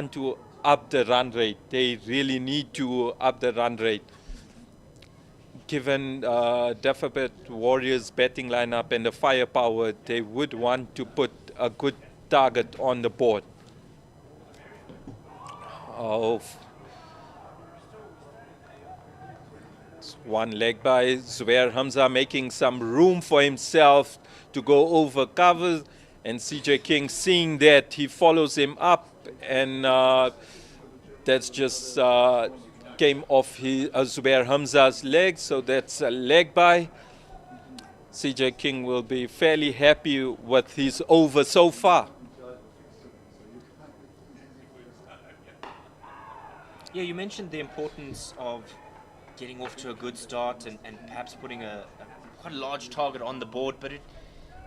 to up the run rate. They really need to up the run rate. Given Dafabet Warriors batting lineup and the firepower, they would want to put a good target on the board. Oh, one leg by Zubair Hamza, making some room for himself to go over covers, and CJ King seeing that, he follows him up, and that's just came off Zubair Hamza's leg, so that's a leg by. CJ King will be fairly happy with his over so far. Yeah, you mentioned the importance of getting off to a good start and perhaps putting a quite a large target on the board, but it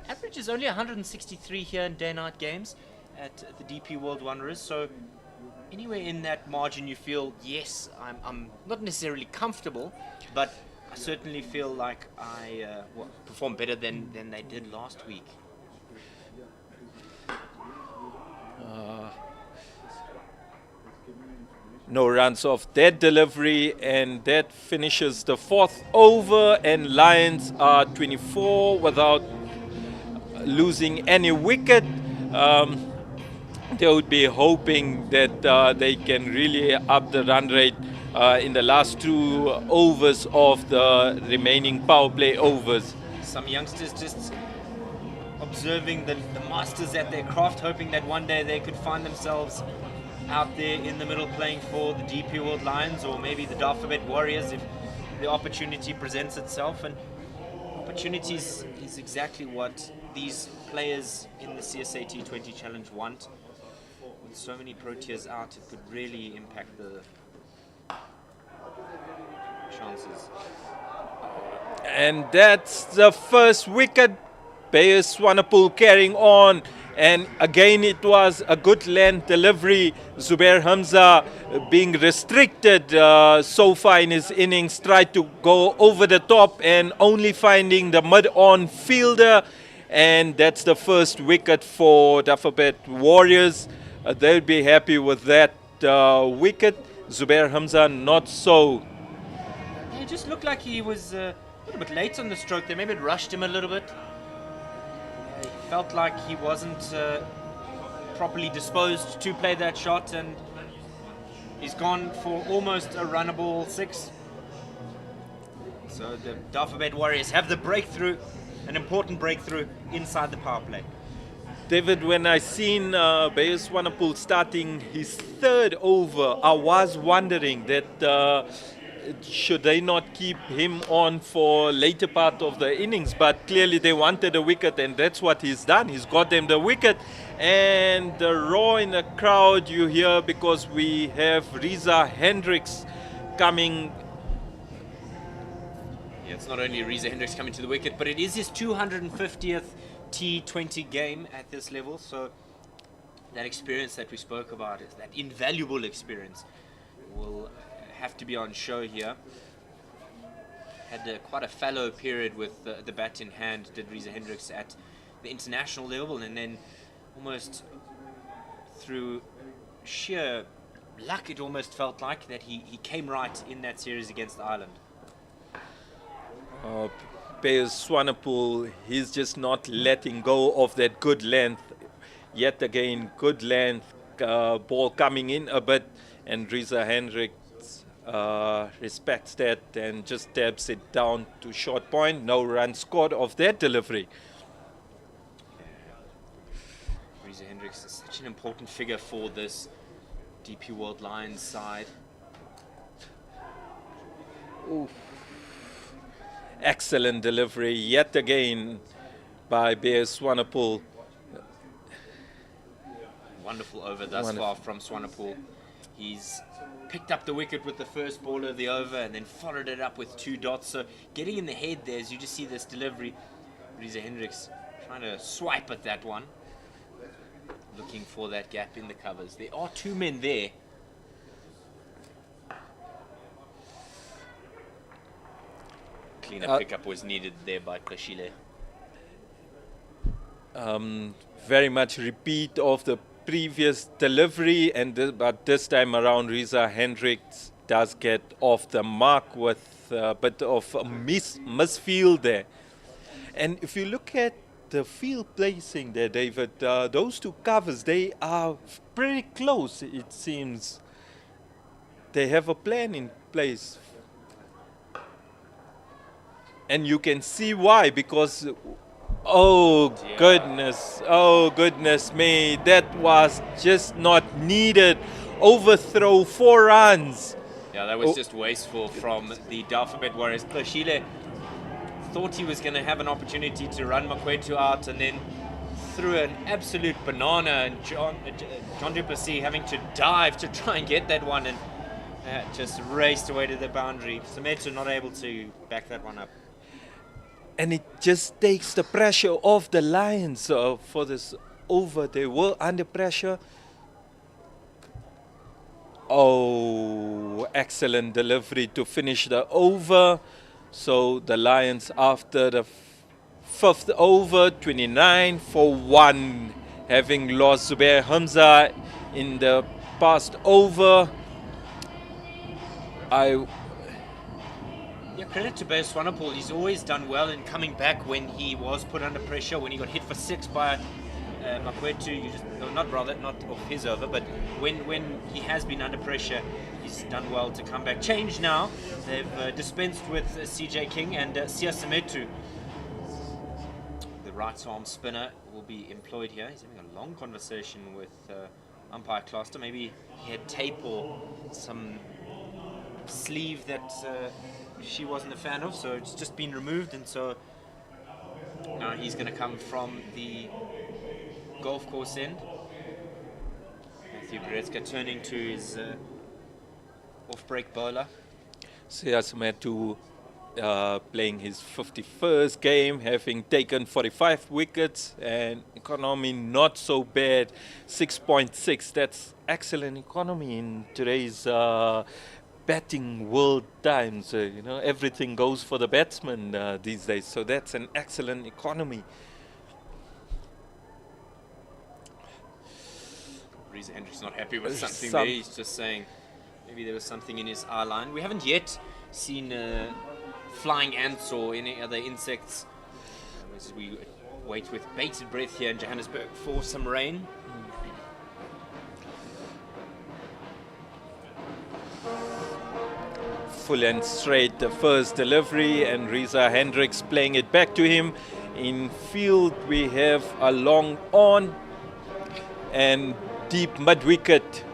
averages only 163 here in day-night games at the DP World Wanderers. So anywhere in that margin, you feel, yes, I'm not necessarily comfortable, but I certainly feel like I perform better than they did last week. No runs off that delivery, and that finishes the fourth over, and Lions are 24 without losing any wicket. They would be hoping that they can really up the run rate in the last 2 overs of the remaining power play overs. Some youngsters just observing the masters at their craft, hoping that one day they could find themselves out there in the middle playing for the DP World Lions or maybe the Dafabet Warriors if the opportunity presents itself. And opportunities is exactly what these players in the CSA T20 Challenge want. With so many Proteas out, it could really impact the chances. And that's the first wicket. Bayer Swanepoel carrying on. And again, it was a good length delivery. Zubair Hamza being restricted so far in his innings, tried to go over the top and only finding the mid-on fielder. And that's the first wicket for Dafabet Warriors. They'll be happy with that wicket. Zubair Hamza, not so. It just looked like he was a little bit late on the stroke there. Maybe it rushed him a little bit. Felt like he wasn't properly disposed to play that shot, and he's gone for almost a runnable 6. So the Dafabet Warriors have the breakthrough, an important breakthrough inside the power play. David, when I seen Bayer Swanepoel starting his 3rd over, I was wondering that should they not keep him on for later part of the innings, but clearly they wanted a wicket, and that's what he's done. He's got them the wicket, and the roar in the crowd you hear because we have Reza Hendricks coming. Yeah, it's not only Reza Hendricks coming to the wicket, but it is his 250th T20 game at this level, so that experience that we spoke about, is that invaluable experience, will have to be on show here. Had quite a fallow period with the bat in hand, did Reza Hendricks at the international level, and then almost through sheer luck, it almost felt like that he came right in that series against Ireland. Bayer Swanepoel, he's just not letting go of that good length. Yet again, good length, ball coming in a bit, and Reza Hendricks respects that and just taps it down to short point. No run scored of that delivery. Reza Hendricks is such an important figure for this DP World Lions side. Oof. Excellent delivery yet again by Bayer Swanepoel. Wonderful over thus far from Swanepoel. He's picked up the wicket with the first ball of the over and then followed it up with 2 dots. So getting in the head there, as you just see this delivery, Reza Hendricks trying to swipe at that one, looking for that gap in the covers. There are 2 men there. Cleaner pickup was needed there by Kashile. Very much repeat of the previous delivery, but this time around, Riza Hendricks does get off the mark with a bit of a misfield there. And if you look at the field placing there, David, those two covers, they are pretty close, it seems. They have a plan in place. And you can see why, because, oh goodness me, that was just not needed. Overthrow, 4 runs. Yeah, that was just wasteful from the Dafabet Warriors. Kloshile thought he was going to have an opportunity to run Makwetu out, and then threw an absolute banana, and John du Plessis having to dive to try and get that one, and just raced away to the boundary. Sametu not able to back that one up. And it just takes the pressure off the Lions for this over. They were under pressure. Oh, excellent delivery to finish the over. So the Lions, after the 5th over, 29 for 1, having lost Zubair Hamza in the past over. Yeah, credit to Bear Swanepoel. He's always done well in coming back when he was put under pressure, when he got hit for 6 by Makwetu. Not off his over, but when he has been under pressure, he's done well to come back. Change now. They've dispensed with CJ King and CSA. The right arm spinner will be employed here. He's having a long conversation with umpire Cluster. Maybe he had tape or some sleeve that she wasn't a fan of, so it's just been removed, and so now he's going to come from the golf course end. Matthew Gretzka turning to his off-break bowler. Siyasametu playing his 51st game, having taken 45 wickets, and economy not so bad, 6.6. That's excellent economy in today's batting world times. Everything goes for the batsman these days, so that's an excellent economy. Riza Hendricks not happy with something there. He's just saying maybe there was something in his eye line. We haven't yet seen flying ants or any other insects as we wait with bated breath here in Johannesburg for some rain. Full and straight, the first delivery, and Riza Hendricks playing it back to him. In field, we have a long on and deep mid wicket.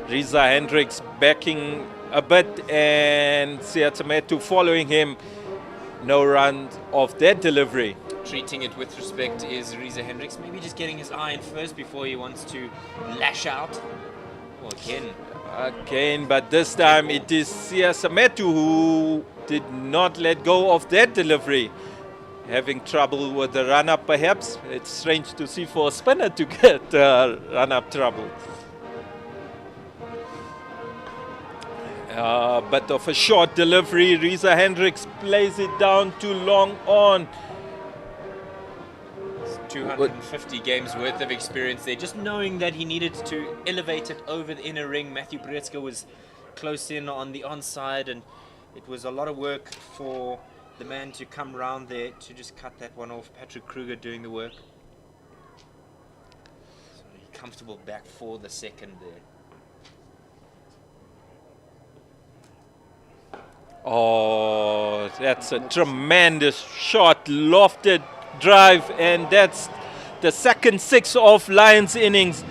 Riza Hendricks backing a bit, and Siyasametu following him. No run of that delivery. Treating it with respect is Riza Hendricks. Maybe just getting his eye in first before he wants to lash out. Well, again, but this time it is Siyasametu who did not let go of that delivery. Having trouble with the run-up, perhaps. It's strange to see for a spinner to get run-up trouble. But of a short delivery, Riza Hendricks plays it down to long on. 250 games worth of experience there. Just knowing that he needed to elevate it over the inner ring. Matthew Bretzka was close in on the onside, and it was a lot of work for the man to come round there to just cut that one off. Patrick Kruger doing the work. So comfortable back for the second there. Oh, that's a tremendous shot, lofted drive, and that's the second 6 of Lions innings.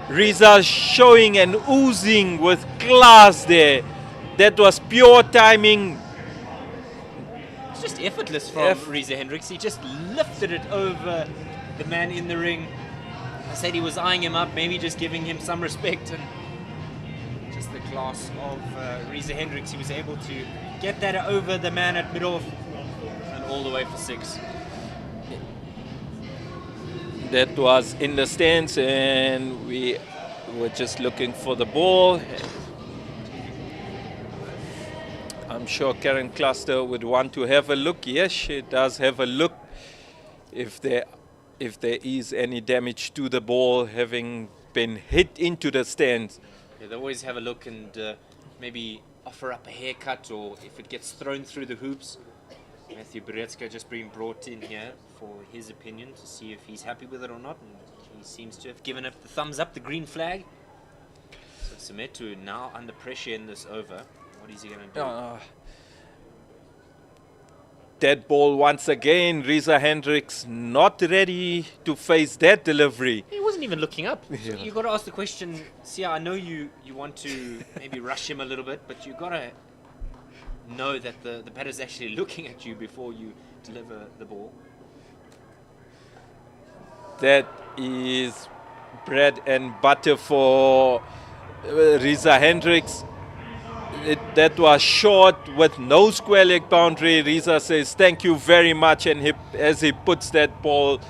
Riza showing and oozing with class there. That was pure timing. It's just effortless from Riza Hendricks. He just lifted it over the man in the ring. I said he was eyeing him up, maybe just giving him some respect, and just the class of Riza Hendricks. He was able to get that over the man at mid-off and all the way for 6. That was in the stands, and we were just looking for the ball. I'm sure Karen Cluster would want to have a look. Yes, she does have a look. if there is any damage to the ball having been hit into the stands. Yeah, they always have a look and maybe offer up a haircut, or if it gets thrown through the hoops. Matthew Beretska just being brought in here for his opinion to see if he's happy with it or not, and he seems to have given up the thumbs up, the green flag. So Makwetu now under pressure in this over. What is he going to do? Dead ball once again. Reza Hendricks not ready to face that delivery. He wasn't even looking up. Yeah. So you got to ask the question. See, I know you want to maybe rush him a little bit, but you got to know that the batter's actually looking at you before you deliver the ball. That is bread and butter for Reza Hendricks. That was short with no square leg boundary. Reza says thank you very much, and as he puts that ball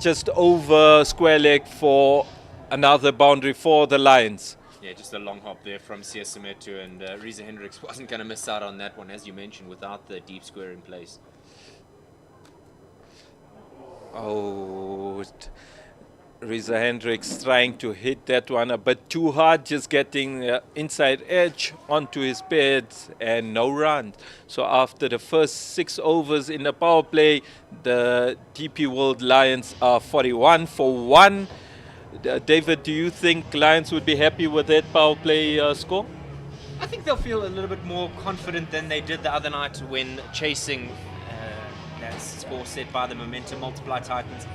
just over square leg for another boundary for the Lions. Yeah, just a long hop there from CSA, and Reza Hendricks wasn't going to miss out on that one, as you mentioned, without the deep square in place. Oh, Reza Hendricks trying to hit that one a bit too hard, just getting inside edge onto his pads and no run. So after the first 6 overs in the power play, the DP World Lions are 41 for 1. David, do you think Lions would be happy with that power play score? I think they'll feel a little bit more confident than they did the other night when chasing that score set by the Momentum Multiply Titans.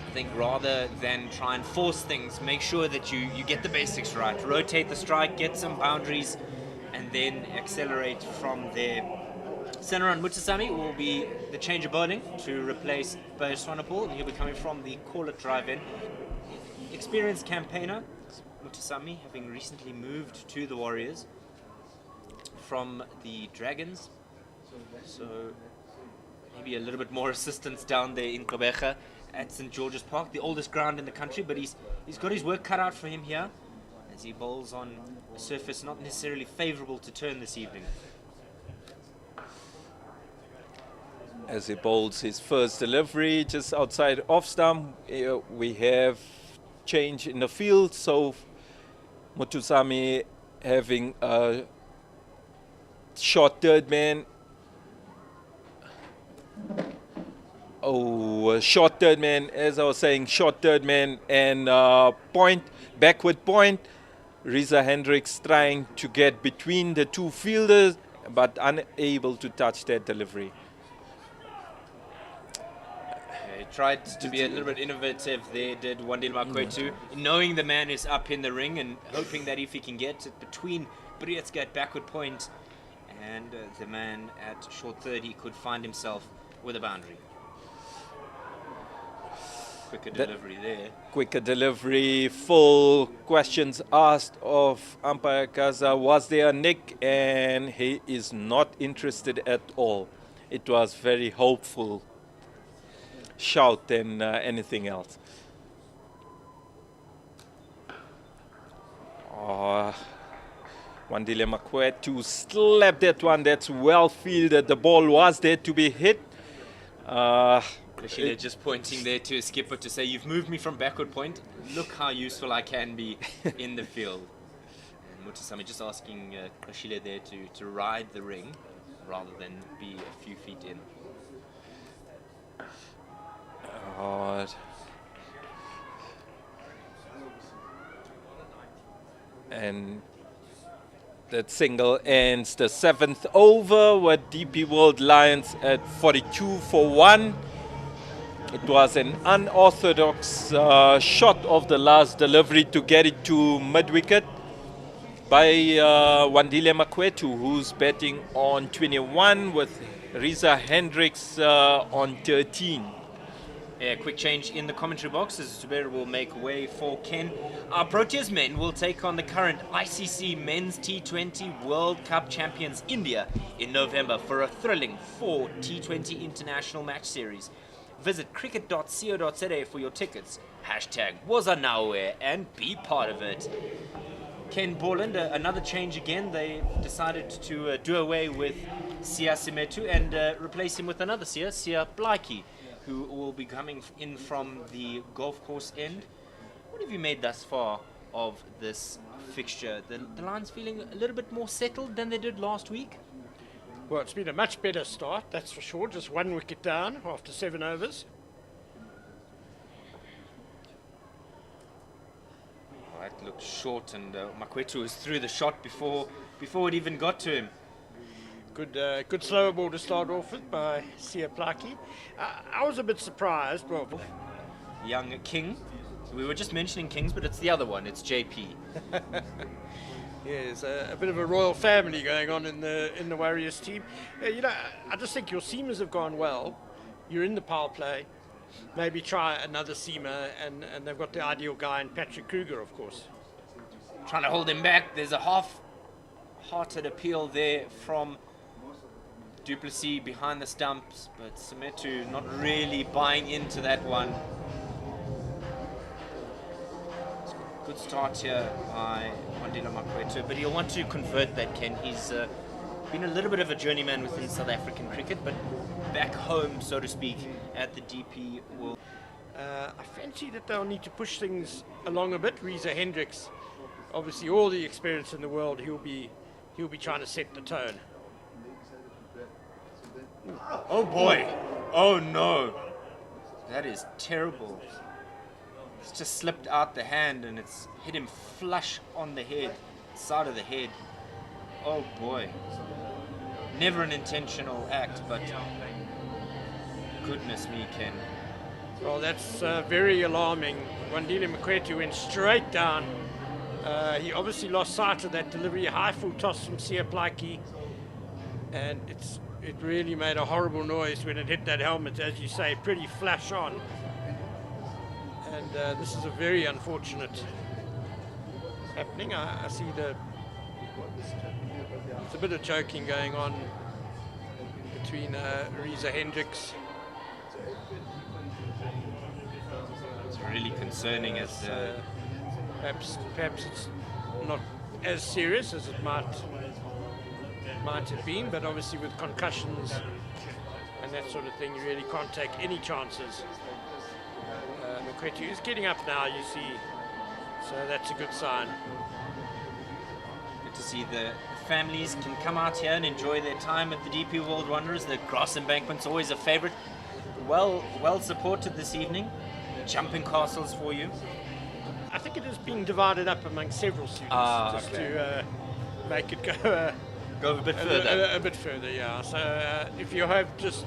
I think rather than try and force things, make sure that you get the basics right. Rotate the strike, get some boundaries, and then accelerate from there. Senaran Mutasamy will be the change of bowling to replace Bayo Swanepoel, and he'll be coming from the call-it drive-in. Experienced campaigner, Mutasamy, having recently moved to the Warriors from the Dragons. So maybe a little bit more assistance down there in Gqeberha at St. George's Park, the oldest ground in the country, but he's got his work cut out for him here as he bowls on a surface not necessarily favourable to turn this evening. As he bowls his first delivery just outside off stump, we have change in the field, so Mutasamy having a short third man. Short third man, as I was saying, short third man and point, backward point. Reza Hendricks trying to get between the two fielders, but unable to touch that delivery. He tried to be a little bit innovative there, did Wandile Makwetu, knowing the man is up in the ring and hoping that if he can get it between Beretska at backward point and the man at short third, he could find himself with a boundary. Quicker delivery there. Quicker delivery, full questions asked of umpire Kaza, was there a nick? And he is not interested at all. It was very hopeful shout than anything else. Wandile Makwetu slapped that one. That's well fielded. The ball was there to be hit. Krishile just pointing there to his skipper to say, you've moved me from backward point. Look how useful I can be in the field. And Mutasamy just asking Krishile there to ride the ring rather than be a few feet in. And that single ends the 7th over with DP World Lions at 42 for 1. It was an unorthodox shot of the last delivery to get it to mid-wicket by Wandile Makwetu, who's batting on 21 with Reza Hendricks on 13. Yeah, quick change in the commentary box as Zubair will make way for Ken. Our Proteas men will take on the current ICC Men's T20 World Cup champions India in November for a thrilling 4 T20 International match series. Visit cricket.co.za for your tickets. #Wazanawe and be part of it. Ken Borland, another change again. They decided to do away with Sia Simetu and replace him with another Sia Blakey, who will be coming in from the golf course end. What have you made thus far of this fixture? The line's feeling a little bit more settled than they did last week? Well, it's been a much better start, that's for sure. Just 1 wicket down after 7 overs. Oh, that looked short, and Makwetu was through the shot before it even got to him. Good slower ball to start off with by Sia Blakey. I was a bit surprised. Well, Young King. We were just mentioning Kings, but it's the other one. It's JP. Yes, a bit of a royal family going on in the Warriors team. I just think your seamers have gone well. You're in the power play. Maybe try another seamer, and they've got the ideal guy in Patrick Kruger, of course. Trying to hold him back. There's a half-hearted appeal there from Duplessis behind the stumps, but Simetu not really buying into that one. Good start here by Wandile Makwetu, but he'll want to convert that, Ken. He's been a little bit of a journeyman within South African cricket, but back home, so to speak, at the DP World. I fancy that they'll need to push things along a bit. Reza Hendricks, obviously all the experience in the world, he'll be trying to set the tone. Oh boy! Oh no! That is terrible. It's just slipped out the hand and it's hit him flush on the head, side of the head. Oh boy. Never an intentional act, but goodness me, Ken. Well, that's very alarming. Wandile Makwetu went straight down. He obviously lost sight of that delivery. High full toss from Sia Blakey, and it really made a horrible noise when it hit that helmet, as you say, pretty flash on. And this is a very unfortunate happening. I see there's a bit of choking going on between Reza Hendricks. It's really concerning as perhaps it's not as serious as it might have been, but obviously with concussions and that sort of thing, you really can't take any chances. Makwetu is getting up now, you see, so that's a good sign. Good to see the families can come out here and enjoy their time at the DP World Wanderers. The grass embankment's always a favorite. Well supported this evening. Jumping castles for you. I think it is being divided up among several students just to make it go a bit further. A bit further, yeah. So if you have just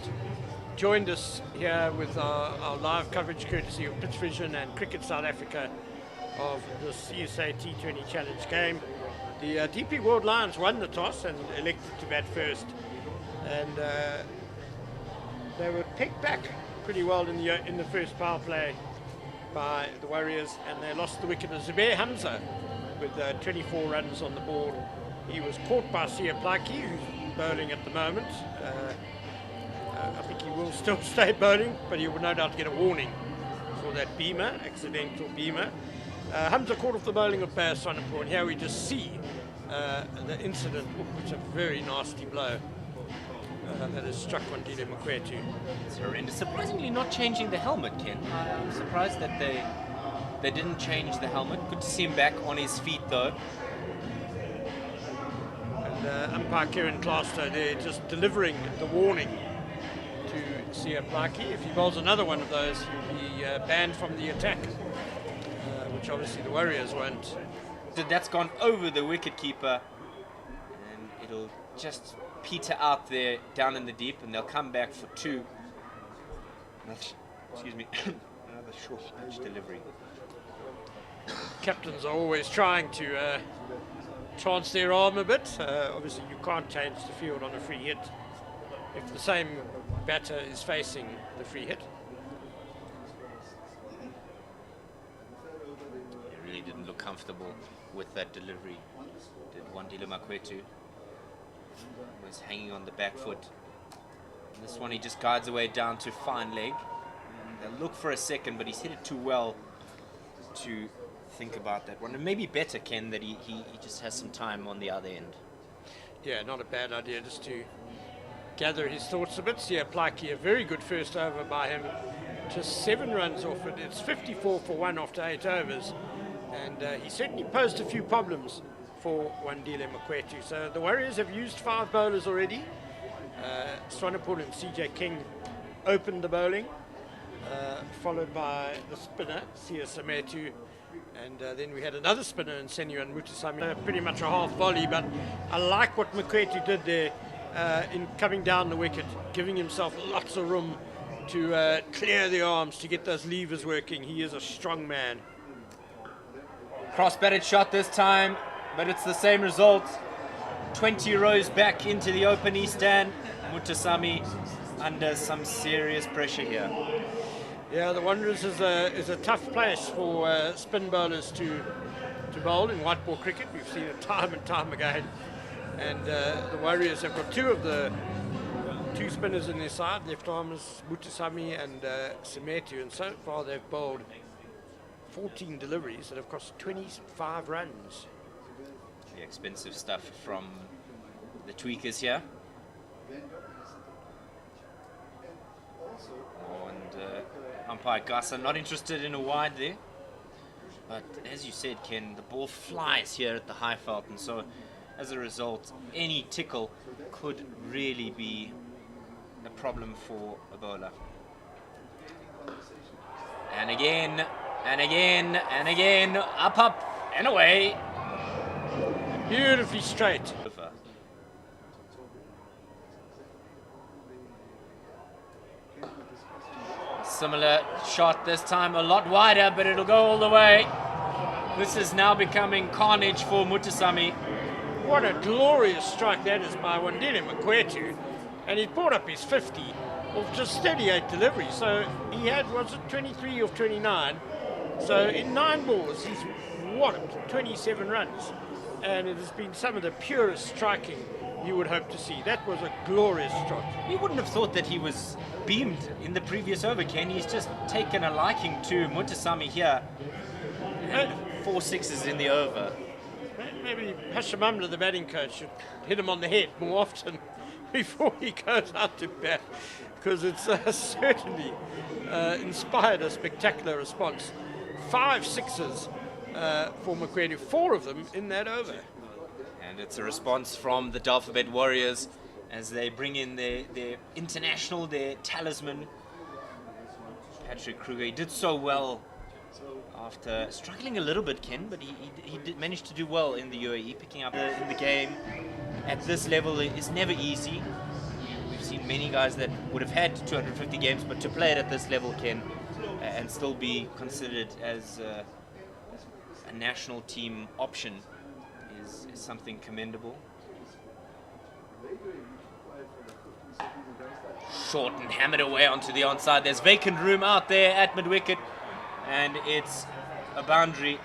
joined us here with our live coverage courtesy of Pitch Vision and Cricket South Africa of the CSA T20 Challenge game, the DP World Lions won the toss and elected to bat first, and they were pegged back pretty well in the first power play by the Warriors, and they lost the wicket to Zubair Hamza with 24 runs on the board. He was caught by Sia Blakey, who's bowling at the moment. I think he will still stay bowling, but he will no doubt get a warning for that accidental beamer. Hamza caught off the bowling of Bayer Sonapur, and here we just see the incident, which is a very nasty blow that has struck Wandile Makwetu. It's horrendous. Surprisingly not changing the helmet, Ken. I'm surprised that they didn't change the helmet. Good to see him back on his feet, though. And umpire Kieran Claster there just delivering the warning to Sia Blakey. If he bowls another one of those, he'll be banned from the attack, which obviously the Warriors won't. That's gone over the wicketkeeper, and it'll just peter out there down in the deep, and they'll come back for two. Excuse me, another short pitch delivery. Captains are always trying to chance their arm a bit. Obviously, you can't change the field on a free hit if the same batter is facing the free hit. He really didn't look comfortable with that delivery. Did Wandile Makwetu. Was hanging on the back foot. And this one he just guides away down to fine leg. They'll look for a second, but he's hit it too well to think about that one. And maybe better, Ken, that he just has some time on the other end. Yeah, not a bad idea, just to gather his thoughts a bit. Siya Plaki, a very good first over by him. Just 7 runs off it. It's 54 for 1 after 8 overs. And he certainly posed a few problems for Wandile Makwetu. So the Warriors have used 5 bowlers already. Swanepoel and CJ King opened the bowling, followed by the spinner, CSA. And then we had another spinner in Senyo and Mutusami. Pretty much a half volley, but I like what Makwetu did there in coming down the wicket, giving himself lots of room to clear the arms, to get those levers working. He is a strong man. Cross-batted shot this time, but it's the same result. 20 rows back into the open east stand. Mutusami under some serious pressure here. Yeah, the Wanderers is a tough place for spin bowlers to bowl in white ball cricket. We've seen it time and time again. And the Warriors have got 2 spinners in their side, left armers Mutusami and Semetu, and so far they've bowled 14 deliveries that have cost 25 runs. The expensive stuff from the tweakers here. And umpire Gasa not interested in a wide there. But as you said, Ken, the ball flies here at the Highveld, and so as a result, any tickle could really be a problem for a bowler. And again, and again, and again, up, and away. Beautifully straight. Similar shot this time, a lot wider, but it'll go all the way. This is now becoming carnage for Mutusami. What a glorious strike that is by Wandile Makwetu. And he brought up his 50 of just 38 deliveries. So he had, was it 23 of 29? So in 9 balls, he's walloped 27 runs. And it has been some of the purest striking you would hope to see. That was a glorious shot. You wouldn't have thought that he was beamed in the previous over, Ken. He's just taken a liking to Mutusami here. And 4 sixes in the over. Maybe Hashamamla, the batting coach, should hit him on the head more often before he goes out to bat, because it's certainly inspired a spectacular response. 5 sixes for Makwetu, 4 of them in that over. And it's a response from the Dafabet Warriors as they bring in their international, their talisman, Patrick Kruger. He did so well after struggling a little bit, Ken, but he did manage to do well in the UAE, picking up in the game. At this level, it's never easy. We've seen many guys that would have had 250 games, but to play it at this level, Ken, and still be considered as a national team option is something commendable. Short and hammered away onto the onside. There's vacant room out there at mid-wicket, and it's a boundary.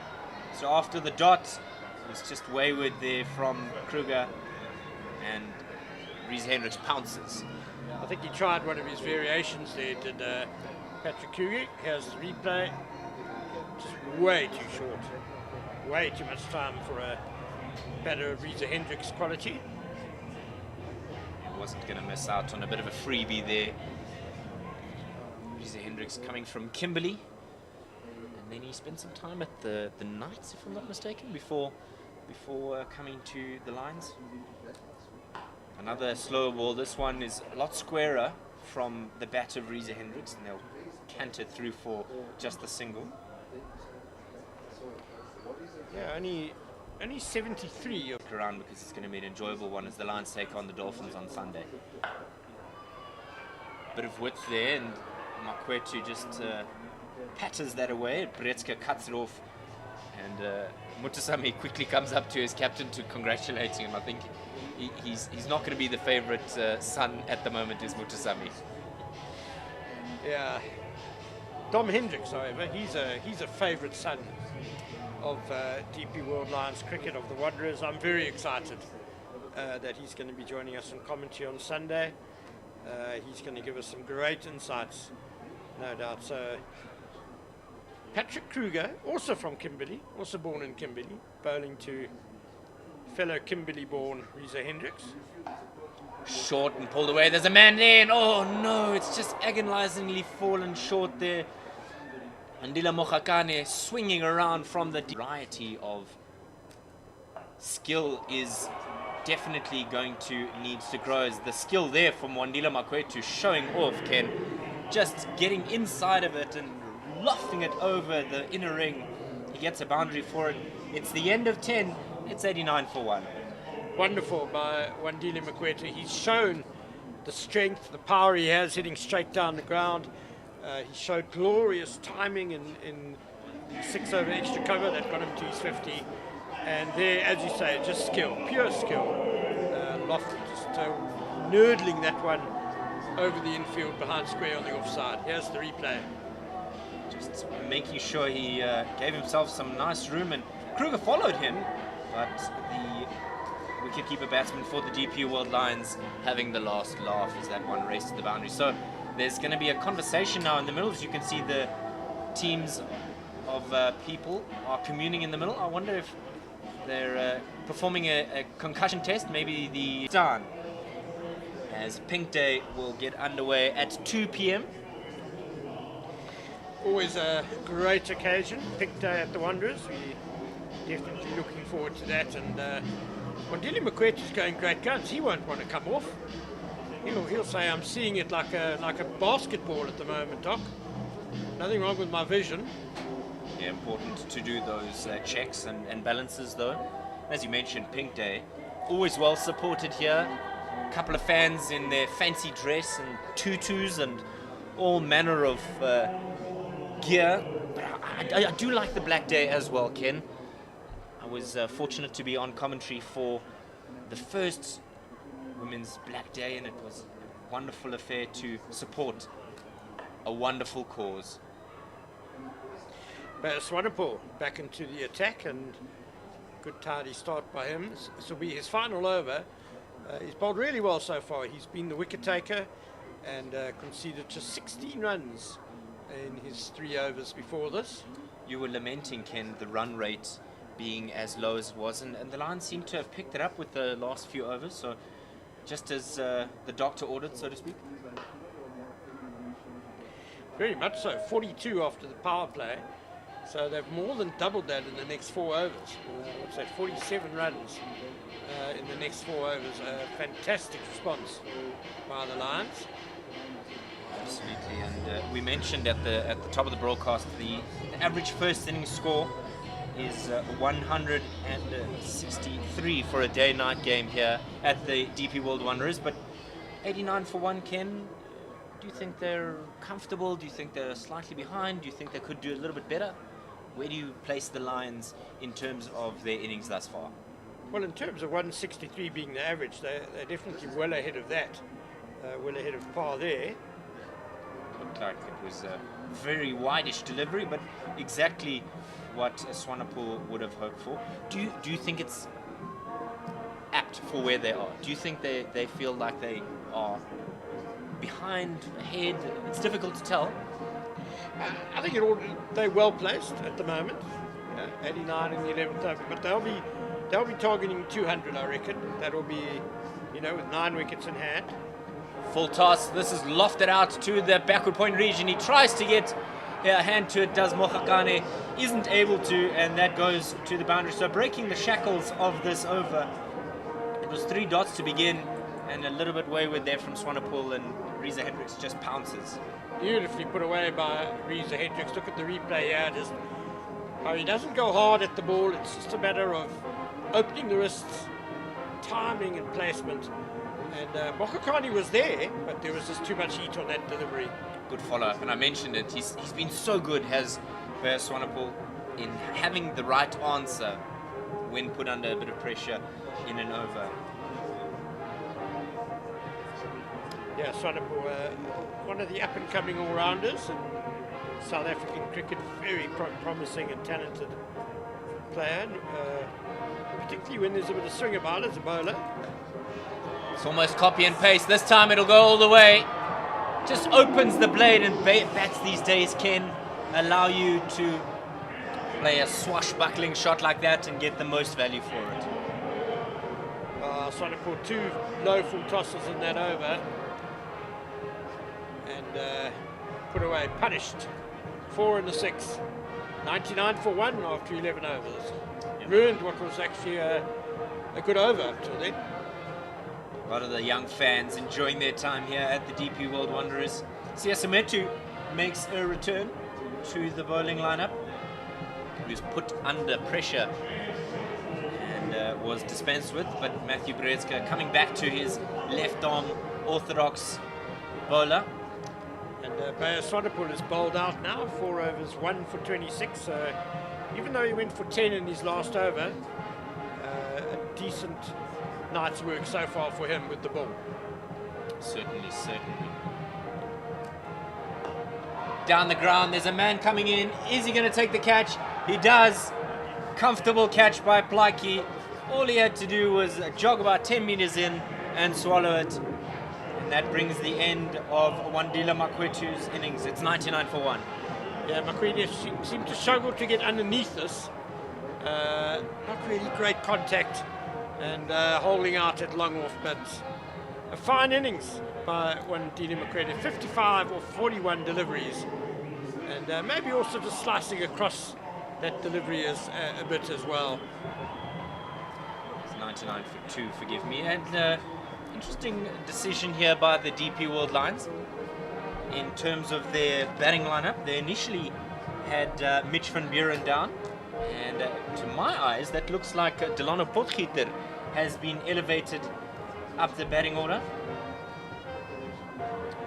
So after the dot, it's just wayward there from Kruger, and Reese Hendricks pounces. I think he tried one of his variations there, did Patrick Kruger. Here's the replay. Just way too short. Way too much time for a batter of Reese Hendricks' quality. Wasn't going to miss out on a bit of a freebie there. Reese Hendricks coming from Kimberley. And then he spent some time at the Knights, if I'm not mistaken, before coming to the Lions. Another slower ball. This one is a lot squarer from the bat of Reese Hendricks, and they'll canter through for just the single. Yeah, only 73. Around because it's going to be an enjoyable one as the Lions take on the Dolphins on Sunday. Bit of width there, and Makwetu just patters that away. Bretska cuts it off, and Mutusami quickly comes up to his captain to congratulating him. I think he's not going to be the favourite son at the moment, is Mutusami. Yeah. Dom Hendricks, however, he's a favourite son of DP World Lions Cricket, of the Wanderers. I'm very excited that he's going to be joining us on commentary on Sunday. He's going to give us some great insights, no doubt. So Patrick Kruger, also from Kimberley, also born in Kimberley, bowling to fellow Kimberley-born Reza Hendricks. Short and pulled away. There's a man there. And oh no, it's just agonizingly fallen short there. Andila Mokhakane swinging around from the variety of skill is definitely going to need to grow. As the skill there from Wandila Makwetu showing off, Ken, just getting inside of it and lofting it over the inner ring. He gets a boundary for it. It's the end of 10. It's 89 for 1. Wonderful by Wandile Makwetu. He's shown the strength, the power he has hitting straight down the ground. He showed glorious timing in the 6 over extra cover that got him to his 50. And there, as you say, just skill, pure skill. Lofty, just nerdling that one over the infield behind square on the offside. Here's the replay. Just making sure he gave himself some nice room, and Kruger followed him, but the wicketkeeper batsman for the DP World Lions having the last laugh as that one raced to the boundary. So there's going to be a conversation now in the middle. As you can see, the teams of people are communing in the middle. I wonder if they're performing a concussion test, maybe the done, as Pink Day will get underway at 2 p.m. Always a great occasion, Pink Day at the Wanderers. We're definitely looking forward to that. And Wandile Makwetu's going great guns. He won't want to come off. He'll say, I'm seeing it like a basketball at the moment, Doc. Nothing wrong with my vision. Yeah, important to do those checks and balances, though. As you mentioned, Pink Day, always well supported here. A couple of fans in their fancy dress and tutus and all manner of gear. But I do like the Black Day as well, Ken. I was fortunate to be on commentary for the first Women's Black Day, and it was a wonderful affair to support a wonderful cause. Swanepoel back into the attack, and good tidy start by him. This will be his final over. He's bowled really well so far. He's been the wicket taker and conceded just 16 runs in his 3 overs before this. You were lamenting, Ken, the run rate being as low as it was, and the Lions seem to have picked it up with the last few overs, so just as the doctor ordered, so to speak. Very much so. 42 after the power play. So they've more than doubled that in the next 4 overs. What's that? 47 runs in the next 4 overs. A fantastic response by the Lions. Absolutely, and we mentioned at the top of the broadcast the average first innings score is 163 for a day-night game here at the DP World Wanderers, but 89 for 1, Ken. Do you think they're comfortable? Do you think they're slightly behind? Do you think they could do a little bit better? Where do you place the Lions in terms of their innings thus far? Well, in terms of 163 being the average, they're definitely well ahead of that. Well ahead of par there. Looked like it was a very wide-ish delivery, but exactly what Swanepoel would have hoped for. Do you think it's apt for where they are? Do you think they feel like they are behind, ahead? It's difficult to tell. I think they're well placed at the moment. 89 in the 11th over, but they'll be targeting 200, I reckon. That'll be, with 9 wickets in hand. Full toss. This is lofted out to the backward point region. He tries to get a hand to it, does Mokhakane, isn't able to, and that goes to the boundary. So breaking the shackles of this over. It was 3 dots to begin, and a little bit wayward there from Swanepoel, and Reza Hendricks just pounces. Beautifully put away by Reza Hendricks. Look at the replay here. He doesn't go hard at the ball. It's just a matter of opening the wrists, timing and placement. And Mokhakane was there, but there was just too much heat on that delivery. Good follow-up, and I mentioned it. He's been so good, has Swanepoel, in having the right answer when put under a bit of pressure in an over. Yeah, Swanepoel, one of the up-and-coming all-rounders in South African cricket, very promising and talented player, particularly when there's a bit of swing about as a bowler. It's almost copy and paste. This time it'll go all the way. Just opens the blade, and bats these days can allow you to play a swashbuckling shot like that and get the most value for it. Sonapur 2 low full tosses in that over. And put away, punished. 4 in the 6. 99 for 1 after 11 overs. Ruined what was actually a good over up till then. A lot of the young fans enjoying their time here at the DP World Wanderers. CSA Makwetu makes a return to the bowling lineup. He was put under pressure and was dispensed with, but Matthew Brezka coming back to his left arm orthodox bowler. And Bayer Sonapur is bowled out now, 4 overs, 1 for 26. So even though he went for 10 in his last over, a decent night's work so far for him with the ball. Certainly. Down the ground, there's a man coming in. Is he going to take the catch? He does. Comfortable catch by Plaiki. All he had to do was jog about 10 meters in and swallow it. And that brings the end of Wandile Makwetu's innings. It's 99 for 1. Yeah, Makwetu seemed to struggle to get underneath this. Not really great contact and holding out at long off, but a fine innings by Wandile Makwetu. 55 or 41 deliveries. And maybe also just slicing across that delivery is a bit as well. It's 99 for 2, forgive me. And interesting decision here by the DP World Lions in terms of their batting lineup. They initially had Mitch van Buren down, and to my eyes that looks like Delano Potgieter has been elevated up the batting order.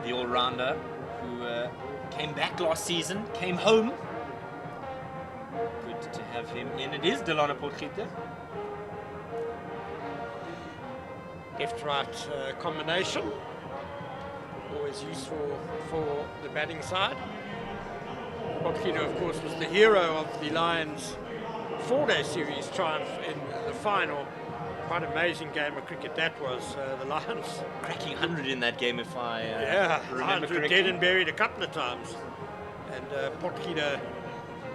The all-rounder who came back last season, came home. Good to have him in. It is Delano Potgieter. Left-right combination, always useful for the batting side. Potgieter, of course, was the hero of the Lions' 4-day series triumph in the final. Quite amazing game of cricket that was. The Lions Cracking 100 in that game, if I remember Lions were correctly. dead and buried a couple of times, and Potgieter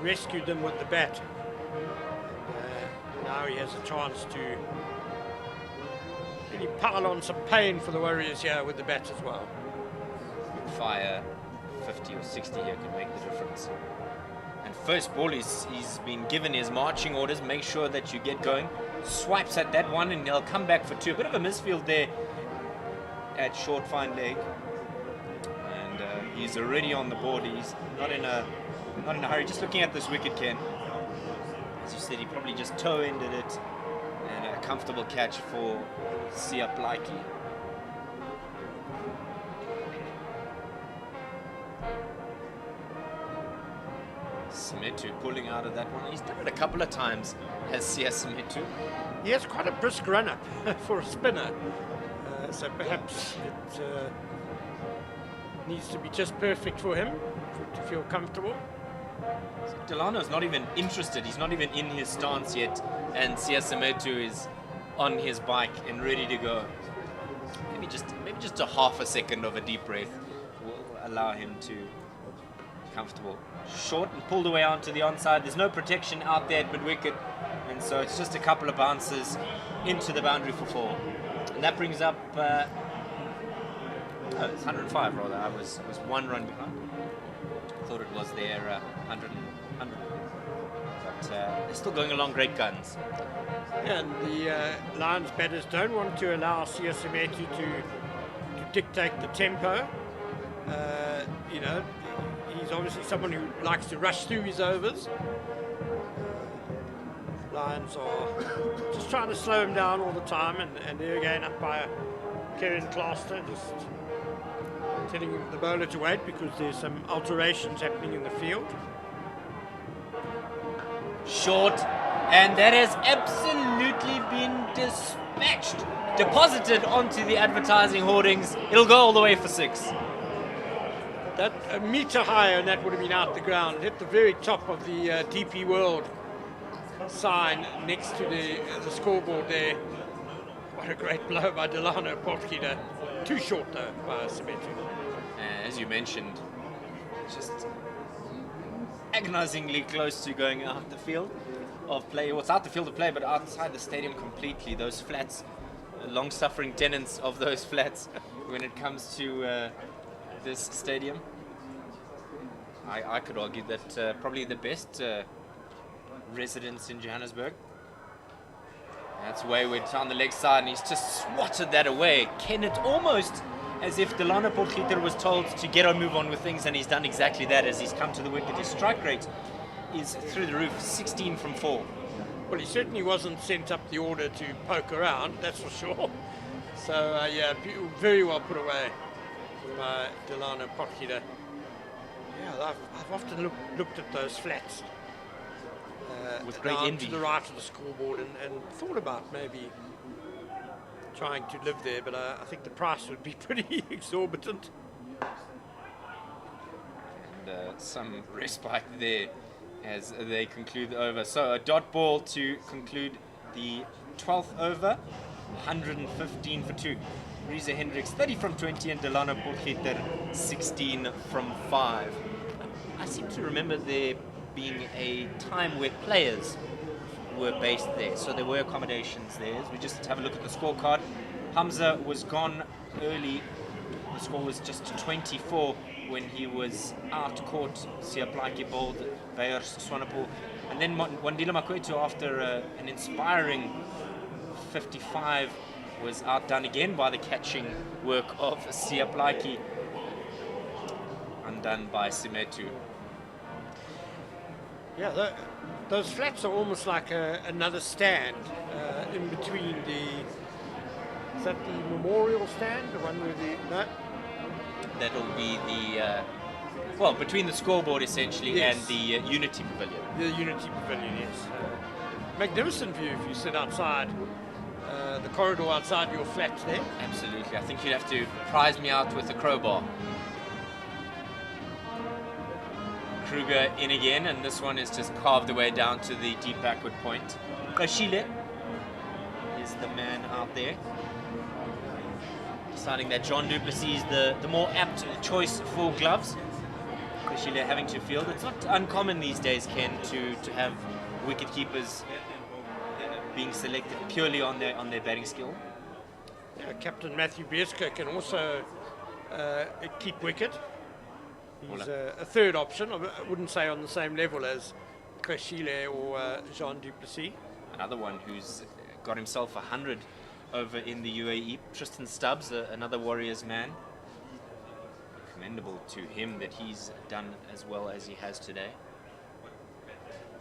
rescued them with the bat. Now he has a chance to really pile on some pain for the Warriors here with the bat as well. Fire 50 or 60 here could make the difference. And first ball, he's been given his marching orders. Make sure that you get going. Swipes at that one and he'll come back for 2. A bit of a misfield there at short fine leg. And he's already on the board. He's not in a hurry. Just looking at this wicket, Ken. As you said, he probably just toe-ended it. And a comfortable catch for Sia Plaiki. Makwetu pulling out of that one. He's done it a couple of times, has CSA Makwetu. He has quite a brisk run-up for a spinner. So perhaps it needs to be just perfect for him to feel comfortable. Delano's not even interested. He's not even in his stance yet. And CSA Makwetu is on his bike and ready to go. Maybe just a half a second of a deep breath will allow him to be comfortable. Short and pulled away onto the onside. There's no protection out there at mid-wicket. And so it's just a couple of bounces into the boundary for 4. And that brings up... it's 105 rather. I was 1 run behind. Thought it was their 100. But they're still going along great guns. Yeah, and the Lions batters don't want to allow CSA Makwetu to dictate the tempo. You know, he's obviously someone who likes to rush through his overs. Lions are just trying to slow him down all the time, and they're again up by Kieran Claster, just telling the bowler to wait because there's some alterations happening in the field. Short, and that has absolutely been dispatched, deposited onto the advertising hoardings. It'll go all the way for 6. That a metre higher, and that would have been out the ground. It hit the very top of the DP World sign next to the scoreboard there. What a great blow by Delano Potgieter. Too short though by Makwetu. As you mentioned, just agonizingly close to going out the field of play. Well, it's out the field of play, but outside the stadium completely. Those flats long-suffering tenants of those flats when it comes to this stadium. I could argue that probably the best residence in Johannesburg. That's wayward on the leg side, and he's just swatted that away. Kenneth, almost as if Delano Potgieter was told to get on, move on with things, and he's done exactly that as he's come to the wicket. His strike rate is through the roof, 16 from 4. Well, he certainly wasn't sent up the order to poke around, that's for sure. So, yeah, very well put away by Delano Potgieter. Yeah, I've often looked at those flats with great down envy to the right of the scoreboard and thought about maybe trying to live there, but I think the price would be pretty exorbitant. And some respite there as they conclude the over. So a dot ball to conclude the 12th over, 115 for 2. Riese Hendricks 30 from 20 and Delano Potgieter 16 from 5. I seem to remember there being a time where players were based there, so there were accommodations there. As we just have a look at the scorecard, Hamza was gone early. The score was just 24 when he was out caught. Siaplaki bowled Bayers Swanepoel, and then Wandile Makwetu, after an inspiring 55, was outdone again by the catching work of Siaplaki, undone by Simetu. Yeah, those flats are almost like another stand in between is that the memorial stand, the one where no? That'll be the, well, between the scoreboard essentially, yes, and the Unity Pavilion. The Unity Pavilion, yes. Magnificent view if you sit outside the corridor outside your flat there. Absolutely. I think you'd have to prize me out with a crowbar. Kruger in again, and this one is just carved away down to the deep backward point. Kashile is the man out there, deciding that John du Plessis is the more apt choice for gloves. Kashile having to field. It's not uncommon these days, Ken, to have wicket keepers being selected purely on their batting skill. Yeah, Captain Matthew Bieska can also keep wicket. He's a third option. I wouldn't say on the same level as Kashile or Jean du Plessis. Another one who's got himself 100 over in the UAE, Tristan Stubbs, another Warriors man. Commendable to him that he's done as well as he has today.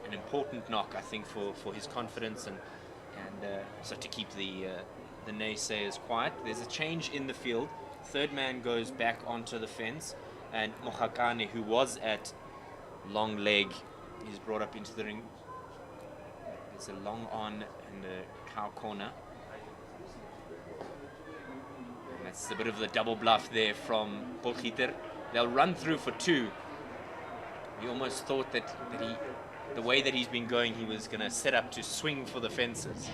An important knock, I think, for his confidence and so to keep the naysayers quiet. There's a change in the field. Third man goes back onto the fence, and Mohakane, who was at long leg, is brought up into the ring. There's a long on in the cow corner. And that's a bit of the double bluff there from Potgieter. They'll run through for 2. We almost thought that the way that he's been going, he was going to set up to swing for the fences.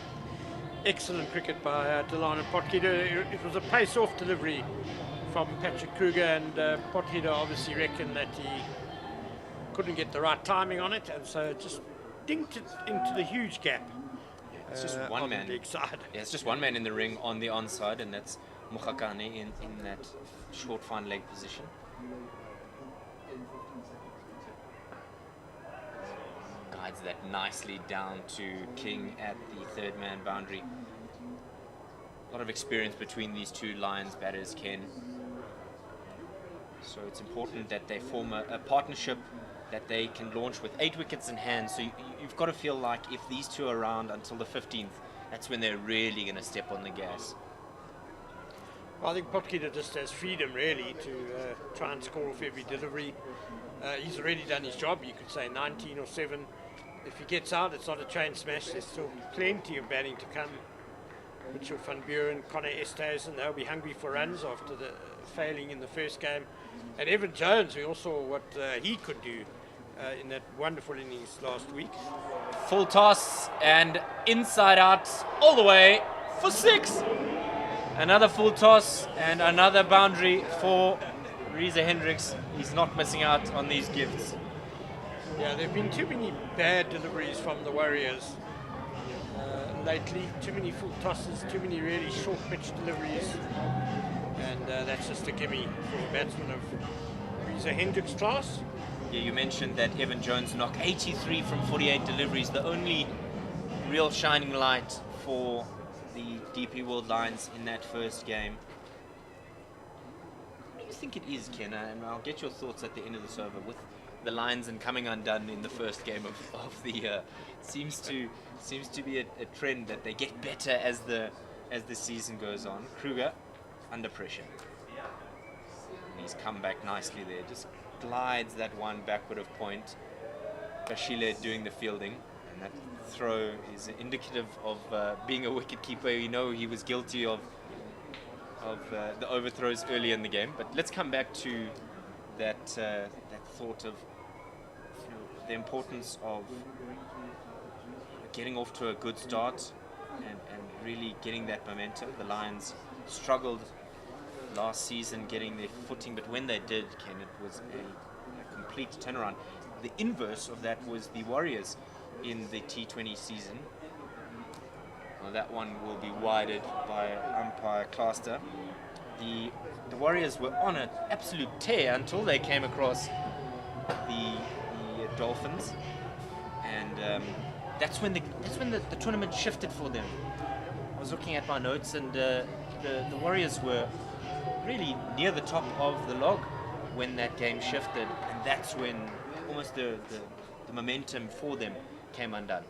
Excellent cricket by Delano Potgieter. It was a pace-off delivery from Patrick Kruger, and Potgieter obviously reckoned that he couldn't get the right timing on it, and so just dinked it into the huge gap. It's just one man. On the leg side. Yeah, it's just one man in the ring on the onside, and that's Mohakane in that short fine leg position. Guides that nicely down to King at the third man boundary. A lot of experience between these two Lions batters, Ken. So it's important that they form a partnership that they can launch with 8 wickets in hand. So you've got to feel like if these two are around until the 15th, that's when they're really going to step on the gas. Well, I think Potgieter just has freedom really to try and score off every delivery. He's already done his job. You could say 19 or 7. If he gets out, it's not a train smash. There's still plenty of batting to come. Mitchell van Buren, Connor Easthuizen, they'll be hungry for runs after the failing in the first game. And Evan Jones, we all saw what he could do in that wonderful innings last week. Full toss and inside out all the way for 6. Another full toss and another boundary for Riese Hendricks. He's not missing out on these gifts. Yeah, there have been too many bad deliveries from the Warriors lately. Too many full tosses, too many really short pitch deliveries, and that's just a gimme for a batsman of he's a Hendricks class. Yeah, you mentioned that Evan Jones knocked 83 from 48 deliveries, the only real shining light for the DP World Lions in that first game. What do you think it is, Ken? And I'll get your thoughts at the end of this over. With the Lions and coming undone in the first game of the year, seems to be a trend that they get better as the season goes on. Kruger under pressure. He's come back nicely there. Just glides that one backward of point. Bashile doing the fielding, and that throw is indicative of being a wicket keeper. You know he was guilty of the overthrows early in the game. But let's come back to that thought of the importance of getting off to a good start and really getting that momentum. The Lions struggled last season getting their footing, but when they did, Ken, it was a complete turnaround. The inverse of that was the Warriors in the T20 season. Well, that one will be wided by umpire Cluster. The Warriors were on an absolute tear until they came across the Dolphins, and that's when the tournament shifted for them. I was looking at my notes, and the Warriors were really near the top of the log when that game shifted, and that's when almost the momentum for them came undone.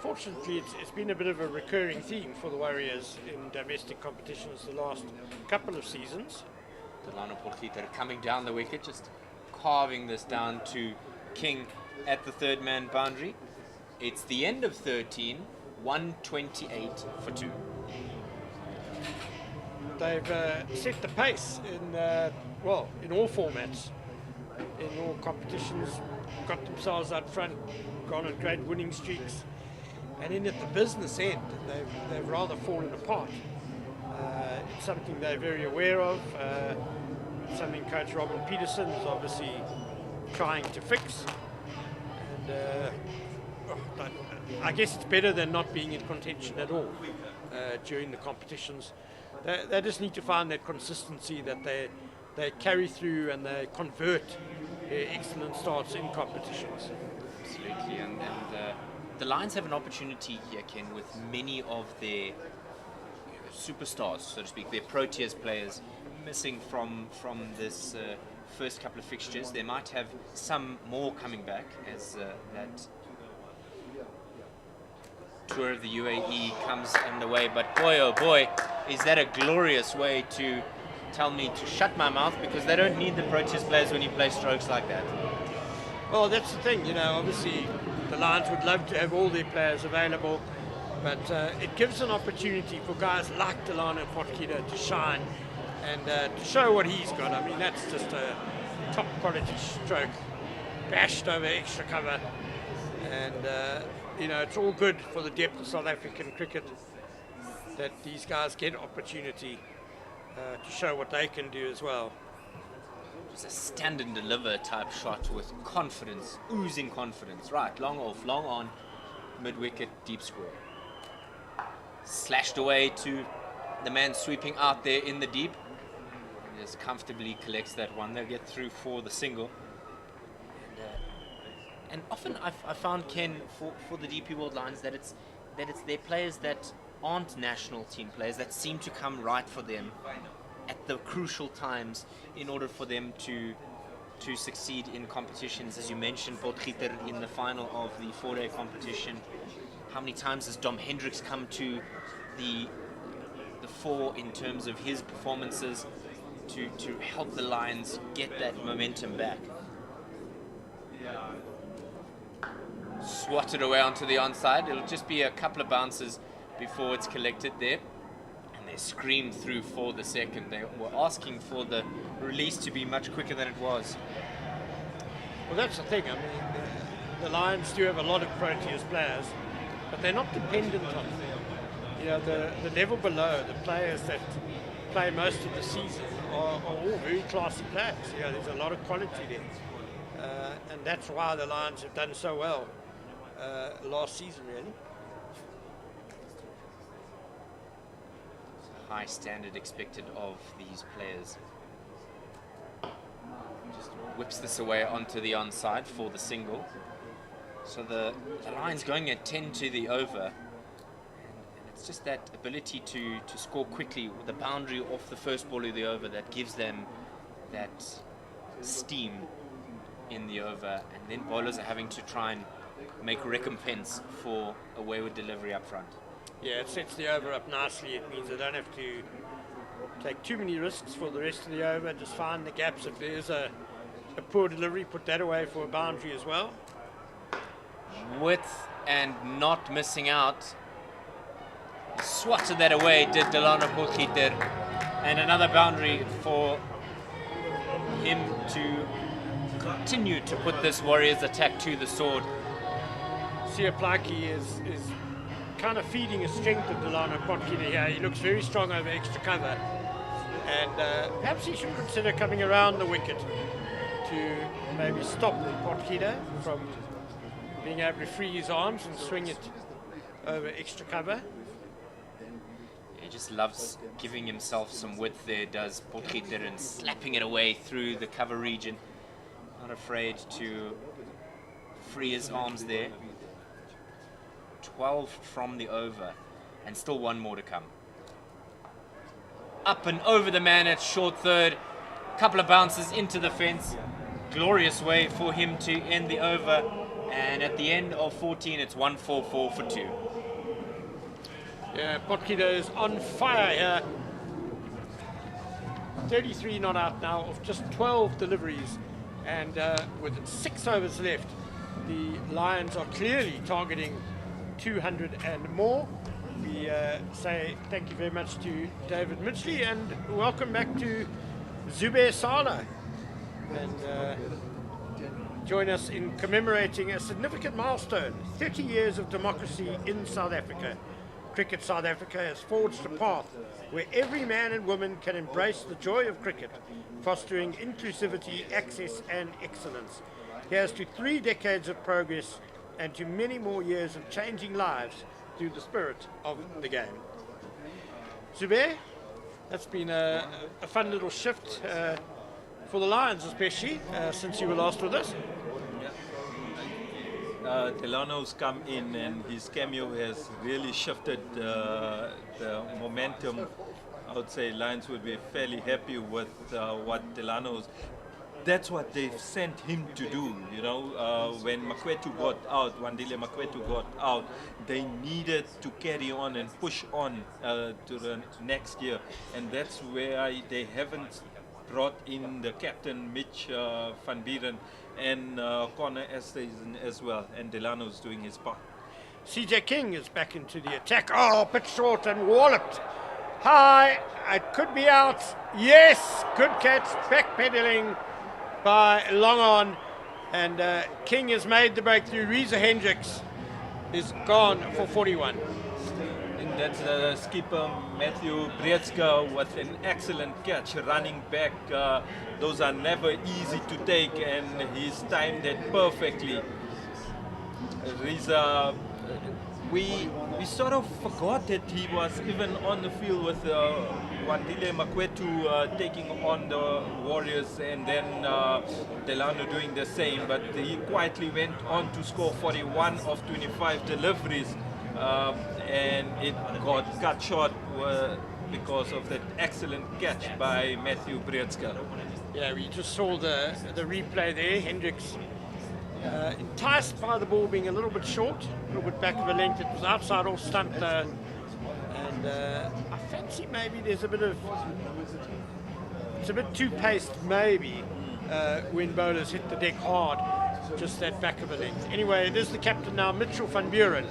Fortunately, it's been a bit of a recurring theme for the Warriors in domestic competitions the last couple of seasons. Delano Potgieter coming down the wicket, just carving this down to King at the third man boundary. It's the end of 13, 128 for 2. They've set the pace in all formats, in all competitions, got themselves out front, gone on great winning streaks, and then at the business end, they've rather fallen apart. It's something they're very aware of, something Coach Robin Peterson is obviously trying to fix, and I guess it's better than not being in contention at all during the competitions. They just need to find that consistency that they carry through and they convert excellent starts in competitions. Absolutely, and the Lions have an opportunity here, Ken, with many of their superstars, so to speak, their Proteas players missing from this first couple of fixtures. They might have some more coming back as that tour of the UAE comes underway, but boy oh boy, is that a glorious way to tell me to shut my mouth, because they don't need the Proteas players when you play strokes like that. Well, that's the thing, obviously the Lions would love to have all their players available, but it gives an opportunity for guys like Delano Potgieter to shine and to show what he's got. I mean, that's just a top quality stroke, bashed over extra cover, and it's all good for the depth of South African cricket that these guys get opportunity to show what they can do as well. It was a stand and deliver type shot with confidence, oozing confidence. Right, long off, long on, mid wicket, deep square. Slashed away to the man sweeping out there in the deep. He just comfortably collects that one. They'll get through for the single. And often I found, Ken, for the DP World Lions, that it's their players that aren't national team players that seem to come right for them at the crucial times in order for them to succeed in competitions. As you mentioned, Potgieter in the final of the 4-day competition. How many times has Dom Hendricks come to the fore in terms of his performances to help the Lions get that momentum back? Swatted away onto the onside. It'll just be a couple of bounces before it's collected there. And they screamed through for the second. They were asking for the release to be much quicker than it was. Well, that's the thing. I mean, the Lions do have a lot of Proteas players, but they're not dependent on them. The level below, the players that play most of the season are all very classy players. There's a lot of quality there. And that's why the Lions have done so well last season, really. high standard expected of these players. Just whips this away onto the onside for the single. So the line's going at 10 to the over. And it's just that ability to score quickly with the boundary off the first ball of the over that gives them that steam in the over. And then bowlers are having to try and make recompense for a wayward delivery up front. Yeah, it sets the over up nicely. It means they don't have to take too many risks for the rest of the over. Just find the gaps. If there's a poor delivery, put that away for a boundary as well. Width and not missing out. Swatted that away, did Delano Potgieter. And another boundary for him to continue to put this Warriors attack to the sword. Siaplaki is kind of feeding a strength of Delano Potgieter here. He looks very strong over extra cover. And perhaps he should consider coming around the wicket to maybe stop Potgieter from being able to free his arms and swing it over extra cover. He just loves giving himself some width there, does Potgieter, and slapping it away through the cover region. Not afraid to free his arms there. 12 from the over, and still one more to come. Up and over the man at short third. Couple of bounces into the fence. Glorious way for him to end the over. And at the end of 14, it's 144 for 2. Yeah, Potgieter is on fire here. 33 not out now of just 12 deliveries. And with 6 overs left, the Lions are clearly targeting 200 and more. We say thank you very much to David Mitchley and welcome back to Zubair Sala. And join us in commemorating a significant milestone, 30 years of democracy in South Africa. Cricket South Africa has forged a path where every man and woman can embrace the joy of cricket, fostering inclusivity, access and excellence. Here's to 3 decades of progress and to many more years of changing lives through the spirit of the game. Zubair, that's been a fun little shift for the Lions, especially since you were last with us. Delano's come in and his cameo has really shifted the momentum. I would say Lions would be fairly happy with what Delano's. That's what they've sent him to do, you know. When Makwetu got out, Wandile Makwetu got out, they needed to carry on and push on to the next year. And that's where they haven't brought in the captain, Mitch van Buren, and Connor Esterhuizen as well. And Delano's doing his part. CJ King is back into the attack. Oh, pitch short and walloped. High, it could be out. Yes, good catch, backpedaling by Long On, and King has made the breakthrough. Reza Hendricks is gone for 41. And that's the skipper Matthew Breedska with an excellent catch, running back. Those are never easy to take, and he's timed it perfectly. Reza, we sort of forgot that he was even on the field with Wandile Makwetu taking on the Warriors, and then Delano doing the same, but he quietly went on to score 41 of 25 deliveries, and it got cut short because of that excellent catch by Matthew Breedska. Yeah, we just saw the replay there. Hendricks enticed by the ball being a little bit short, a little bit back of a length. It was outside off stump though, and I fancy maybe there's a bit of, it's a bit too paced maybe when bowlers hit the deck hard, just that back of a length. Anyway, there's the captain now, Mitchell van Buren,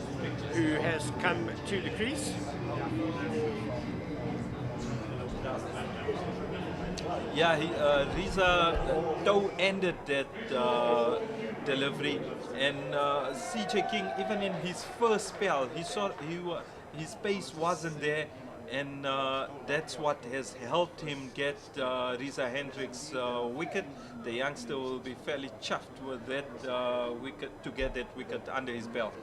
who has come to the crease. Yeah, Reza toe-ended that delivery, and CJ King, even in his first spell, his pace wasn't there, and that's what has helped him get Reza Hendricks' wicket. The youngster will be fairly chuffed with that wicket, to get that wicket under his belt.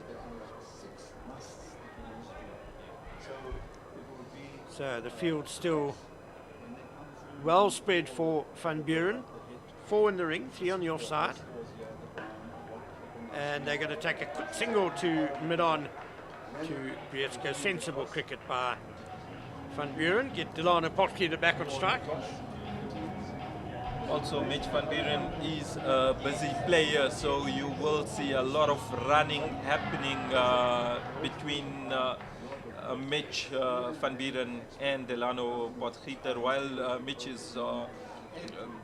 So the field's still well spread for Van Buren. 4 in the ring, 3 on the offside. And they're going to take a quick single to mid-on to Brietsko. Sensible cricket by Van Buren. Get Delano Potgieter back on strike. Also, Mitch van Buren is a busy player, so you will see a lot of running happening between Mitch van Buren and Delano Potgieter. While Mitch is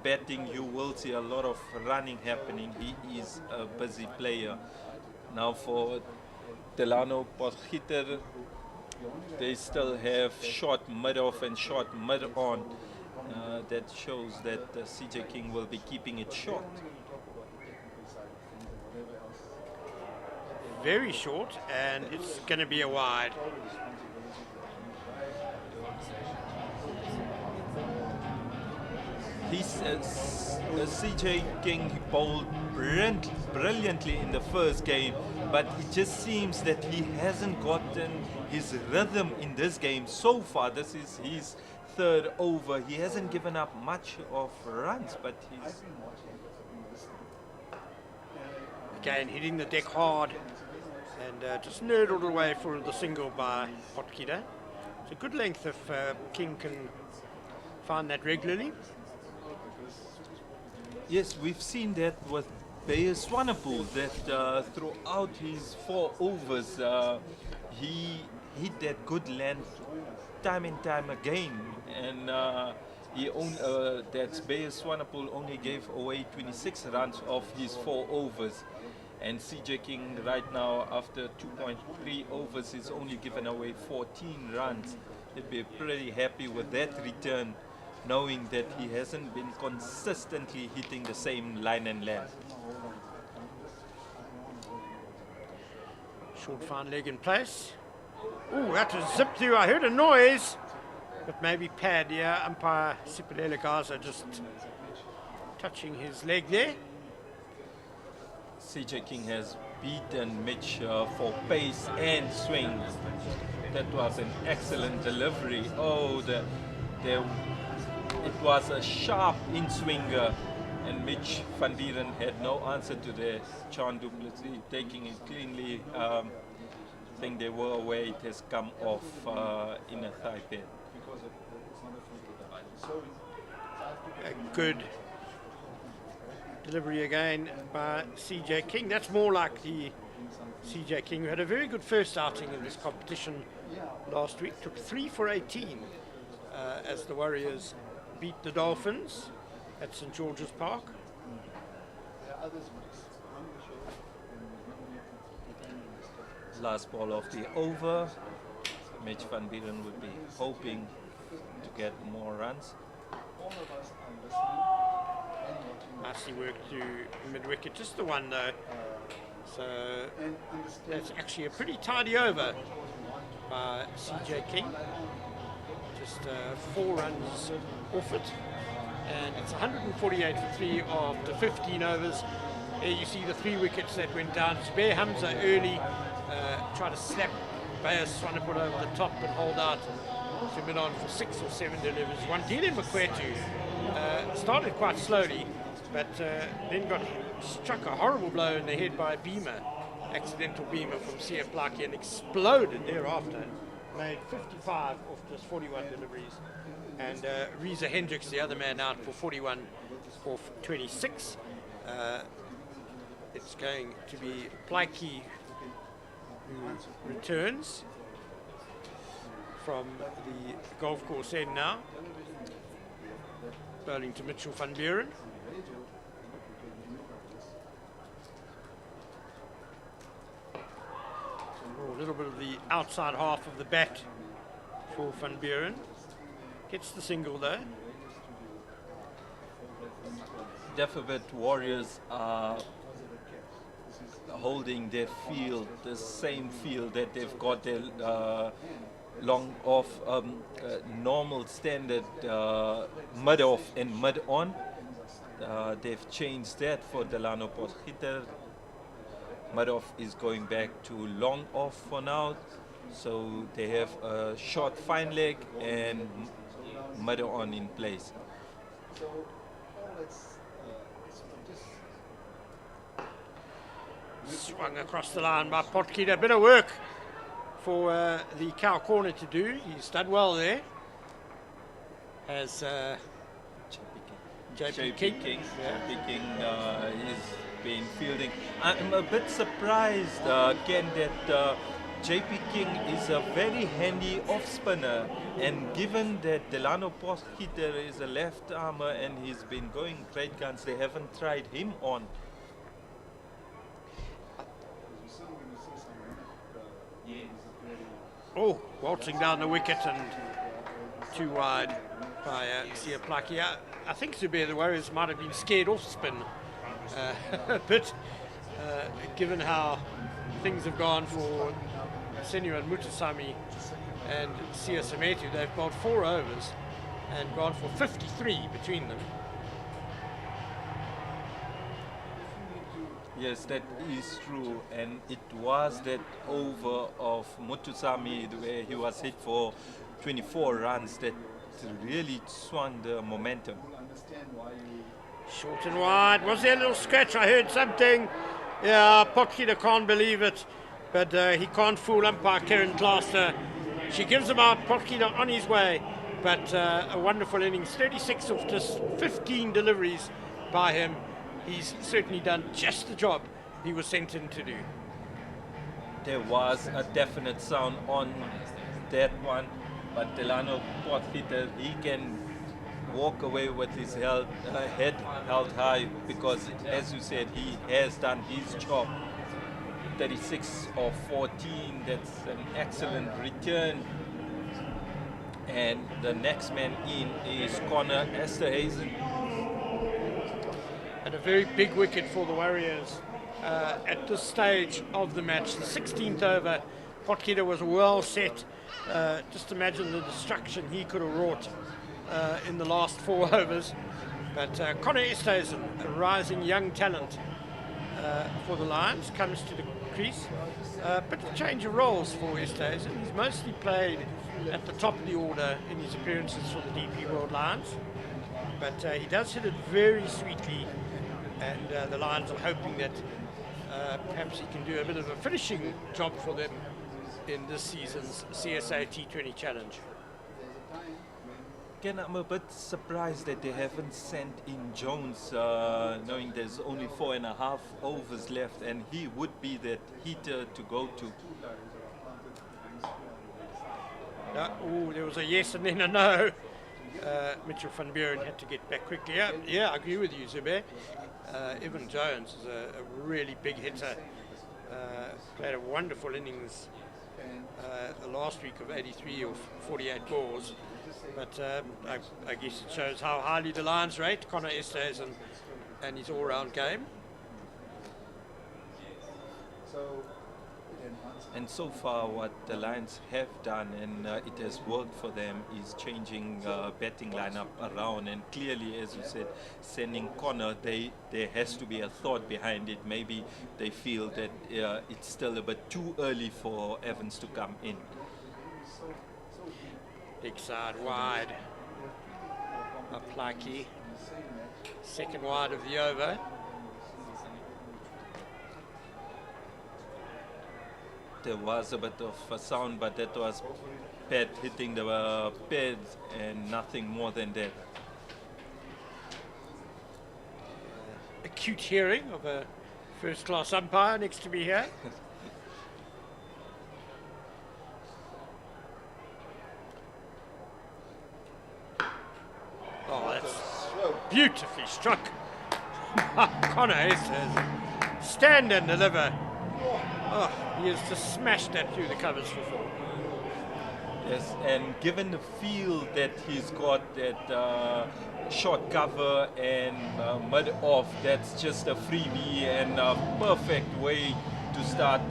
batting, you will see a lot of running happening. He is a busy player. Now for Delano Potgieter, they still have short mid-off and short mid-on. That shows that CJ King will be keeping it short. Very short, and it's going to be a wide. CJ King bowled brilliantly in the first game, but it just seems that he hasn't gotten his rhythm in this game so far. This is his third over. He hasn't given up much of runs, but he's again hitting the deck hard and just nerdled away for the single by Potgieter. It's a good length if King can find that regularly. Yes, we've seen that with Bayer Swanepoel, that throughout his 4 overs, he hit that good length time and time again, and that's Bayer Swanepoel only gave away 26 runs of his 4 overs, and CJ King right now after 2.3 overs is only given away 14 runs. He'd be pretty happy with that return, knowing that he hasn't been consistently hitting the same line and length. Short fine leg in place. Oh, that was zipped through. I heard a noise, but maybe pad. Yeah, umpire Sipilele Gaza just touching his leg there. CJ King has beaten Mitch for pace and swing. That was an excellent delivery. Oh, it was a sharp in-swinger, and Mitch van Buren had no answer to that. Chan du Plessis taking it cleanly. I think they were away. It has come off in a thigh pad. A good delivery again by CJ King. That's more like the CJ King who had a very good first outing in this competition last week. Took 3 for 18 as the Warriors beat the Dolphins at St. George's Park. Last ball of the over. Mitch van Buren would be hoping to get more runs. Nicely worked through mid-wicket, just the one though. So that's actually a pretty tidy over by CJ King. Just 4 runs off it. And it's 148 for 3 after 15 overs. Here you see the 3 wickets that went down. Zubair Hamza early, tried to slap Bayer Swanepoel over the top and hold out to mid-on for 6 or 7 deliveries. Wandile Makwetu started quite slowly, but then got struck a horrible blow in the head by a beamer, accidental beamer from CF Plaki, and exploded thereafter. Made 55 off just 41 deliveries. And Reza Hendricks, the other man, out for 41 off 26. It's going to be Plaki who returns from the golf course end now. Bowling to Mitchell van Buren. A little bit of the outside half of the bat for Van Buren. Gets the single though. Dafabet Warriors are holding their field, the same field that they've got their long off, normal standard mud off and mud on. They've changed that for Delano Potgieter. Mud off is going back to long off for now. So they have a short fine leg and mud on in place. Swung across the line by Potgieter. A bit of work for the cow corner to do. He's done well there. As JP King. JP King is been fielding. I'm a bit surprised, Ken, that JP King is a very handy off spinner, and given that Delano Potgieter is a left armer and he's been going great guns, they haven't tried him on. Oh, waltzing down the wicket and too wide by Sia Plaki. I think Zubair, the Warriors might have been scared off spin a bit, given how things have gone for Senua and Mutusami and CSA. They've bowled 4 overs and gone for 53 between them. Yes, that is true, and it was that over of Mutusami where he was hit for 24 runs that really swung the momentum. Short and wide. Was there a little scratch? I heard something. Yeah, Potgieter can't believe it, but he can't fool umpire Karen Glaster. She gives him out, Potgieter on his way, but a wonderful innings. 36 of just 15 deliveries by him. He's certainly done just the job he was sent in to do. There was a definite sound on that one, but Delano Potgieter, he can walk away with his head held high because, as you said, he has done his job. 36 of 14, that's an excellent return. And the next man in is Connor Esterhuizen. And a very big wicket for the Warriors at this stage of the match. The 16th over, Potgieter was well set. Just imagine the destruction he could have wrought in the last 4 overs. But Connor Esterhuizen, a rising young talent for the Lions, comes to the crease. But a change of roles for Esterhuizen. He's mostly played at the top of the order in his appearances for the DP World Lions. But he does hit it very sweetly, and the Lions are hoping that perhaps he can do a bit of a finishing job for them in this season's CSA T20 Challenge. Again, I'm a bit surprised that they haven't sent in Jones, knowing there's only 4.5 overs left, and he would be that hitter to go to. Oh, there was a yes and then a no. Mitchell van Buren had to get back quickly. Yeah, I agree with you, Zubair. Evan Jones is a really big hitter. Played a wonderful innings last week of 83 or 48 balls. But I guess it shows how highly the Lions rate Connor Esterhuizen and his all-round game. And so far what the Lions have done, and it has worked for them, is changing batting lineup around, and clearly, as you said, sending Connor, there has to be a thought behind it. Maybe they feel that it's still a bit too early for Evans to come in. Big side wide. Aplaki. Second wide of the over. There was a bit of a sound, but that was pad hitting the pads and nothing more than that. Acute hearing of a first-class umpire next to me here. Oh, that's beautifully struck. Connor Esterhuizen, stand and deliver. Oh, he has just smashed that through the covers for 4. Yes, and given the feel that he's got that short cover and mud off, that's just a freebie and a perfect way to start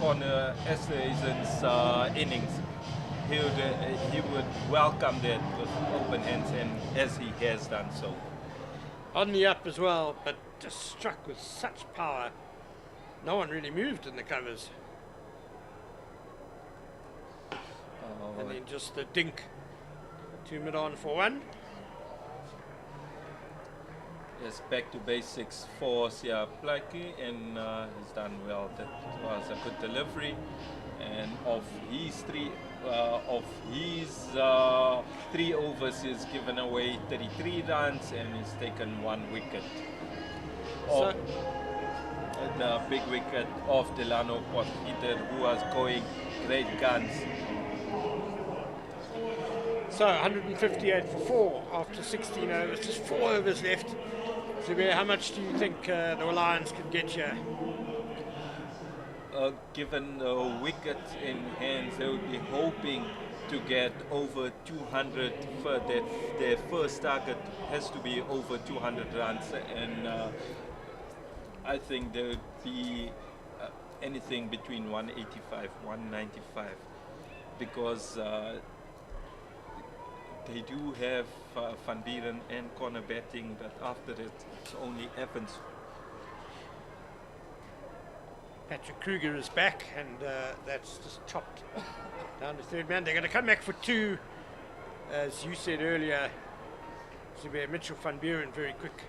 Connor Esterhuizen's innings. He would welcome that with open hands, and as he has done so. On the up as well, but just struck with such power. No one really moved in the covers. And then just the dink to mid-on for one. Yes, back to basics for Sia Plaki, and he's done well. That was a good delivery. And of his three overs, he's given away 33 runs and he's taken 1 wicket. So The big wicket of Delano Potgieter, who was going great guns. So 158 for 4 after 16 overs, just 4 overs left. Zubair, how much do you think the Lions can get here? Given the wicket in hands, they would be hoping to get over 200. Their first target has to be over 200 runs, and I think there would be anything between 185, 195, because they do have Van Buren and corner batting, but after it, it's only Evans. Patrick Kruger is back, and that's just chopped down to third man. They're going to come back for 2, as you said earlier. Zubair, Mitchell Van Buren very quick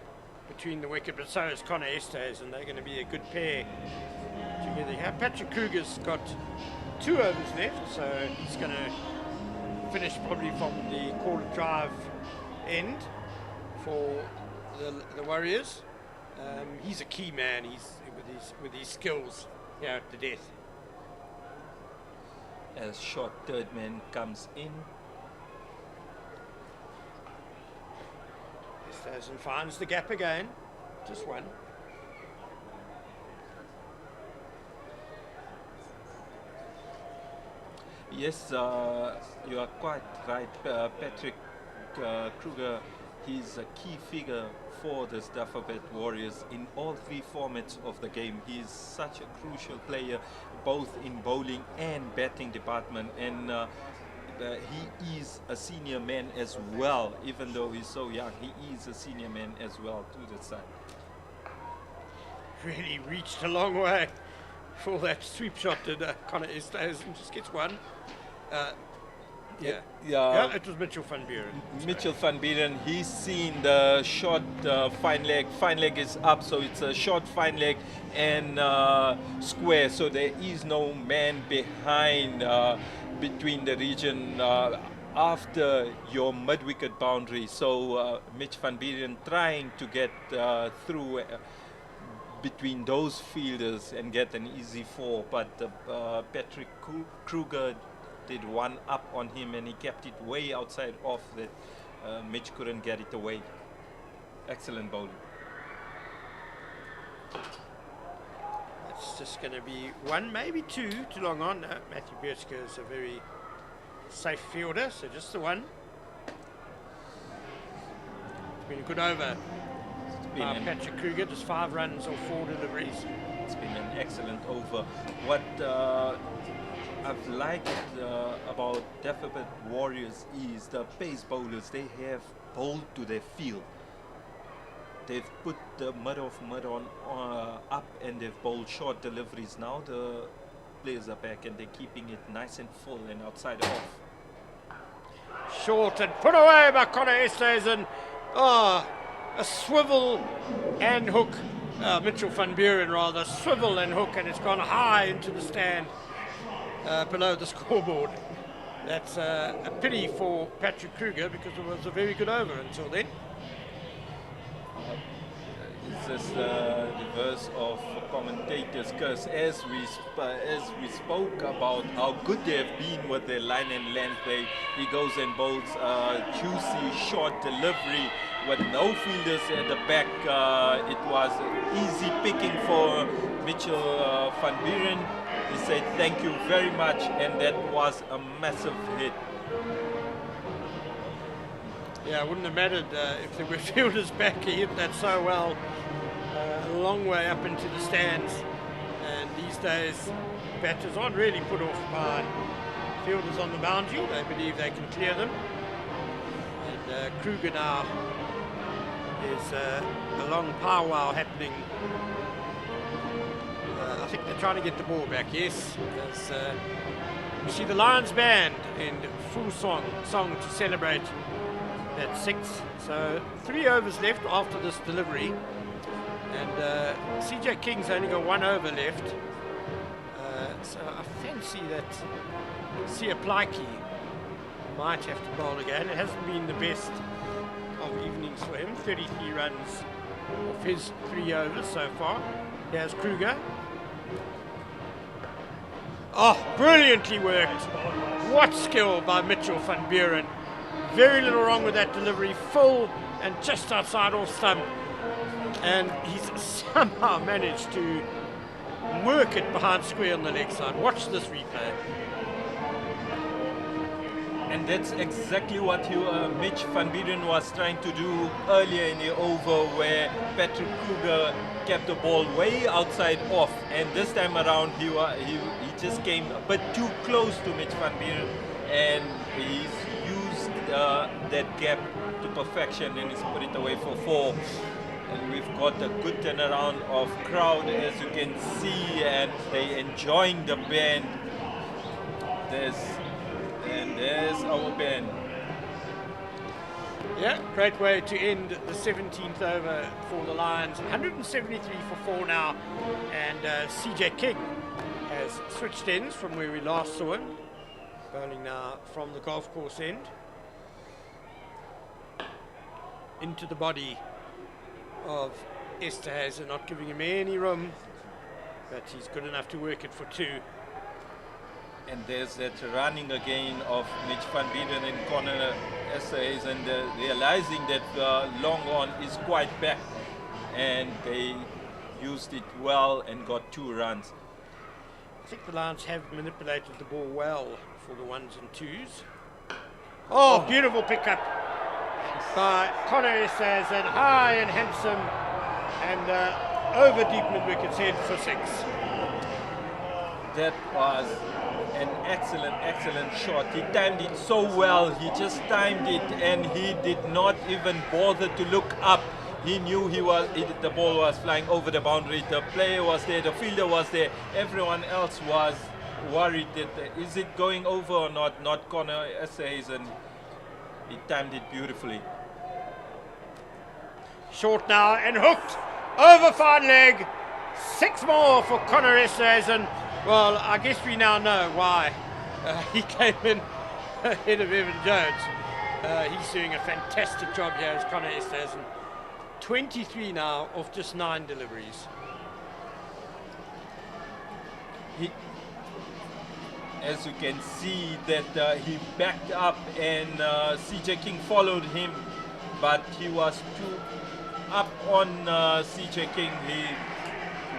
between the wicket, but so is Connor Estes, and they're going to be a good pair together here. Patrick Kruger's got 2 overs left, so he's going to finish probably from the quarter drive end for the Warriors. He's a key man. He's with his skills here at the death. As short third man comes in, Estes and finds the gap again. Just one. yes, you are quite right. Patrick Kruger, he's a key figure for the Dafabet Warriors in all 3 formats of the game. He's such a crucial player, both in bowling and batting department, and he is a senior man as well. Even though he's so young, he is a senior man as well to the side. Really reached a long way for that sweep shot that Connor Estes, and just gets one. Yeah, it was Mitchell Van Buren. Mitchell Van Buren, he's seen the short fine leg. Fine leg is up, so it's a short fine leg and square. So there is no man behind between the region after your mid-wicket boundary. So Mitch Van Buren trying to get through between those fielders and get an easy 4, but Patrick Kruger did one up on him and he kept it way outside off that Mitch couldn't get it away. Excellent bowling. It's just going to be 1, maybe 2 too long on. Matthew Bertzke is a very safe fielder, so just the 1. It's been a good over. Patrick Kruger, just 5 runs or 4 deliveries. It's been an excellent over. What I've liked about Dafabet Warriors is the pace bowlers. They have bowled to their field. They've put the mud on up and they've bowled short deliveries. Now the players are back and they're keeping it nice and full and outside off. Short and put away by Connor Estes, and a swivel and hook. Mitchell Van Buren rather, swivel and hook, and it's gone high into the stand below the scoreboard. That's a pity for Patrick Kruger because it was a very good over until then. It's just the reverse of commentators' curse. As we spoke about how good they have been with their line and length, he goes and bowls a juicy short delivery with no fielders at the back. It was easy picking for Mitchell Van Buren. He said thank you very much, and that was a massive hit. Yeah, it wouldn't have mattered if there were fielders back. He hit that so well, a long way up into the stands. And these days, batters aren't really put off by fielders on the boundary. They believe they can clear them. And Kruger now is a long powwow happening. I think they're trying to get the ball back, yes. As You see the Lions band in full song to celebrate that 6. So 3 overs left after this delivery. And CJ King's only got 1 over left. So I fancy that Sia Plaiki might have to bowl again. It hasn't been the best of evenings for him. 33 runs of his 3 overs so far. Here's Kruger. Oh, brilliantly worked. What skill by Mitchell van Buren. Very little wrong with that delivery. Full and just outside off stump. And he's somehow managed to work it behind square on the leg side. Watch this replay. And that's exactly what Mitch van Buren was trying to do earlier in the over, where Patrick Kruger kept the ball way outside off. And this time around, he just came a bit too close to Mitch van Buren, and he's used that gap to perfection, and he's put it away for 4. And we've got a good turnaround of crowd, as you can see, and they enjoying the band. There's our band. Yeah, great way to end the 17th over for the Lions. 173 for 4 now, and CJ King has switched ends from where we last saw him, bowling now from the golf course end into the body of Esterhuizen, not giving him any room, but he's good enough to work it for 2. And there's that running again of Mitch van Buren and Connor Esterhuizen, realizing that long on is quite back, and they used it well and got 2 runs. I think the Lions have manipulated the ball well for the 1s and 2s. Oh, beautiful pickup by Connor Esterhuizen, high and handsome, and over deep mid-wicket's head for 6. That was an excellent shot. He timed it so well. He just timed it, and he did not even bother to look up. He knew the ball was flying over the boundary. The player was there, the fielder was there. Everyone else was worried that is it going over or not? Not Connor Esterhuizen. He timed it beautifully. Short now and hooked over fine leg. 6 more for Connor Esterhuizen. Well, I guess we now know why he came in ahead of Evan Jones. He's doing a fantastic job here as Connor Esterhuizen. 23 now of just 9 deliveries. As you can see that he backed up, and CJ King followed him, but he was too up on CJ King. He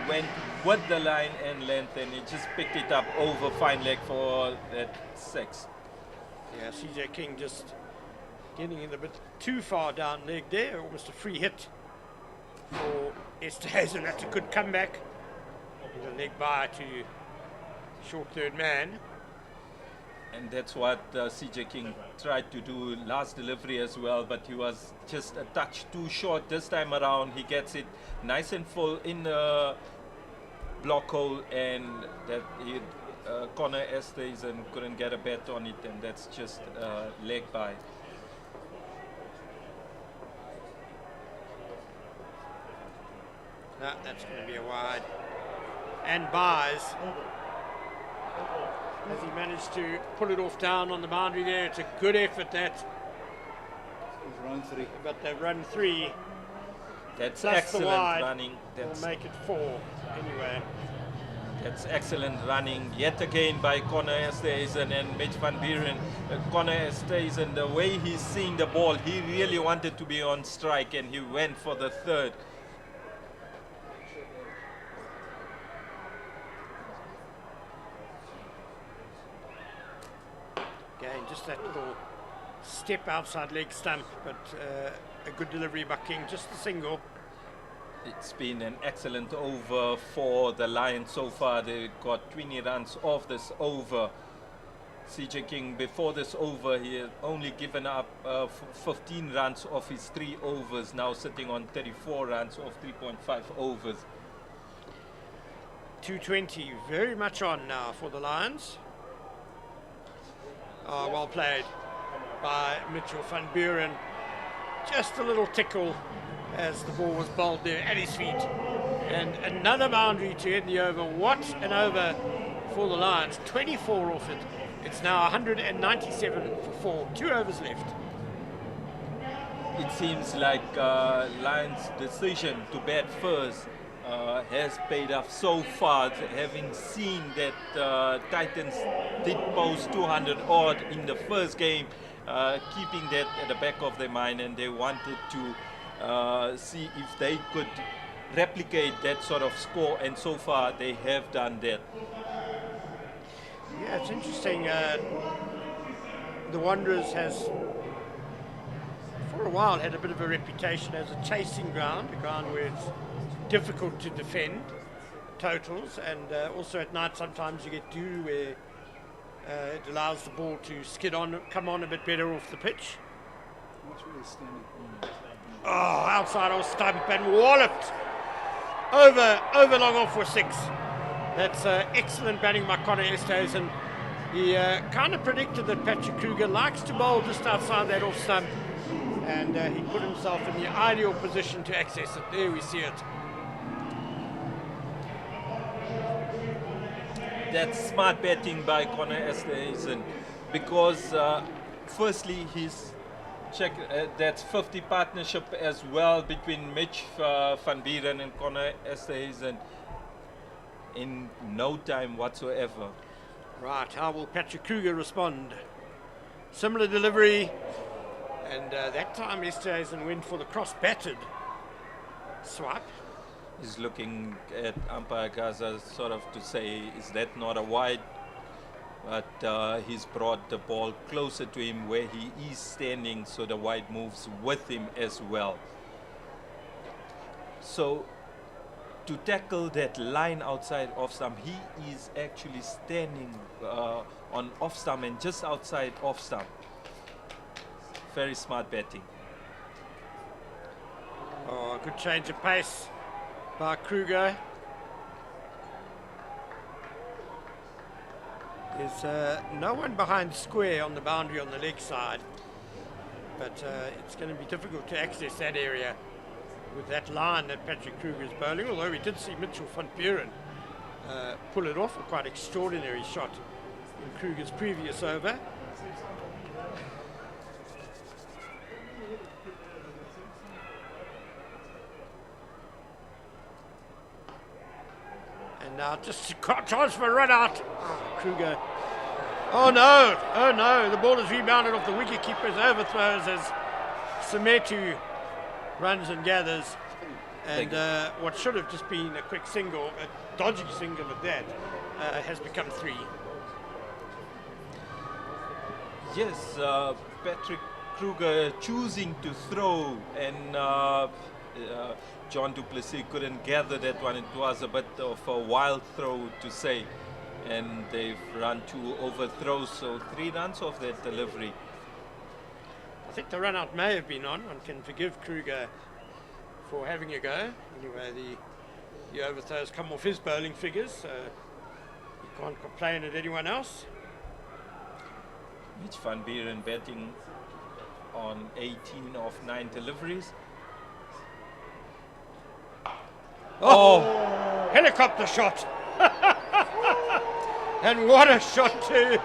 went with the line and length, and he just picked it up over fine leg for that 6. Yeah, CJ King just getting in a bit too far down leg there, almost a free hit for Esterhuizen. That's a good comeback. With a leg by to short third man. And that's what CJ King tried to do last delivery as well, but he was just a touch too short this time around. He gets it nice and full in the block hole, and that Connor Esterhuizen couldn't get a bet on it, and that's just leg by. No, that's going to be a wide. And buys. Has he managed to pull it off down on the boundary there? It's a good effort, that. Run 3. But they've run 3. That's Plus excellent the wide running. Will make it 4 anyway. That's excellent running yet again by Connor Esterhuizen and Mitch van Buren. Connor Esterhuizen, the way he's seeing the ball, he really wanted to be on strike, and he went for the 3rd. Again, just that little step outside leg stump, but a good delivery by King, just a single. It's been an excellent over for the Lions so far. They got 20 runs off this over. CJ King, before this over, he had only given up 15 runs off his 3 overs, now sitting on 34 runs off 3.5 overs. 220, very much on now for the Lions. Well played by Mitchell van Buren. Just a little tickle as the ball was bowled there at his feet. And another boundary to end the over. What an over for the Lions. 24 off it. It's now 197 for 4. 2 overs left. It seems like Lions' decision to bat first has paid off so far, having seen that Titans did post 200 odd in the first game, keeping that at the back of their mind, and they wanted to see if they could replicate that sort of score, and so far they have done that. Yeah, it's interesting. The Wanderers has, for a while, had a bit of a reputation as a chasing ground, a ground where it's difficult to defend totals, and also at night sometimes you get dew where it allows the ball to skid on, come on a bit better off the pitch. What's really standing? Oh, outside off stump and walloped over long off for 6. That's excellent batting by Connor Estes, and he kind of predicted that Patrick Kruger likes to bowl just outside that off stump, and he put himself in the ideal position to access it. There we see it. That's smart batting by Connor Esterhuizen, because firstly he's that's 50 partnership as well between Mitch van Buren and Connor Esterhuizen in no time whatsoever. Right, how will Patrick Kruger respond? Similar delivery, and that time Esterhuizen went for the cross-batted swipe. He's looking at umpire Gaza sort of to say, is that not a wide? But he's brought the ball closer to him where he is standing, so the wide moves with him as well. So to tackle that line outside off stump, he is actually standing on off stump and just outside off stump. Very smart batting. Oh, good change of pace by Kruger. There's no one behind square on the boundary on the leg side, but it's going to be difficult to access that area with that line that Patrick Kruger is bowling, although we did see Mitchell van Buren pull it off, a quite extraordinary shot in Kruger's previous over. And now just a chance for a run out. Kruger. Oh no, the ball is rebounded off the wicketkeeper's overthrows as Makwetu runs and gathers. And what should have just been a quick single, a dodgy single at that, has become 3. Yes, Patrick Kruger choosing to throw, and John du Plessis couldn't gather that one. It was a bit of a wild throw to say, and they've run 2 overthrows, so 3 runs off that delivery. I think the run out may have been on. One can forgive Kruger for having a go. Anyway, the overthrows come off his bowling figures, so he can't complain at anyone else. Mitch van Buren batting on 18 of 9 deliveries. Oh, helicopter shot. And what a shot too.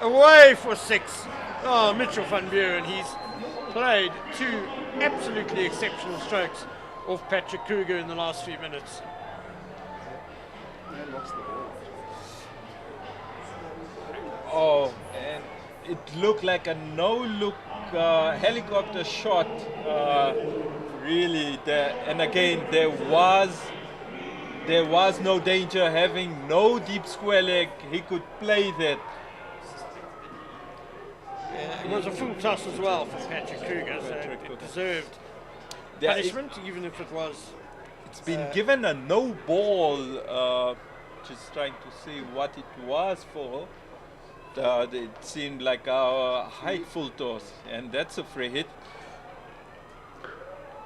Away for 6. Oh, Mitchell van Buren, he's played 2 absolutely exceptional strokes off Patrick Kruger in the last few minutes. Man lost the ball. Oh, and it looked like a no-look helicopter shot. Really, and again, there was no danger, having no deep square leg. He could play that. Yeah, it was a full toss as well for Patrick Kruger, so it deserved punishment, even if it was. It's been given a no ball. Just trying to see what it was for. It seemed like a high full toss, and that's a free hit.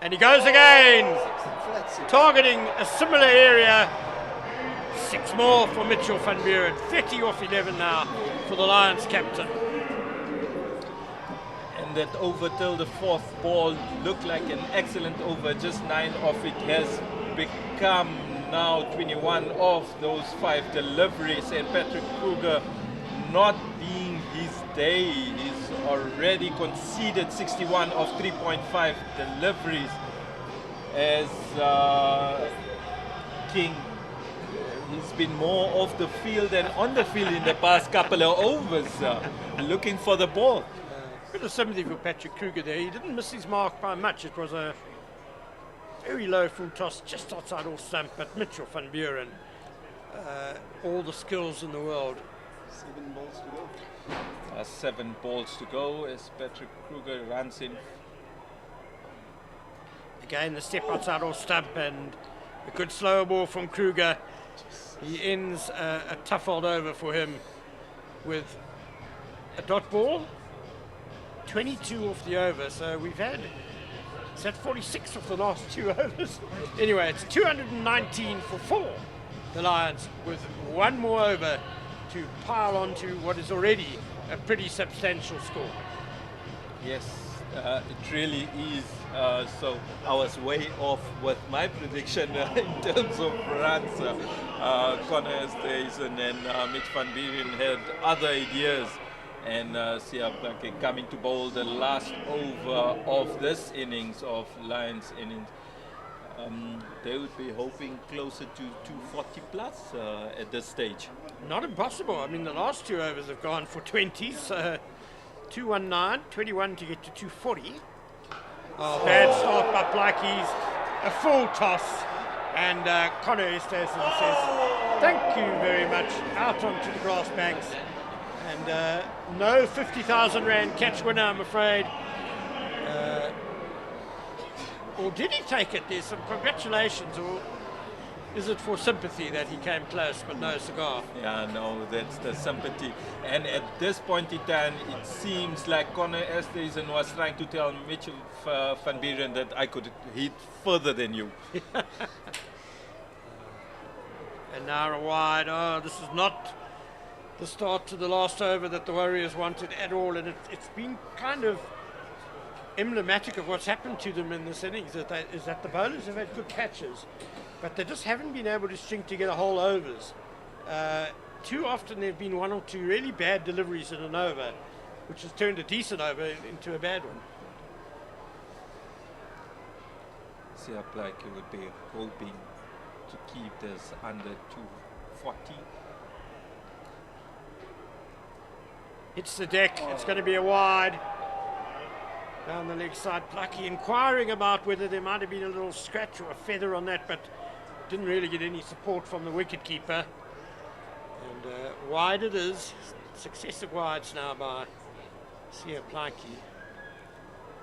And he goes again, targeting a similar area. 6 more for Mitchell van Buren. 30 off 11 now for the Lions captain. that over till the fourth ball looked like an excellent over. Just 9 of it has become now 21 of those 5 deliveries, and Patrick Kruger not being his day. He's already conceded 61 of 3.5 deliveries as King. He's been more off the field than on the field in the past couple of overs, looking for the ball. Bit of sympathy for Patrick Kruger there. He didn't miss his mark by much. It was a very low full toss just outside off stump, but Mitchell van Buren, all the skills in the world. 7 balls to go. 7 balls to go as Patrick Kruger runs in. Again, the step outside off stump and a good slow ball from Kruger. He ends a tough old over for him with a dot ball. 22 off the over, so we've had, is that 46 of the last 2 overs? Anyway, it's 219 for 4, the Lions, with 1 more over to pile on to what is already a pretty substantial score. Yes, it really is. So I was way off with my prediction in terms of runs. Connor Esterhuizen and Mitch van Buren had other ideas. And Siapake coming to bowl the last over of this innings, of Lions innings. They would be hoping closer to 240 plus at this stage. Not impossible. I mean, the last 2 overs have gone for 20s. 219, 21 to get to 240. Oh, bad start by Blakey's. A full toss. And Connor Esterhuizen says, thank you very much, out onto the grass banks. And no 50,000 Rand catch winner, I'm afraid. Or did he take it? There's some congratulations. Or is it for sympathy that he came close but no cigar? Yeah, no, that's the sympathy. And at this point in time, it seems like Connor Esterhuizen was trying to tell Mitchell van Buren that I could hit further than you. And now a wide. Oh, this is not the start to the last over that the Warriors wanted at all, and it's been kind of emblematic of what's happened to them in this innings, is that the bowlers have had good catches, but they just haven't been able to string together whole overs. Too often there have been 1 or 2 really bad deliveries in an over, which has turned a decent over into a bad one. Siapake would be hoping to keep this under 240. Hits the deck, it's going to be a wide. Down the leg side, Plucky inquiring about whether there might have been a little scratch or a feather on that, but didn't really get any support from the wicketkeeper. And wide it is. Successive wides now by Siapake.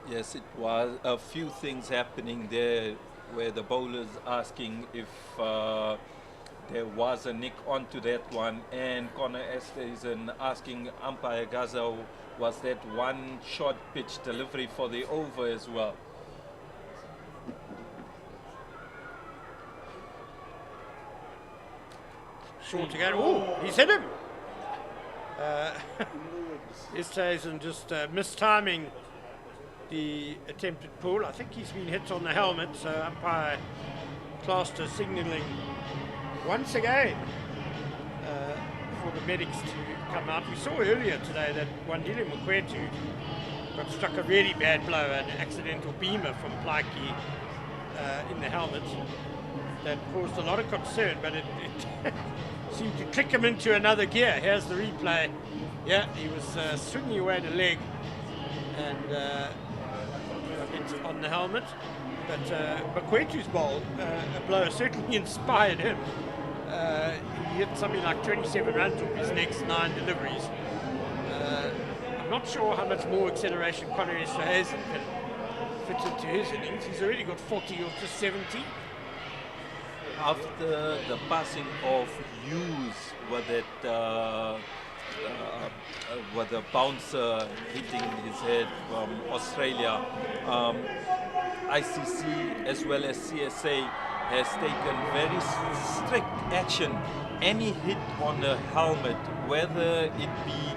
Yes, it was a few things happening there where the bowlers asking if there was a nick onto that one, and Connor Esterhuizen asking umpire Gaza, was that one short pitch delivery for the over as well? Short again. Oh, he's hit him. Esterhuizen just mistiming the attempted pull. I think he's been hit on the helmet, so umpire Claster signalling once again for the medics to come out. We saw earlier today that Wandile Makwetu got struck a really bad blow, an accidental beamer from Blakey in the helmet that caused a lot of concern, but it seemed to click him into another gear. Here's the replay. Yeah, he was swinging away the leg and it's on the helmet. But Makwetu's blow certainly inspired him. He hit something like 27 runs off his next 9 deliveries. I'm not sure how much more acceleration Connor Esterhuizen can fit into his innings. He's already got 40 or just 70. After the passing of Hughes with the bouncer hitting his head from Australia, ICC as well as CSA has taken very strict action. Any hit on the helmet, whether it be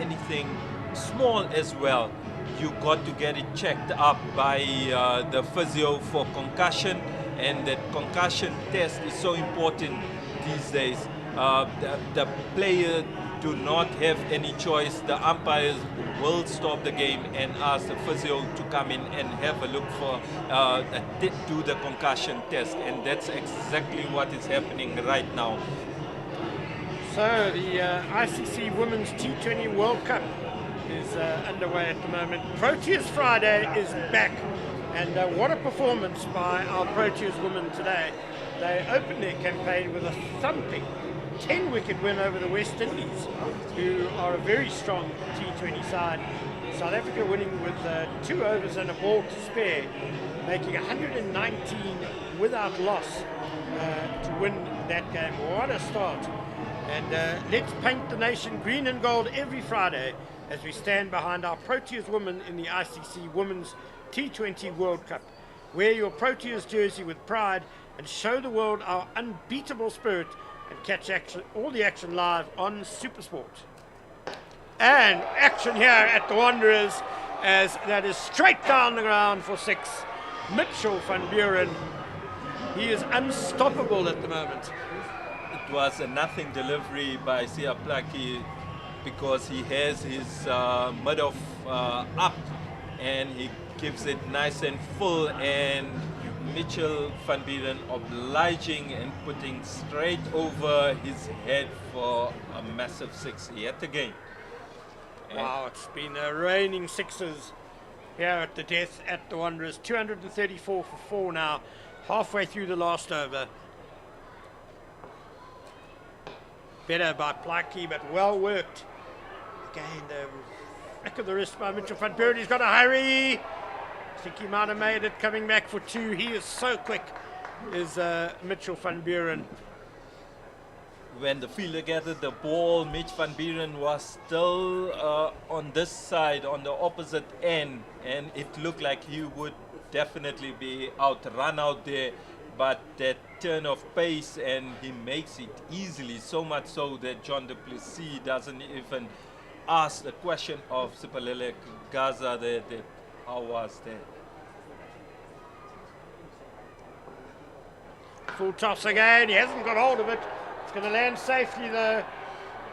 anything small as well, you got to get it checked up by the physio for concussion, and that concussion test is so important these days. The player do not have any choice. The umpires will stop the game and ask the physio to come in and have a look for do the concussion test, and that's exactly what is happening right now. So the ICC Women's T20 World Cup is underway at the moment. Proteas Friday is back, and what a performance by our Proteas women today. They opened their campaign with a thumping 10-wicket win over the West Indies, who are a very strong T20 side. South Africa winning with 2 overs and a ball to spare, making 119 without loss to win that game. What a start. And let's paint the nation green and gold every Friday as we stand behind our Proteas women in the ICC Women's T20 World Cup. Wear your Proteas jersey with pride and show the world our unbeatable spirit, and catch all the action live on Supersport. And action here at the Wanderers, as that is straight down the ground for 6. Mitchell van Buren, he is unstoppable at the moment. It was a nothing delivery by Siaplaki because he has his mid-off up and he gives it nice and full, and Mitchell van Buren obliging and putting straight over his head for a massive 6 yet again. Wow, it's been raining sixes here at the death at the Wanderers. 234 for 4 now, halfway through the last over. Better by Plaki, but well worked. Again, the back of the wrist by Mitchell van Buren. He's got to hurry. I think he might have made it coming back for 2. He is so quick, is Mitchell van Buren. When the fielder gathered the ball, Mitch van Buren was still on this side, on the opposite end, and it looked like he would definitely be run out there, but that turn of pace, and he makes it easily, so much so that John du Plessis doesn't even ask the question of Sipalele Gaza that how was that. Full toss again, he hasn't got hold of it. It's going to land safely though.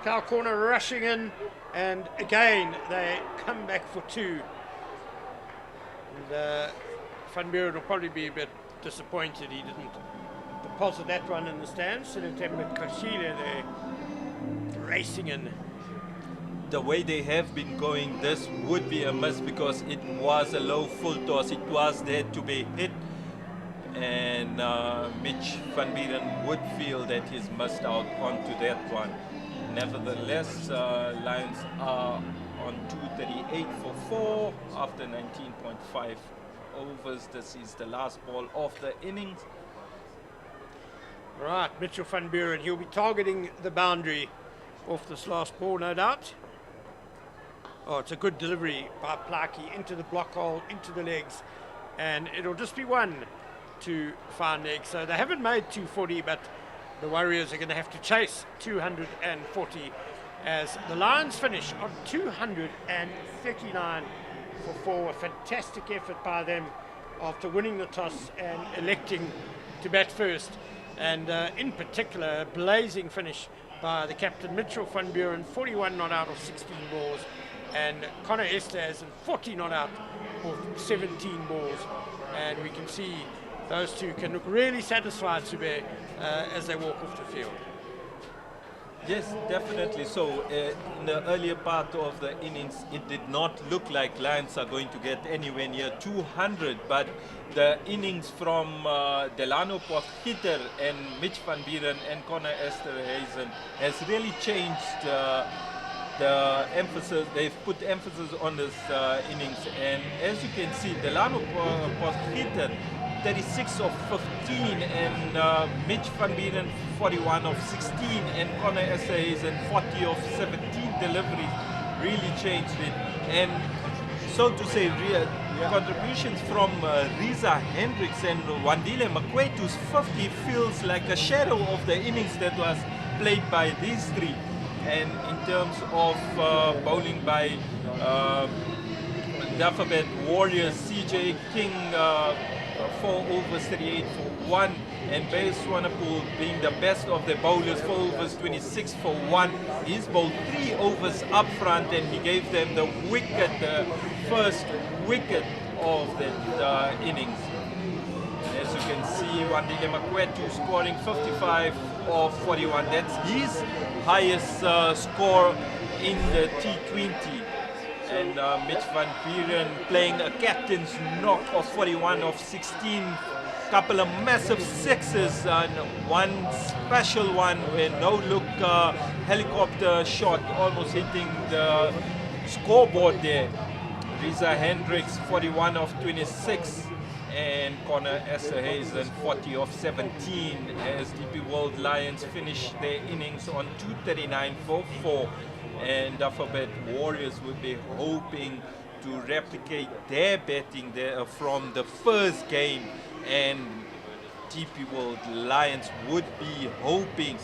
Cow corner rushing in, and again they come back for 2. And Van Buren will probably be a bit disappointed he didn't deposit that one in the stands. Sinetembe Kashile there racing in. The way they have been going, this would be a miss because it was a low full toss. It was there to be hit, and Mitch van Buren would feel that he's missed out onto that one. Nevertheless, Lions are on 238 for 4 after 19.5 overs. This is the last ball of the innings. Right, Mitchell van Buren, he'll be targeting the boundary off this last ball, no doubt. Oh, it's a good delivery by Plaki into the block hole, into the legs, and it'll just be 1 to fine leg. So they haven't made 240, but the Warriors are going to have to chase 240 as the Lions finish on 239 for 4. A fantastic effort by them after winning the toss and electing to bat first, and in particular a blazing finish by the captain Mitchell van Buren, 41 not out of 16 balls, and Connor Estes and 40 not out of 17 balls, and we can see those two can look really satisfied, Sube, as they walk off the field. Yes, definitely. So in the earlier part of the innings, it did not look like Lions are going to get anywhere near 200, but the innings from Delano Potgieter and Mitch van Buren and Connor Esterhuizen has really changed the emphasis. They've put emphasis on this innings, and as you can see, Delano Potgieter 36 of 15, and Mitch van Buren 41 of 16, and Connor Esterhuizen 40 of 17 deliveries really changed it. And so to say, contributions from Riza Hendricks and Wandile Makwetu's 50 feels like a shadow of the innings that was played by these three. And in terms of bowling by Dafabet Warriors, CJ King, 4 overs 38 for 1, and Bayes Swanepoel being the best of the bowlers, 4 overs 26 for 1. He's bowled 3 overs up front, and he gave them the wicket, the first wicket of the innings. As you can see, Wandile Makwetu scoring 55 of 41. That's his highest score in the T20. And Mitch van Buren playing a captain's knock of 41 of 16. Couple of massive sixes and one special one where no-look helicopter shot almost hitting the scoreboard there. Riza Hendricks 41 of 26. And Connor Esterhazen 40 of 17 as DP World Lions finish their innings on 239 for 4. And Dafabet Warriors will be hoping to replicate their batting there from the first game, and DP World Lions would be hoping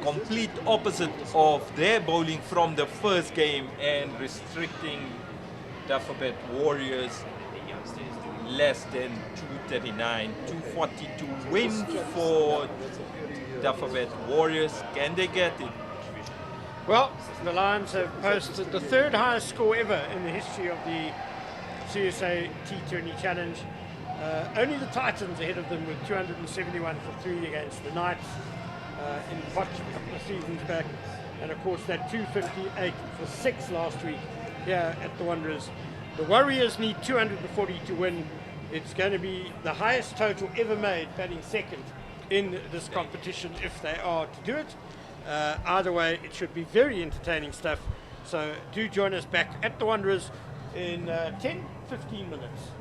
complete opposite of their bowling from the first game and restricting Dafabet Warriors less than 239, 240 to win for Dafabet Warriors. Can they get it? Well, the Lions have posted the third highest score ever in the history of the CSA T20 Challenge. Only the Titans ahead of them with 271 for 3 against the Knights in Potch a couple of seasons back. And of course that 258 for 6 last week here at the Wanderers. The Warriors need 240 to win. It's going to be the highest total ever made, batting second in this competition if they are to do it. Either way, it should be very entertaining stuff. So do join us back at the Wanderers in 10-15 minutes.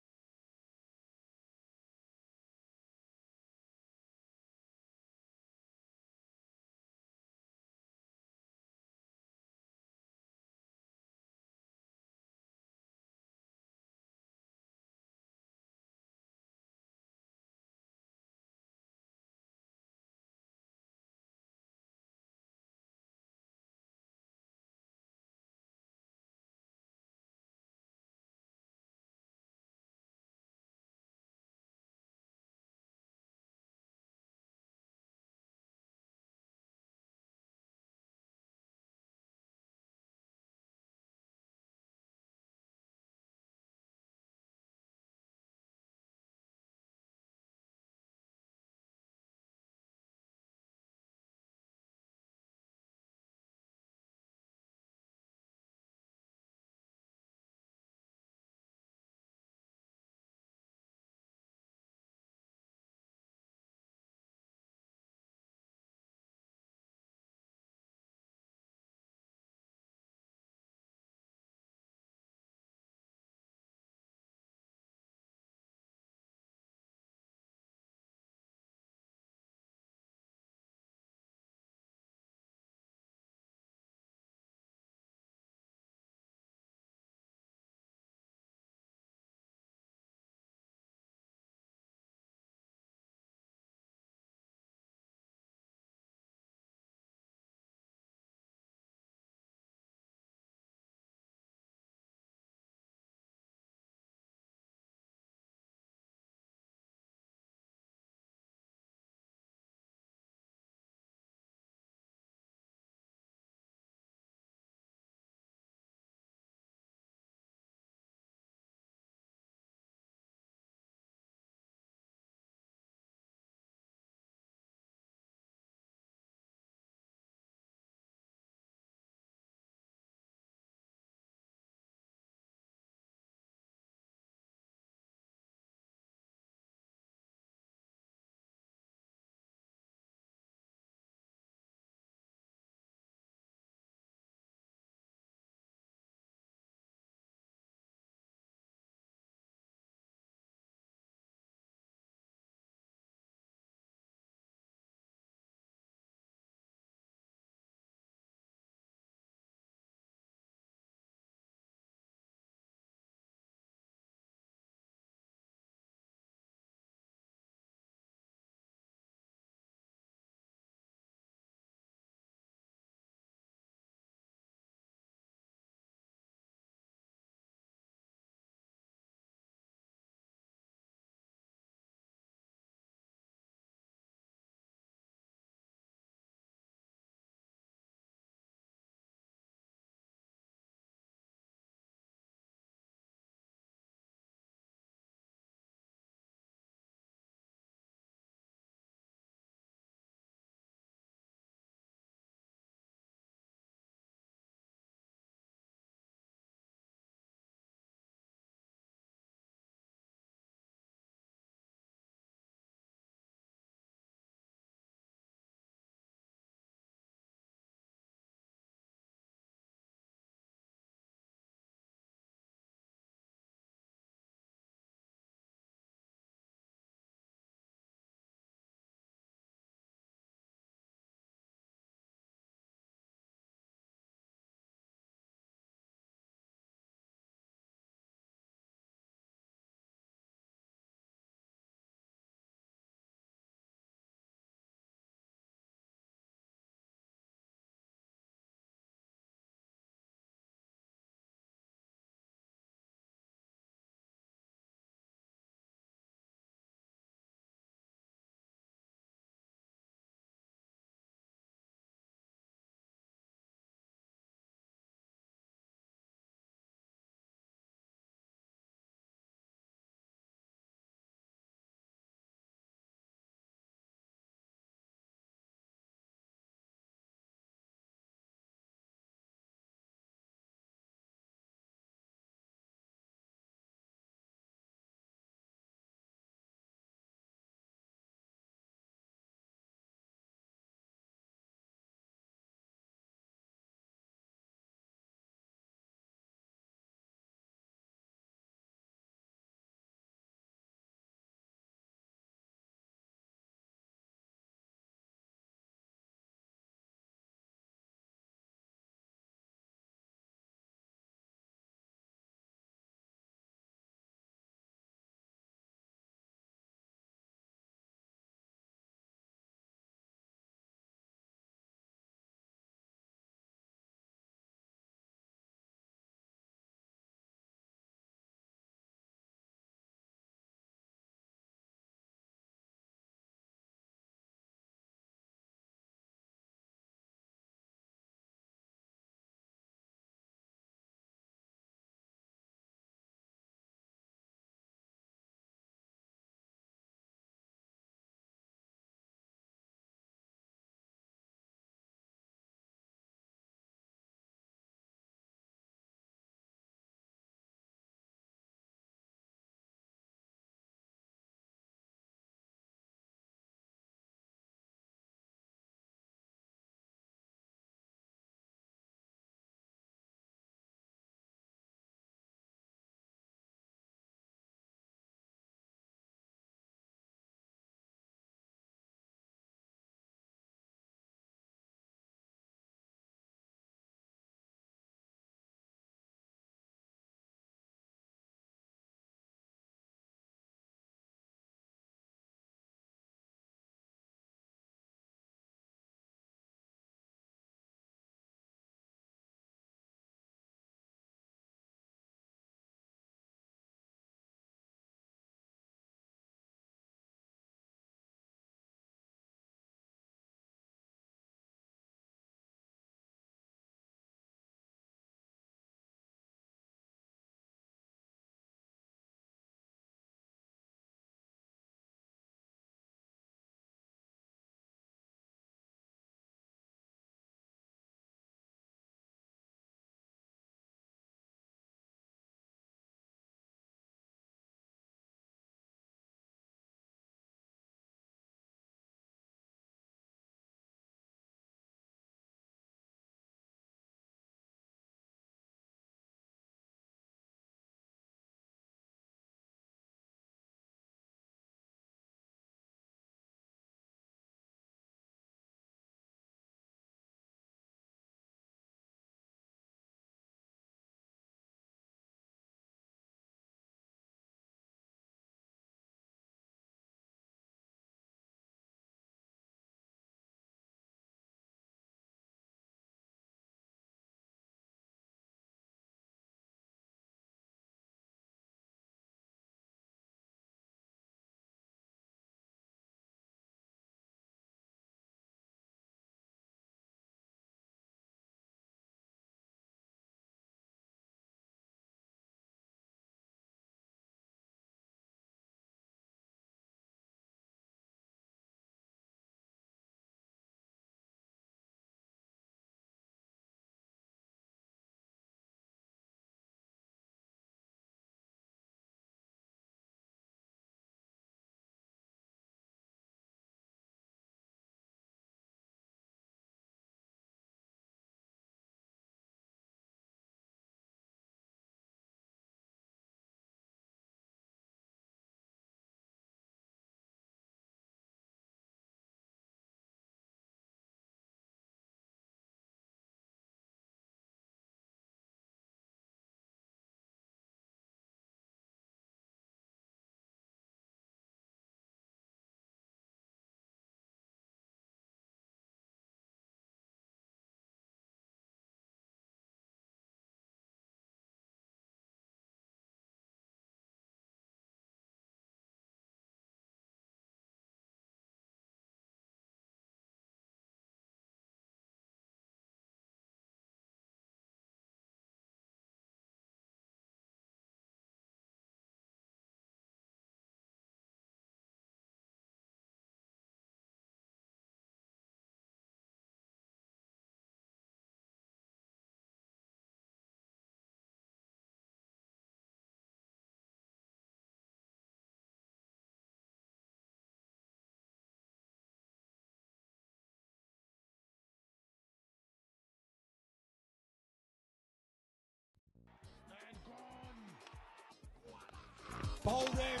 Hold them.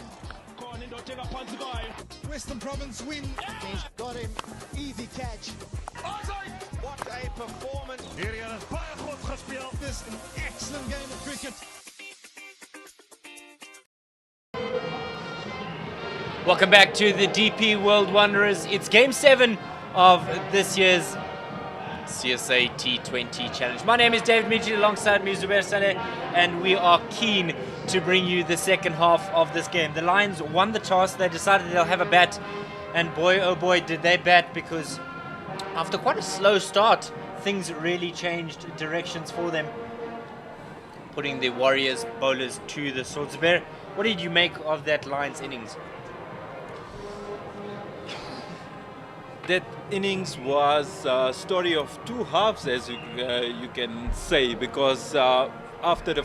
Western Province win. He's got him. Easy catch. What a performance. This is an excellent game of cricket. Welcome back to the DP World Wanderers. It's Game 7 of this year's CSA T20 Challenge. My name is David Midgley, alongside me Zubair Saleh, and we are keen to bring you the second half of this game. The Lions won the toss. They decided they'll have a bat, and boy oh boy did they bat, because after quite a slow start, things really changed directions for them, putting the Warriors bowlers to the sword. Zubair, what did you make of that Lions innings? That innings was a story of two halves, as you can say, because after the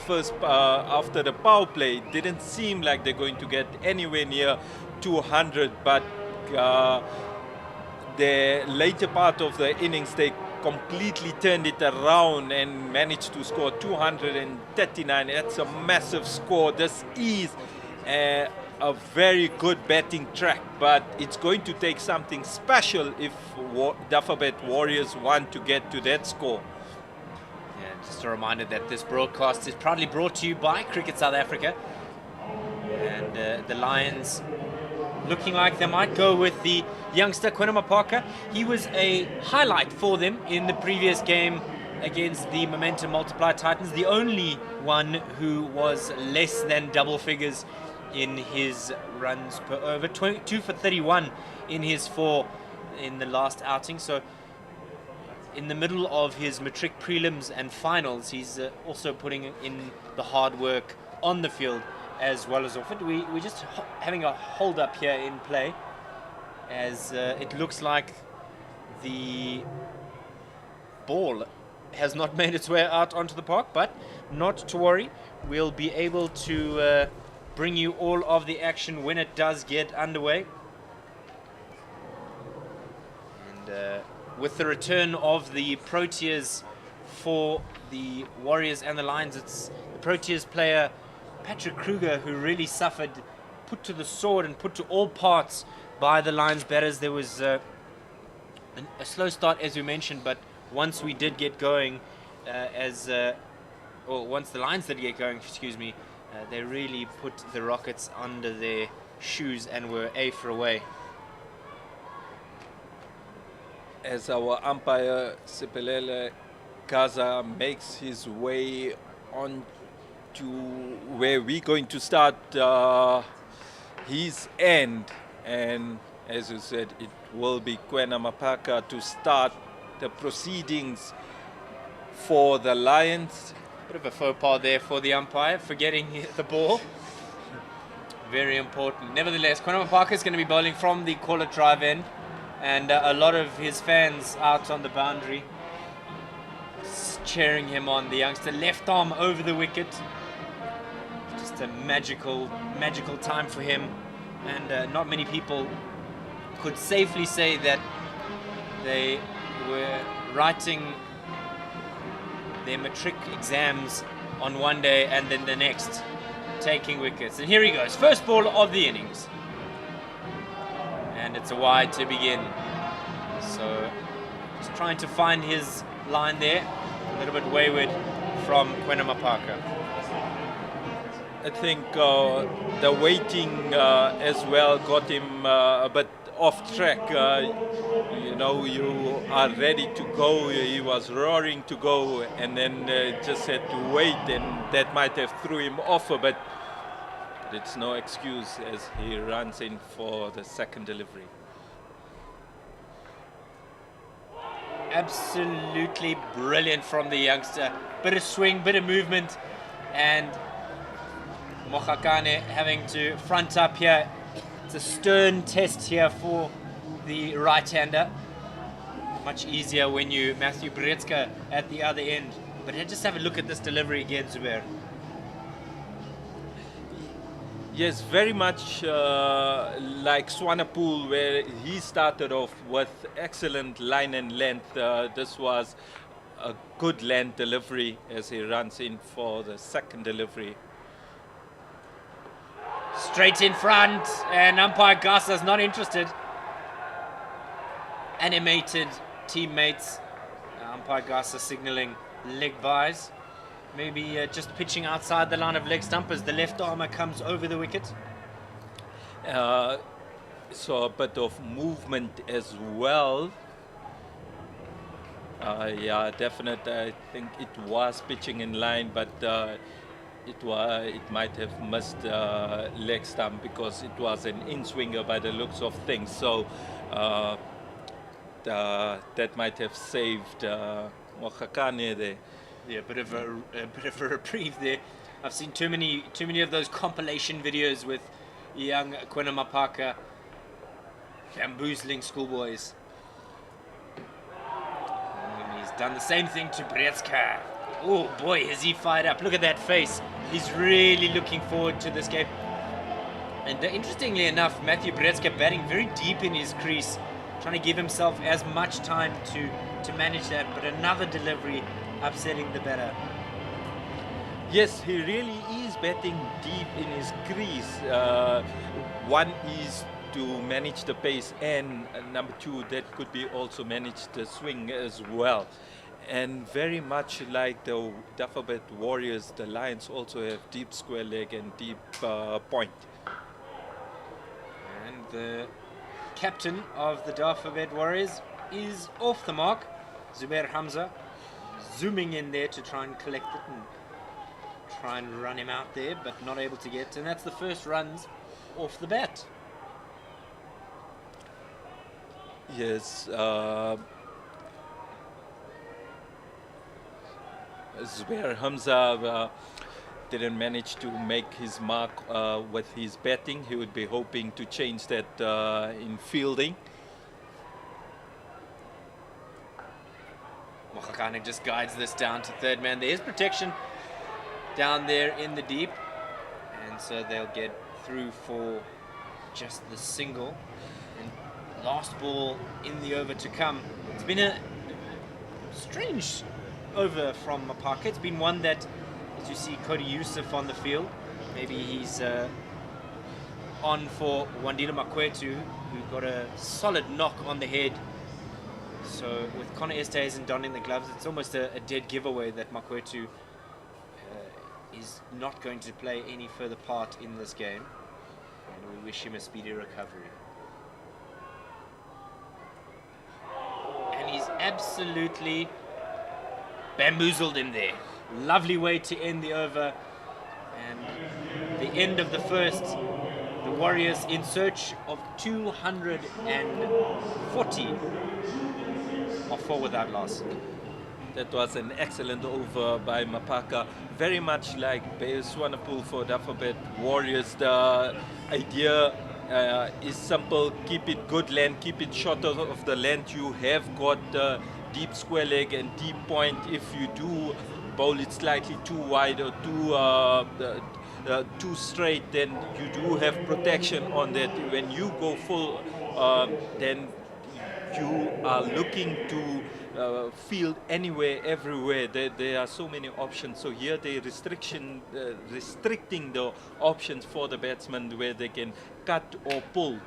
power play, it didn't seem like they're going to get anywhere near 200, but the later part of the innings, they completely turned it around and managed to score 239. That's a massive score. This is a very good batting track, but it's going to take something special if Dafabet Warriors want to get to that score. Yeah, just a reminder that this broadcast is proudly brought to you by Cricket South Africa, and the Lions looking like they might go with the youngster Quinama Parker. He was a highlight for them in the previous game against the Momentum Multiply Titans, the only one who was less than double figures in his runs per over. 2 for 31 in his 4 in the last outing. So in the middle of his matric prelims and finals, he's also putting in the hard work on the field as well as off it. We're just having a hold up here in play, as it looks like the ball has not made its way out onto the park, but not to worry, we'll be able to bring you all of the action when it does get underway. And with the return of the Proteas for the Warriors and the Lions, it's the Proteas player Patrick Kruger who really suffered, put to the sword and put to all parts by the Lions batters. There was a slow start, as we mentioned, but once we did get going, once the Lions did get going, excuse me, they really put the Rockets under their shoes and were A for away. As our umpire Sipelele Gaza makes his way on to where we're going to start his end, and as you said, it will be Kwena Mapaka to start the proceedings for the Lions. Bit of a faux pas there for the umpire, forgetting the ball. Very important. Nevertheless, Quinama Parker is going to be bowling from the corner drive end, and a lot of his fans out on the boundary cheering him on. The youngster, left arm over the wicket. Just a magical time for him, and not many people could safely say that they were writing their matric exams on one day and then the next taking wickets. And here he goes, first ball of the innings, and it's a wide to begin. So just trying to find his line there, a little bit wayward from Quinama Parker. I think the waiting as well got him a bit off track. You are ready to go. He was roaring to go, and then just had to wait, and that might have threw him off a bit. But it's no excuse as he runs in for the second delivery. Absolutely brilliant from the youngster. Bit of swing, bit of movement, and Mokhakane having to front up here. It's a stern test here for the right-hander. Much easier when you Matthew Bretska at the other end. But just have a look at this delivery again, Zubair. Yes, very much like Swanepoel, where he started off with excellent line and length. This was a good length delivery as he runs in for the second delivery. Straight in front, and umpire Gasa's not interested. Animated teammates. Umpire Gasa signaling leg buys. Maybe just pitching outside the line of leg stump as the left armour comes over the wicket. So a bit of movement as well. Yeah, definitely. I think it was pitching in line, but it might have missed leg stump because it was an in-swinger by the looks of things. So that might have saved Mokhakane there. Yeah, a bit of a reprieve there. I've seen too many of those compilation videos with young Kwena Mapaka bamboozling schoolboys. And he's done the same thing to Brezka. Oh boy, has he fired up. Look at that face. He's really looking forward to this game. And interestingly enough, Matthew Brezka batting very deep in his crease, trying to give himself as much time to manage that, but another delivery upsetting the batter. Yes, he really is batting deep in his crease. One is to manage the pace, and number two, that could be also manage the swing as well. And very much like the Dafabet Warriors, the Lions also have deep square leg and deep point. And the captain of the Dafabet Warriors is off the mark. Zubair Hamza zooming in there to try and collect it and try and run him out there, but not able to get. And that's the first runs off the bat. Yes, Zubair Hamza didn't manage to make his mark with his batting. He would be hoping to change that in fielding. Mokhakane just guides this down to third man. There is protection down there in the deep, and so they'll get through for just the single. And last ball in the over to come. It's been a strange over from Mapaka. It's been one that, as you see Cody Yusuf on the field, maybe he's on for Wandile Makwetu, who got a solid knock on the head. So with Connor Esterhuizen donning the gloves, it's almost a dead giveaway that Makwetu is not going to play any further part in this game. And we wish him a speedy recovery. And he's absolutely bamboozled in there. Lovely way to end the over. And the end of the first, the Warriors in search of 240 are 4 without loss. That was an excellent over by Mapaka. Very much like Bay Swanepoel for Dafabet Warriors. The idea is simple. Keep it good length, keep it short of the length. You have got deep square leg and deep point. If you do bowl it slightly too wide or too straight, then you do have protection on that. When you go full, then you are looking to field anywhere, everywhere. There are so many options. So here they're restricting the options for the batsman where they can cut or pull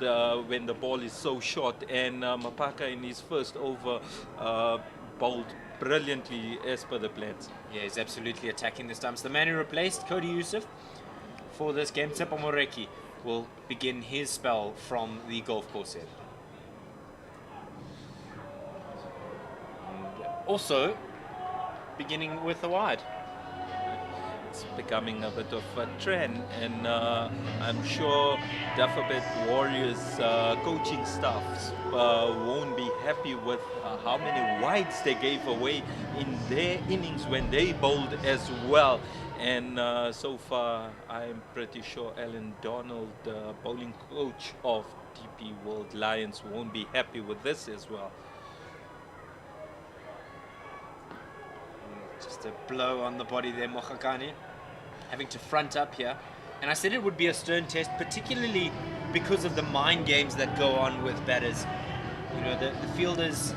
when the ball is so short. And Mapaka in his first over bowled brilliantly as per the plans. Yeah, he's absolutely attacking this time. So the man who replaced Cody Yusuf for this game, Tsepo Moreki, will begin his spell from the golf course here. Also, beginning with the wide. It's becoming a bit of a trend, and I'm sure Dafabet Warriors coaching staffs won't be happy with how many wides they gave away in their innings when they bowled as well. And so far, I'm pretty sure Alan Donald, the bowling coach of DP World Lions, won't be happy with this as well. Just a blow on the body there, Mokhakane, having to front up here. And I said it would be a stern test, particularly because of the mind games that go on with batters. You know, the fielders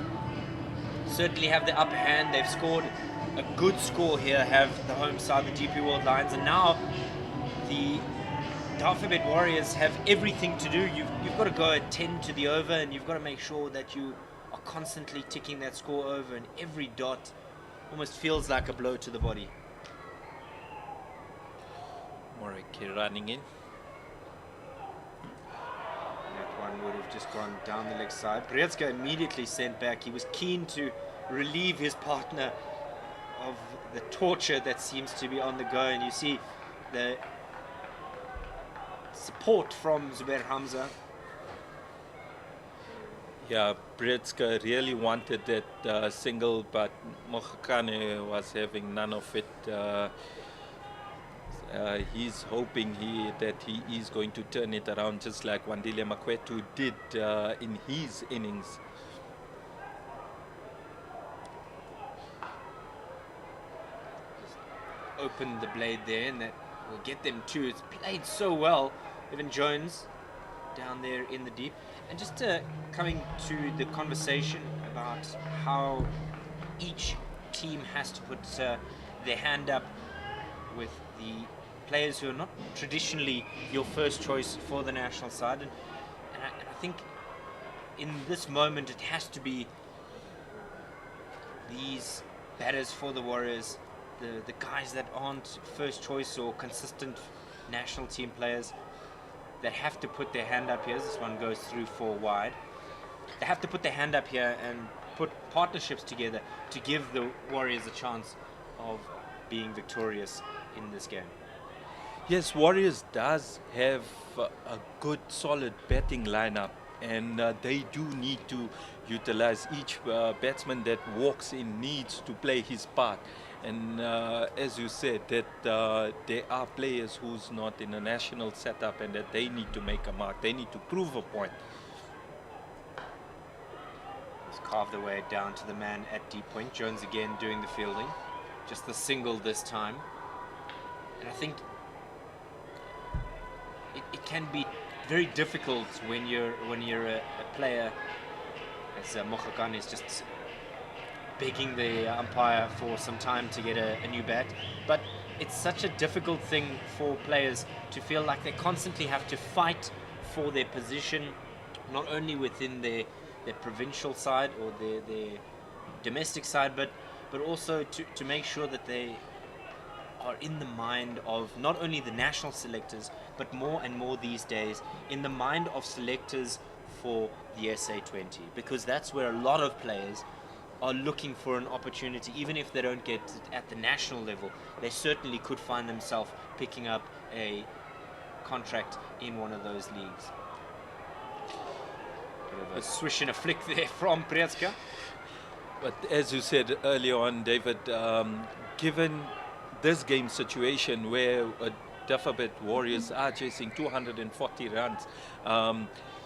certainly have the upper hand. They've scored a good score here, have the home side, the DP World Lions, and now the Dafabet Warriors have everything to do. You've got to go at 10 to the over, and you've got to make sure that you are constantly ticking that score over, and every dot almost feels like a blow to the body. Moreki running in. That one would have just gone down the leg side. Brezka immediately sent back. He was keen to relieve his partner of the torture that seems to be on the go, and you see the support from Zubair Hamza. Yeah, Brezka really wanted that single, but Mokgakane was having none of it. He's hoping that he is going to turn it around, just like Wandile Makwetu did in his innings. Just open the blade there, and that will get them too. It's played so well. Evan Jones down there in the deep. And just coming to the conversation about how each team has to put their hand up with the players who are not traditionally your first choice for the national side. And I think in this moment it has to be these batters for the Warriors, the guys that aren't first choice or consistent national team players, that have to put their hand up here. This one goes through 4 wide. They have to put their hand up here and put partnerships together to give the Warriors a chance of being victorious in this game. Yes, Warriors does have a good, solid batting lineup, and they do need to utilize each batsman that walks in needs to play his part. And as you said, that there are players who's not in a national setup and that they need to make a mark. They need to prove a point. It's carved away down to the man at deep point. Jones again doing the fielding. Just the single this time. And I think it can be very difficult when you're a player, as Mokgakane is just begging the umpire for some time to get a new bat. But it's such a difficult thing for players to feel like they constantly have to fight for their position, not only within their provincial side or their domestic side, but also to make sure that they are in the mind of not only the national selectors, but more and more these days in the mind of selectors for the SA20, because that's where a lot of players are looking for an opportunity. Even if they don't get it at the national level, they certainly could find themselves picking up a contract in one of those leagues. Bit of a swish and a flick there from Brezka. But as you said earlier on, David, given this game situation where Dafabet Warriors are chasing 240 runs,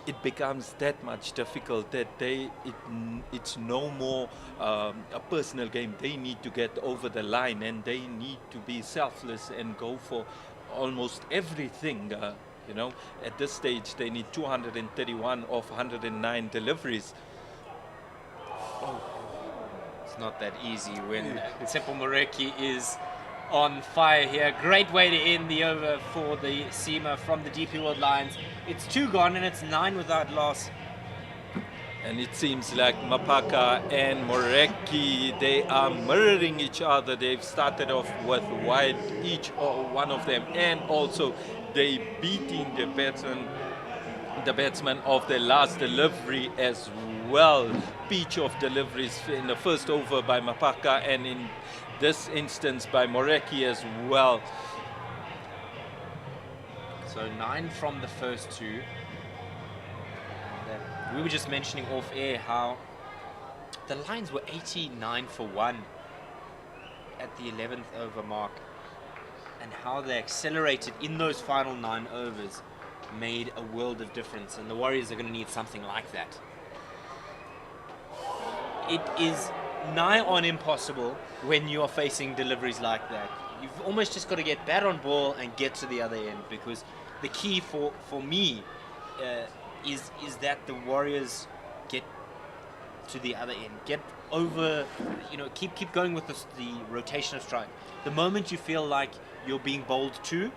it becomes that much difficult that it's no more a personal game. They need to get over the line, and they need to be selfless and go for almost everything. At this stage, they need 231 of 109 deliveries. It's not that easy when Tsepo Moreki is on fire here. Great way to end the over for the seamer from the DP World Lions. It's 2 gone and it's 9 without loss. And it seems like Mapaka and Moreki, they are mirroring each other. They've started off with wide each or one of them, and also they beating the batsman of the last delivery as well. Peach of deliveries in the first over by Mapaka, and in this instance by Moreki as well. So 9 from the first 2. We were just mentioning off air how the Lions were 89 for 1 at the 11th over mark, and how they accelerated in those final 9 overs made a world of difference, and the Warriors are going to need something like that. It is nigh on impossible when you are facing deliveries like that. You've almost just got to get bat on ball and get to the other end, because the key for me is that the Warriors get to the other end, get over, keep going with the rotation of strike. The moment you feel like you're being bowled to,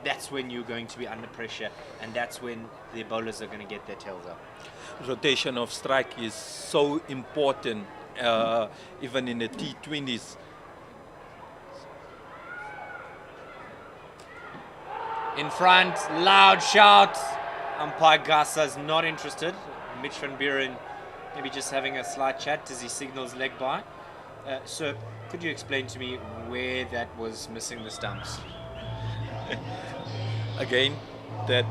that's when you're going to be under pressure, and that's when the bowlers are going to get their tails up. Rotation of strike is so important, even in the T20s. In front, loud shout. Umpire Gasa's not interested. Mitch van Buren maybe just having a slight chat as he signals leg by. Sir, could you explain to me where that was missing the stumps? Again, that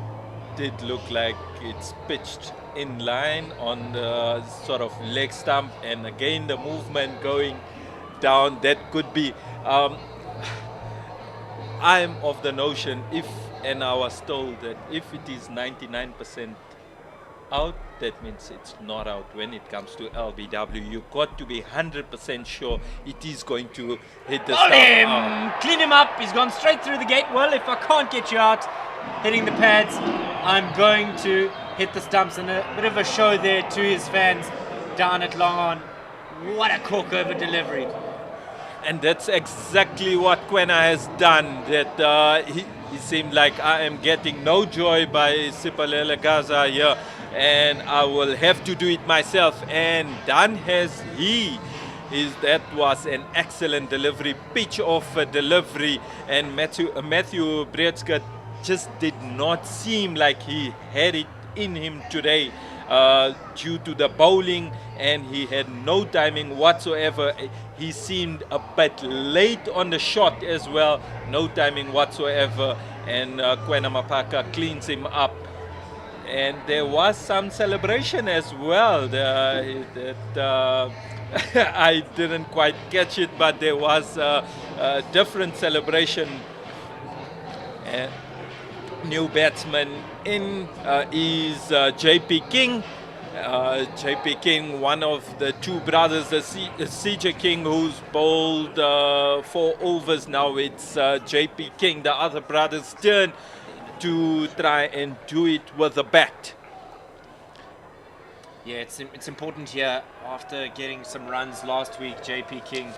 did look like it's pitched in line on the sort of leg stump, and again the movement going down, that could be I'm of the notion, and I was told that if it is 99% out, that means it's not out. When it comes to LBW, you got to be 100% sure it is going to hit the stump. Clean him up. He's gone straight through the gate. Well, if I can't get you out hitting the pads, I'm going to hit the stumps. And a bit of a show there to his fans down at Long On. What a cork over delivery. And that's exactly what Quena has done. That he seemed like, I am getting no joy by Sipalele Gaza here, and I will have to do it myself. And done has he. That was an excellent delivery, pitch off a delivery, and Matthew Breedska just did not seem like he had it in him today due to the bowling, and he had no timing whatsoever. He seemed a bit late on the shot as well, no timing whatsoever, and Quena Mapaka cleans him up. And there was some celebration as well. I didn't quite catch it, but there was a different celebration. New batsman in is JP King. JP King, one of the two brothers, the CJ King, who's bowled 4 overs now. It's JP King, the other brother's turn to try and do it with a bat. Yeah, it's important here, after getting some runs last week, JP King,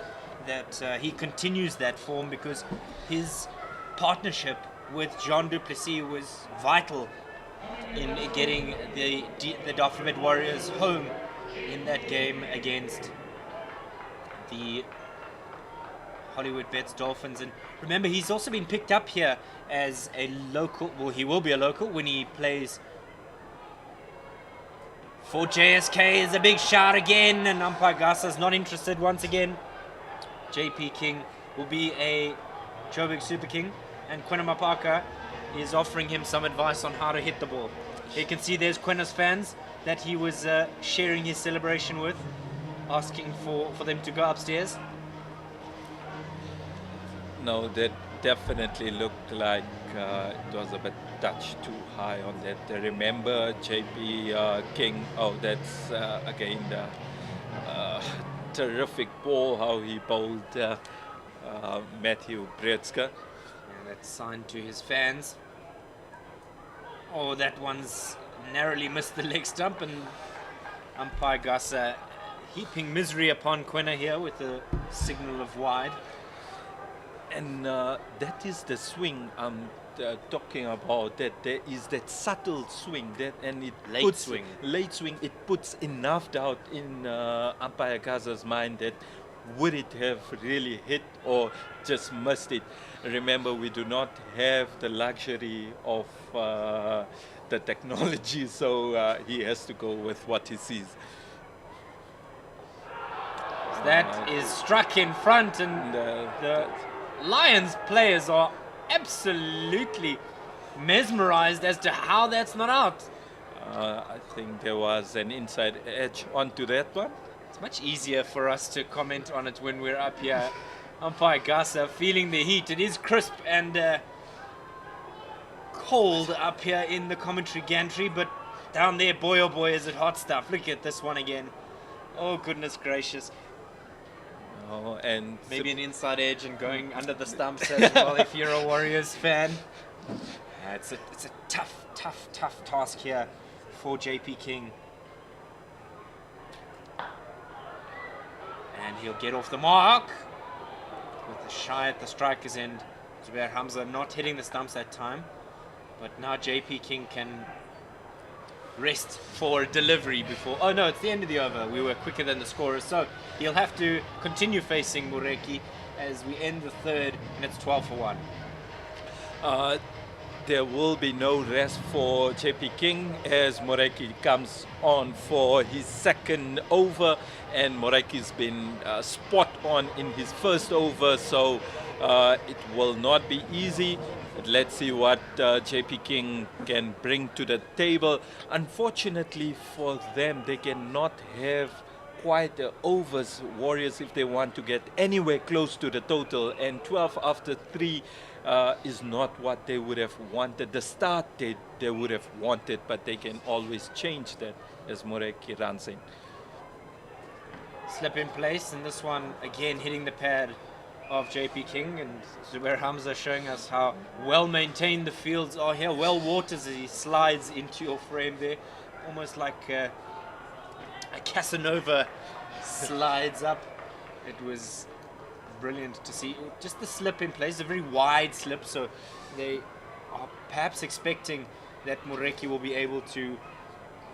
that he continues that form, because his partnership with John du Plessis was vital in getting the Dafabet Warriors home in that game against the Hollywood Bets Dolphins. And remember, he's also been picked up here as a local. Well, he will be a local when he plays for JSK. Is a big shout again, and umpire Gasa's not interested once again. JP King will be a Joburg Super King, and Quena Mapaka is offering him some advice on how to hit the ball. You can see there's Quena's fans that he was sharing his celebration with, asking for them to go upstairs. No, that definitely looked like it was a bit touched too high on that. Remember JP King, that's again the terrific ball, how he bowled Matthew Breedska. And that's signed to his fans. Oh, that one's narrowly missed the leg stump, and umpire Gasa heaping misery upon Quena here with a signal of wide. And that is the swing I'm talking about. That there is that subtle swing, and it late swing. It puts enough doubt in umpire Gaza's mind that would it have really hit or just missed it. Remember, we do not have the luxury of the technology, so he has to go with what he sees. That is struck in front, and the Lions players are absolutely mesmerized as to how that's not out. I think there was an inside edge onto that one. It's much easier for us to comment on it when we're up here. Umpire Gasa feeling the heat. It is crisp and cold up here in the commentary gantry, but down there, boy oh boy, is it hot stuff. Look at this one again. Oh, goodness gracious. Oh, and maybe an inside edge and going under the stumps as well if you're a Warriors fan. It's a tough task here for JP King. And he'll get off the mark with a shy at the striker's end. Zubair Hamza not hitting the stumps that time, but now JP King can rest for delivery before. Oh no, it's the end of the over. We were quicker than the scorer, so he'll have to continue facing Mureki as we end the third, and it's 12 for 1. There will be no rest for JP King as Moreki comes on for his second over, and Moreki's been spot on in his first over, so it will not be easy. But let's see what JP King can bring to the table. Unfortunately for them, they cannot have quite overs Warriors if they want to get anywhere close to the total, and 12 after 3 is not what they would have wanted. The start they would have wanted, but they can always change that as Moreki runs in. Slip in place, and this one again hitting the pad of JP King, and Zubair Hamza showing us how well maintained the fields are here. Well watered as he slides into your frame there, almost like a Casanova slides up. It was brilliant to see. Just the slip in place, a very wide slip, so they are perhaps expecting that Moreki will be able to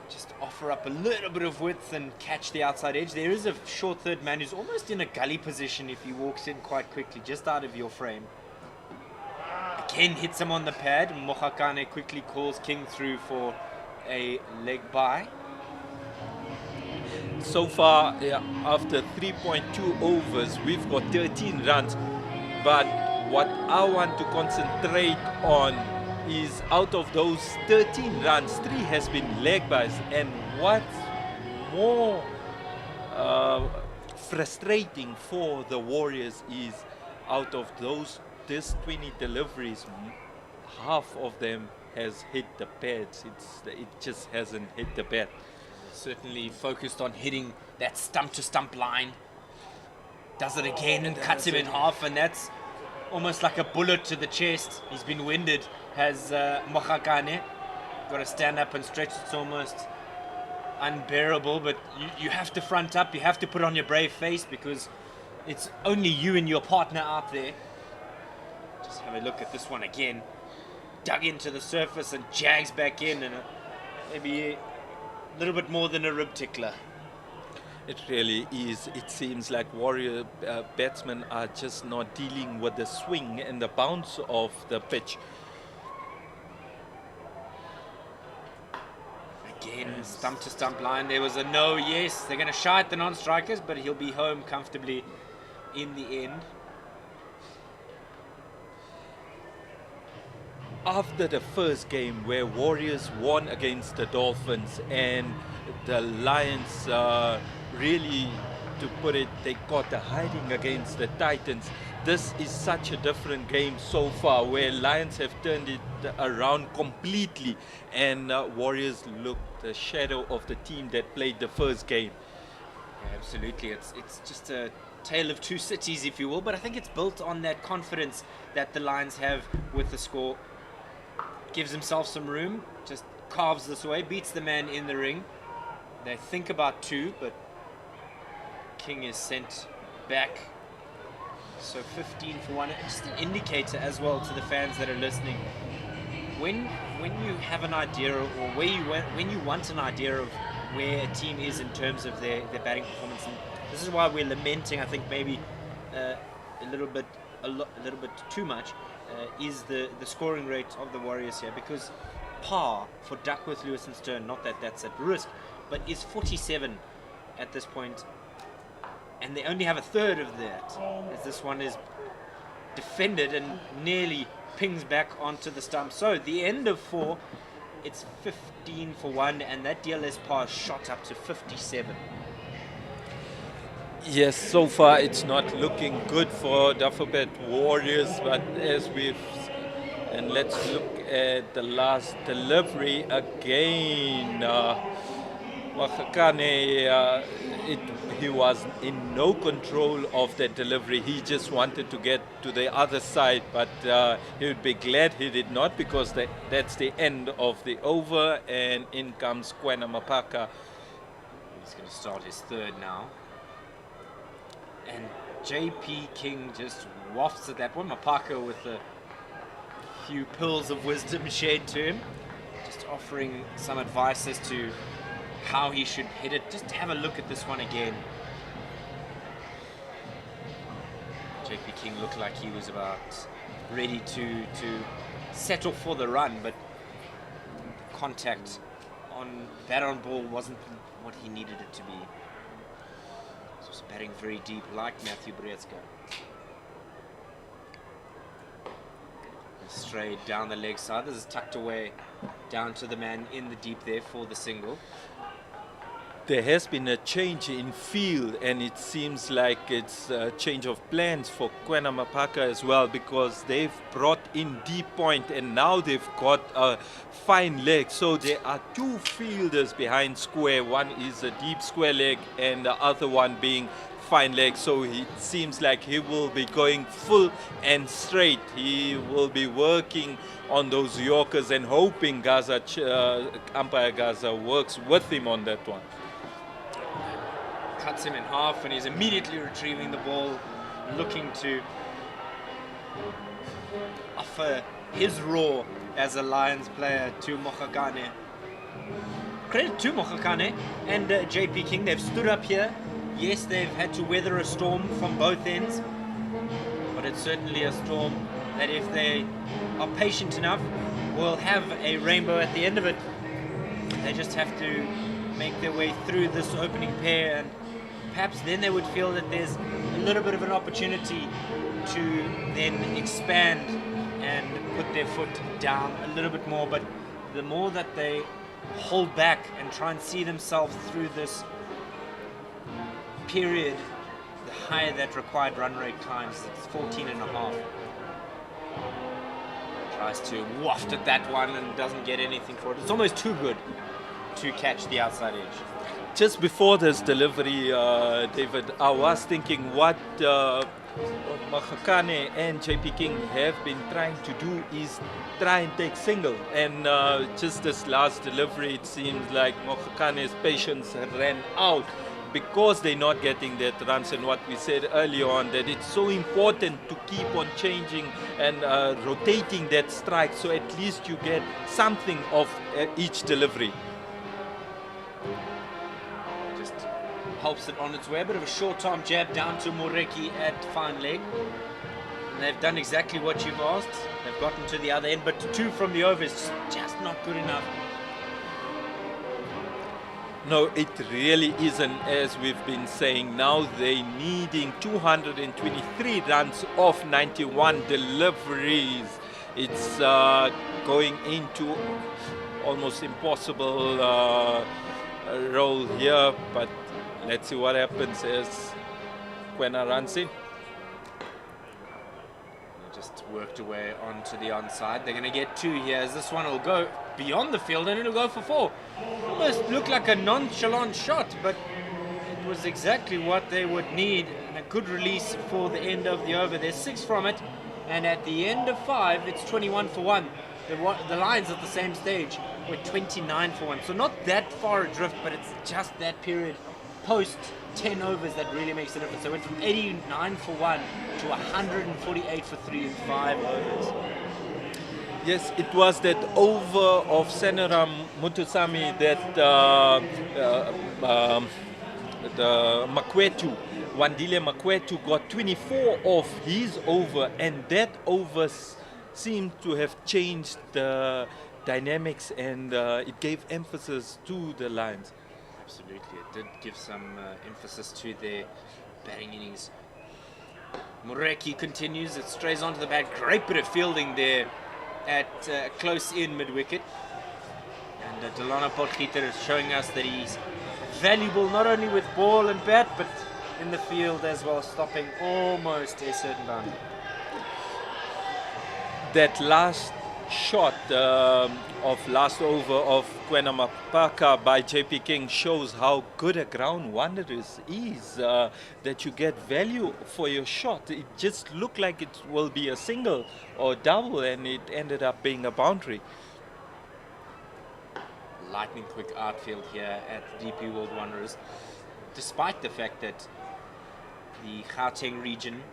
just offer up a little bit of width and catch the outside edge. There is a short third man who's almost in a gully position if he walks in quite quickly, just out of your frame. Again hits him on the pad. Mohakane quickly calls King through for a leg bye. So far, after 3.2 overs, we've got 13 runs. But what I want to concentrate on is out of those 13 runs, 3 has been leg byes. And what's more frustrating for the Warriors is out of this 20 deliveries, half of them has hit the pads. It just hasn't hit the bat. Certainly focused on hitting that stump to stump line. Does it again and cuts him in half, and that's almost like a bullet to the chest. He's been winded. Has Mohakane got to stand up and stretch? It's almost unbearable, but you have to front up. You have to put on your brave face because it's only you and your partner out there. Just have a look at this one again. Dug into the surface and jags back in, and maybe a little bit more than a rib tickler. It really is. It seems like Warrior batsmen are just not dealing with the swing and the bounce of the pitch. Again, stump to stump line. There was a no, yes. They're going to shy at the non-strikers, but he'll be home comfortably in the end. After the first game where Warriors won against the Dolphins and the Lions really, to put it, they caught a hiding against the Titans. This is such a different game so far where Lions have turned it around completely and Warriors look the shadow of the team that played the first game. Yeah, absolutely. It's just a tale of two cities, if you will, but I think it's built on that confidence that the Lions have with the score. Gives himself some room, just carves this away, beats the man in the ring. They think about 2, but King is sent back. So 15 for 1. Just an indicator as well to the fans that are listening. When you have an idea, or when you want an idea of where a team is in terms of their batting performance, and this is why we're lamenting, I think maybe a little bit too much, is the scoring rate of the Warriors here, because par for Duckworth, Lewis and Stern, not that that's at risk, but is 47 at this point, and they only have a third of that, as this one is defended and nearly pings back onto the stump. So the end of 4, it's 15 for 1, and that DLS par shot up to 57. Yes, so far it's not looking good for Dafabet Warriors, but and let's look at the last delivery again. Mohakane, he was in no control of that delivery. He just wanted to get to the other side, but he would be glad he did not, because that's the end of the over, and in comes Kwena Mapaka. He's going to start his third now. And JP King just wafts at that one. Mapaka with a few pills of wisdom shared to him, just offering some advice as to how he should hit it. Just have a look at this one again. JP King looked like he was about ready to settle for the run, but contact on bat on ball wasn't what he needed it to be. So he's batting very deep like Matthew Brezka. Straight down the leg side. This is tucked away down to the man in the deep there for the single. There has been a change in field, and it seems like it's a change of plans for Kwena Mapaka as well, because they've brought in deep point and now they've got a fine leg. So there are two fielders behind square. One is a deep square leg and the other one being fine leg. So it seems like he will be going full and straight. He will be working on those Yorkers and hoping Gaza, umpire Gaza works with him on that one. Cuts him in half and he's immediately retrieving the ball, looking to offer his roar as a Lions player to Mokhakane. Credit to Mokhakane and JP King. They've stood up here. Yes, they've had to weather a storm from both ends, but it's certainly a storm that if they are patient enough will have a rainbow at the end of it. They just have to make their way through this opening pair, and perhaps then they would feel that there's a little bit of an opportunity to then expand and put their foot down a little bit more. But the more that they hold back and try and see themselves through this period, the higher that required run rate climbs. It's 14.5. Tries to waft at that one and doesn't get anything for it. It's almost too good to catch the outside edge. Just before this delivery, David, I was thinking what Mokhakane and JP King have been trying to do is try and take single. And just this last delivery, it seems like Mokhakane's patience ran out because they're not getting that runs. And what we said earlier on, that it's so important to keep on changing and rotating that strike, so at least you get something of each delivery. Just helps it on its way. A bit of a short-arm jab down to Moreki at fine leg. And they've done exactly what you've asked. They've gotten to the other end, but 2 from the over is just not good enough. No, it really isn't, as we've been saying. Now they're needing 223 runs off 91 deliveries. It's going into almost impossible role here, but let's see what happens as Kwena runs in. Just worked away onto the onside. They're going to get 2 here, as this one will go beyond the field and it'll go for 4. Almost looked like a nonchalant shot, but it was exactly what they would need, and a good release for the end of the over. There's 6 from it, and at the end of 5, it's 21 for 1. The Lions at the same stage were 29 for 1, so not that far adrift, but it's just that period post 10 overs that really makes a difference. They went from 89 for 1 to 148 for 3 in 5 overs. Yes, it was that over of Senaram Mutusami that the Makwetu, Wandile Makwetu, got 24 off his over, and that over seemed to have changed the dynamics, and it gave emphasis to the Lions. Absolutely, it did give some emphasis to their batting innings. Moreki continues, it strays onto the bat. Great bit of fielding there at close in mid-wicket. And Delano Potgieter is showing us that he's valuable not only with ball and bat, but in the field as well, stopping almost a certain boundary. That last shot of last over of Kwena Mapaka by JP King shows how good a ground Wanderers is, that you get value for your shot. It just looked like it will be a single or double, and it ended up being a boundary. Lightning quick outfield here at DP World Wanderers, despite the fact that the Gauteng region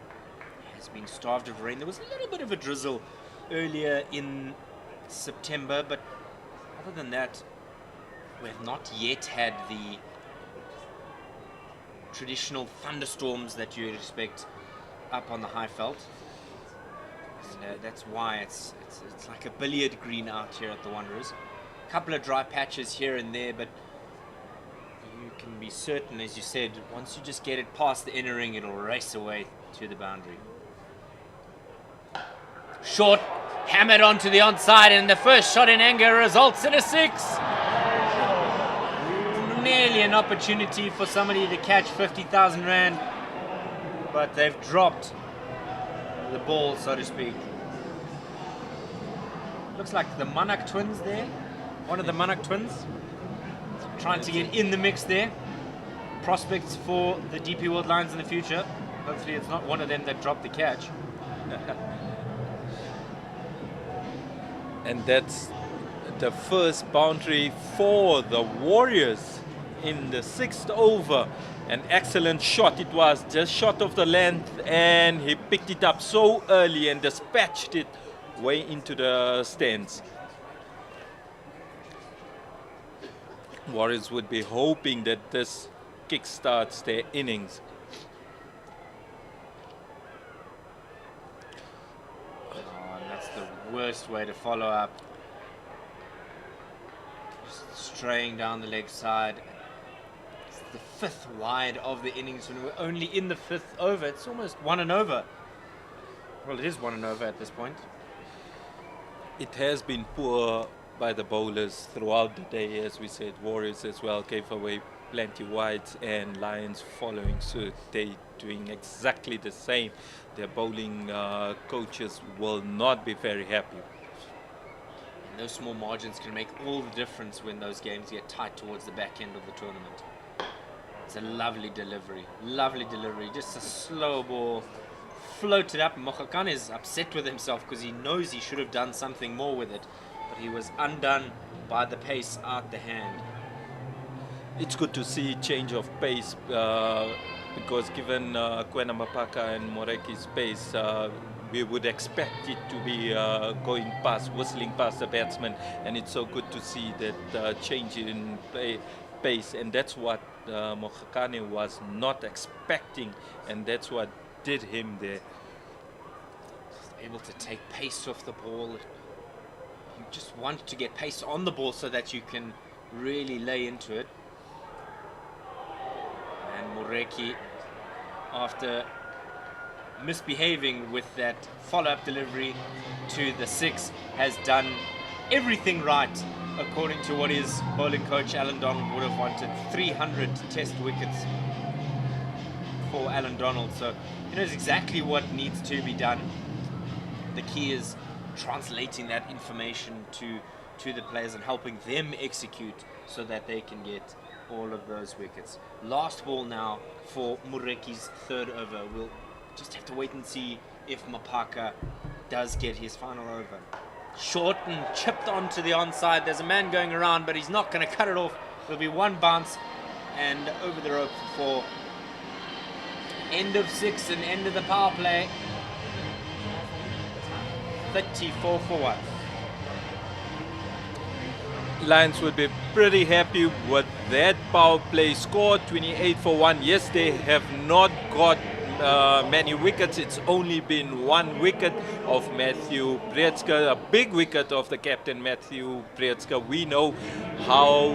has been starved of rain. There was a little bit of a drizzle earlier in September, but other than that, we have not yet had the traditional thunderstorms that you'd expect up on the high veld. And that's why it's like a billiard green out here at the Wanderers. A couple of dry patches here and there, but you can be certain, as you said, once you just get it past the inner ring, it'll race away to the boundary. Short, hammered onto the onside, and the first shot in anger results in a 6. Nearly an opportunity for somebody to catch 50,000 Rand, but they've dropped the ball, so to speak. Looks like the Manak twins there. One of the Manak twins trying to get in the mix there. Prospects for the DP World Lions in the future. Hopefully it's not one of them that dropped the catch. And that's the first boundary for the Warriors in the 6th over. An excellent shot it was, just short of the length, and he picked it up so early and dispatched it way into the stands. Warriors would be hoping that this kickstarts their innings. And that's the worst way to follow up. Just straying down the leg side. It's the 5th wide of the innings when we're only in the 5th over. It's almost 1 and over. Well, it is 1 and over at this point. It has been poor by the bowlers throughout the day, as we said. Warriors as well gave away plenty wides, and Lions following suit. They doing exactly the same. Their bowling coaches will not be very happy. And those small margins can make all the difference when those games get tight towards the back end of the tournament. It's a lovely delivery, just a slow ball. Floated up. Mokhakane is upset with himself because he knows he should have done something more with it, but he was undone by the pace out the hand. It's good to see change of pace because given Kwena Mapaka and Moreki's pace, we would expect it to be going past, whistling past the batsman, and it's so good to see that change in pace, and that's what Mokhakane was not expecting, and that's what did him there. Able to take pace off the ball. You just want to get pace on the ball so that you can really lay into it. And Moreki, after misbehaving with that follow-up delivery to the 6, has done everything right according to what his bowling coach Alan Donald would have wanted. 300 test wickets for Alan Donald, so he knows exactly what needs to be done. The key is translating that information to the players and helping them execute so that they can get all of those wickets. Last ball now for Mureki's 3rd over. We'll just have to wait and see if Mapaka does get his final over. Short and chipped onto the onside. There's a man going around, but he's not going to cut it off. There'll be one bounce and over the rope for 4. End of 6 and end of the power play. 34 for 1. Lions would be pretty happy with that power play score, 28 for 1. Yes, they have not got many wickets. It's only been 1 wicket of Matthew Breedska, a big wicket of the captain Matthew Breedska. We know how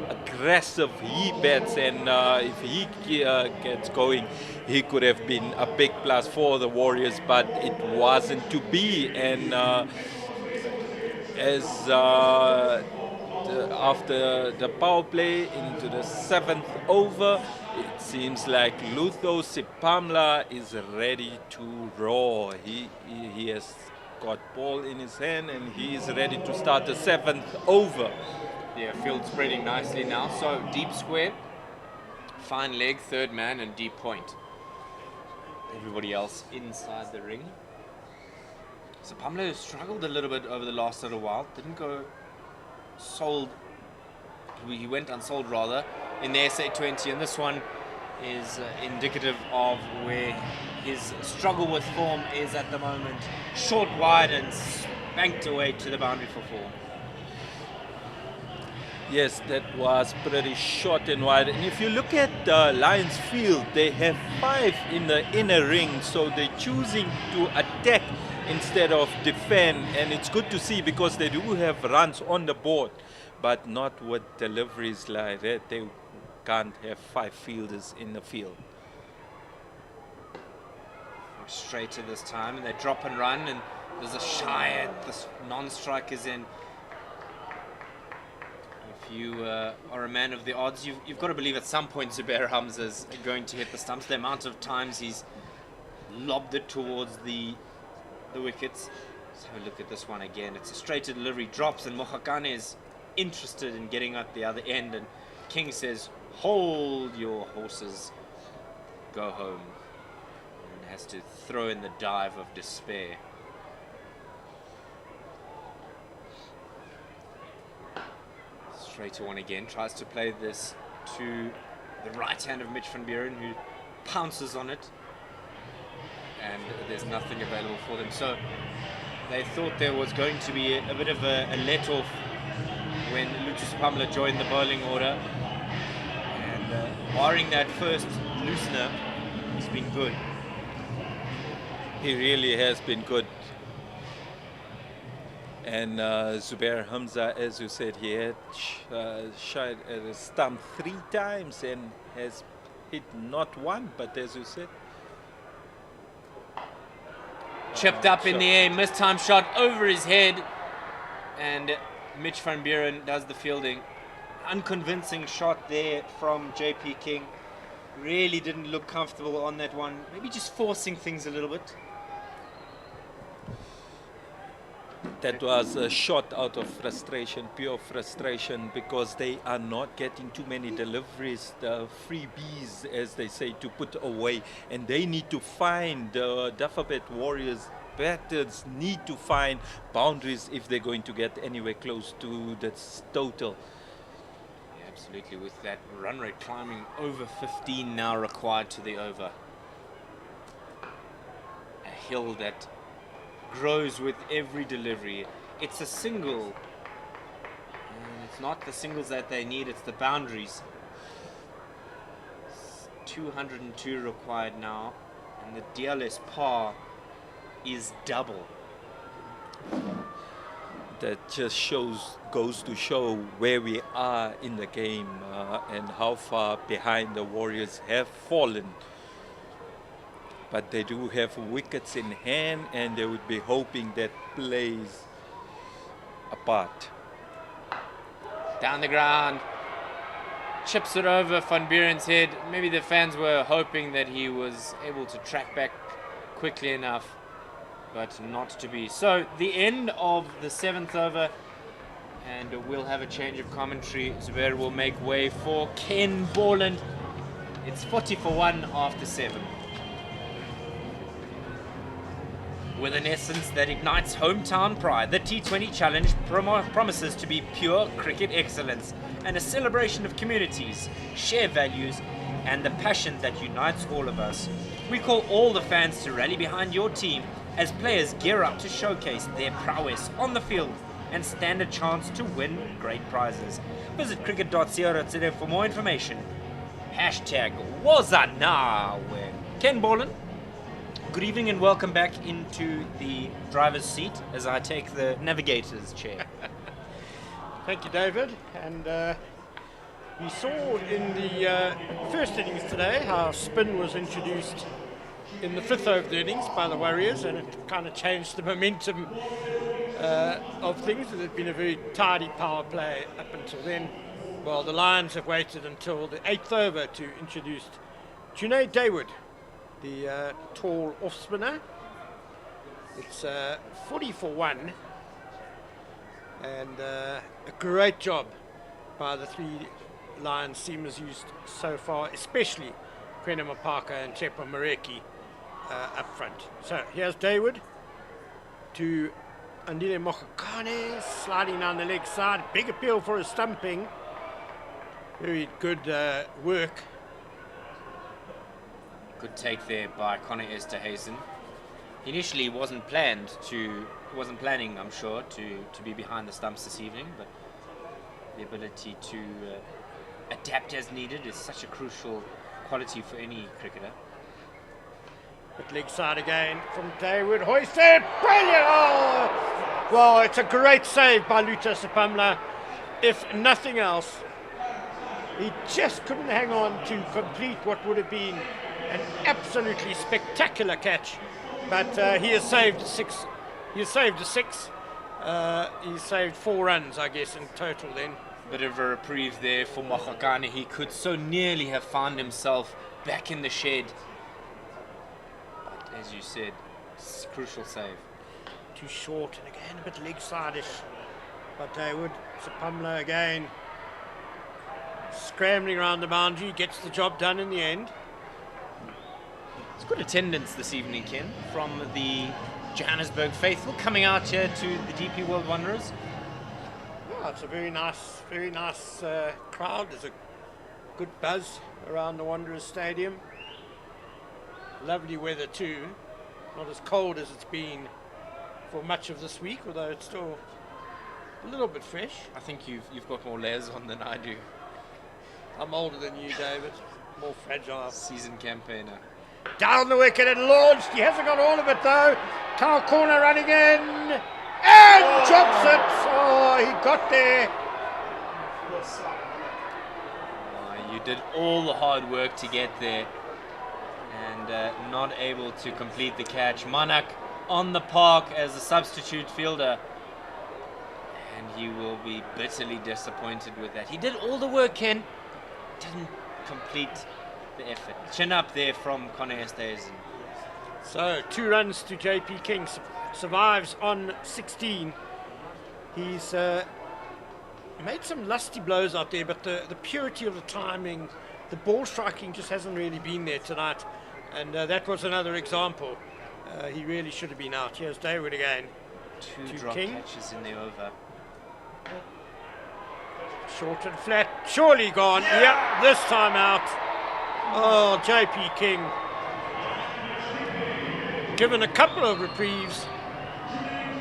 aggressive he bats, and if he gets going, he could have been a big plus for the Warriors, but it wasn't to be. And after the power play into the 7th over, it seems like Lutho Sipamla is ready to roar. He has got ball in his hand and he is ready to start the 7th over. Yeah, field spreading nicely now. So deep square, fine leg, 3rd man, and deep point. Everybody else inside the ring. So Pamela struggled a little bit over the last little while. Didn't go sold. He went unsold rather in the SA20, and this one is indicative of where his struggle with form is at the moment short wide and spanked away to the boundary for 4. Yes, that was pretty short and wide. And if you look at the Lions field, they have 5 in the inner ring, so they're choosing to attack instead of defend. And it's good to see because they do have runs on the board, but not with deliveries like that. They can't have 5 fielders in the field. Straight to this time, and they drop and run, and there's a shy at this non-strikers in. If you are a man of the odds, you've got to believe at some point Zubair Hamza's going to hit the stumps. The amount of times he's lobbed it towards the wickets. Let's have a look at this one again. It's a straight to delivery, drops, and Mohakane is interested in getting at the other end, and King says, hold your horses, go home. And has to throw in the dive of despair. Straight to one again, tries to play this to the right hand of Mitch van Buren, who pounces on it, and there's nothing available for them. So they thought there was going to be a bit of a let-off when Lucius Pamela joined the bowling order, and barring that first loosener, he's been good. He really has been good. And Zubair Hamza, as you said, he had shot at a stump 3 times and has hit not one, but as you said, chipped up in the air, missed time shot over his head, and Mitch van Buren does the fielding. Unconvincing shot there from JP King. Really didn't look comfortable on that one. Maybe just forcing things a little bit. that was a shot out of frustration, pure frustration, because they are not getting too many deliveries, the freebies, as they say, to put away. And they need to find, Dafabet Warriors batters need to find boundaries if they're going to get anywhere close to this total. Yeah, absolutely, with that run rate climbing over 15 now required to the over. A hill that grows with every delivery. It's a single, and it's not the singles that they need, it's the boundaries. 202 required now, and the DLS par is double. That just goes to show where we are in the game and how far behind the Warriors have fallen. But they do have wickets in hand, and they would be hoping that plays a part. Down the ground, chips it over Van Buren's head. Maybe the fans were hoping that he was able to track back quickly enough, but not to be. So the end of the 7th over, and we'll have a change of commentary. Zubair will make way for Ken Borland. It's 40 for 1 after 7. With an essence that ignites hometown pride, the T20 Challenge promises to be pure cricket excellence and a celebration of communities, shared values, and the passion that unites all of us. We call all the fans to rally behind your team as players gear up to showcase their prowess on the field and stand a chance to win great prizes. Visit cricket.co.za for more information. #Wazanawe. Ken Borland. Good evening and welcome back into the driver's seat as I take the navigator's chair. Thank you, David. And we saw in the first innings today how spin was introduced in the 5th over the innings by the Warriors, and it kind of changed the momentum of things. It had been a very tidy power play up until then. Well, the Lions have waited until the 8th over to introduce Junaid Dawood, the tall off-spinner. It's 40 for 1, and a great job by the 3 Lions seamers used so far, especially Kwena Mapaka and Chepa Mareki up front. So here's Dawood to Andile Mohakane, sliding down the leg side. Big appeal for a stumping. Very good work Good take there by Connor Esterhuizen. Initially wasn't planning, I'm sure, to be behind the stumps this evening, but the ability to adapt as needed is such a crucial quality for any cricketer. But leg side again from David. Hoisted! Brilliant! Oh! Well, it's a great save by Luther Sapamla. If nothing else, he just couldn't hang on to complete what would have been an absolutely spectacular catch. But he has saved 6. He has saved a 6. He saved 4 runs, I guess, in total then. Bit of a reprieve there for Makwetu. He could so nearly have found himself back in the shed. But as you said, it's a crucial save. Too short and again a bit leg side-ish. But David Sapamla again scrambling around the boundary, gets the job done in the end. It's good attendance this evening, Ken, from the Johannesburg faithful coming out here to the DP World Wanderers. Yeah, it's a very nice crowd. There's a good buzz around the Wanderers Stadium. Lovely weather too. Not as cold as it's been for much of this week, although it's still a little bit fresh. I think you've got more layers on than I do. I'm older than you, David. More fragile. Seasoned campaigner. Down the wicket and launched. He hasn't got all of it though. Towel corner running in. And drops it. Oh, he got there. You did all the hard work to get there. And not able to complete the catch. Manak on the park as a substitute fielder. And he will be bitterly disappointed with that. He did all the work, Ken. Didn't complete the effort. Chin up there from Connor Esterhuizen. So 2 runs to JP King. Survives on 16. He's made some lusty blows out there, but the purity of the timing, the ball striking just hasn't really been there tonight. And that was another example. He really should have been out. Here's David again. 2 to drop King. catches in the over. Short and flat, surely gone. Yeah, this time out. Oh, JP King. Given a couple of reprieves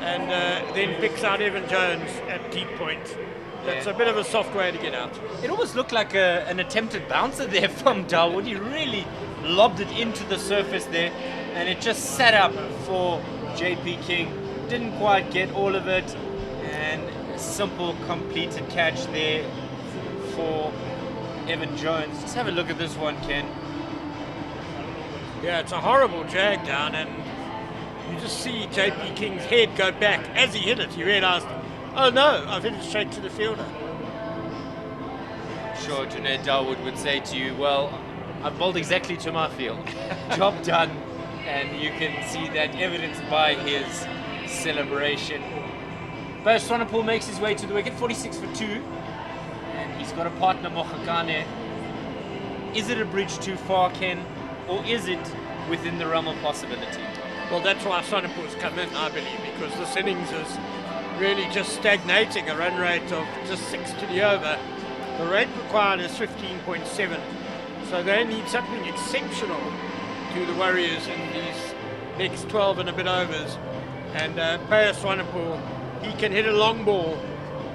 and then picks out Evan Jones at deep point. That's a bit of a soft way to get out. It almost looked like an attempted bouncer there from Dawood. He really lobbed it into the surface there and it just set up for JP King. Didn't quite get all of it, and a simple completed catch there for Evan Jones. Let's have a look at this one, Ken. Yeah, it's a horrible jag down, and you just see JP King's head go back. As he hit it, he realised, oh no, I've hit it straight to the fielder. Sure, Junaid Dawood would say to you, well, I've bowled exactly to my field. Job done. And you can see that evidenced by his celebration. But Swanepoel makes his way to the wicket, 46 for 2. And he's got a partner, Makwetu. Is it a bridge too far, Ken? Or is it within the realm of possibility? Well, that's why Swanepoel's come in, I believe, because this innings is really just stagnating, a run rate of just 6 to the over. The rate required is 15.7. So they need something exceptional to the Warriors in these next 12 and a bit overs. And Paya Swanepoel, he can hit a long ball,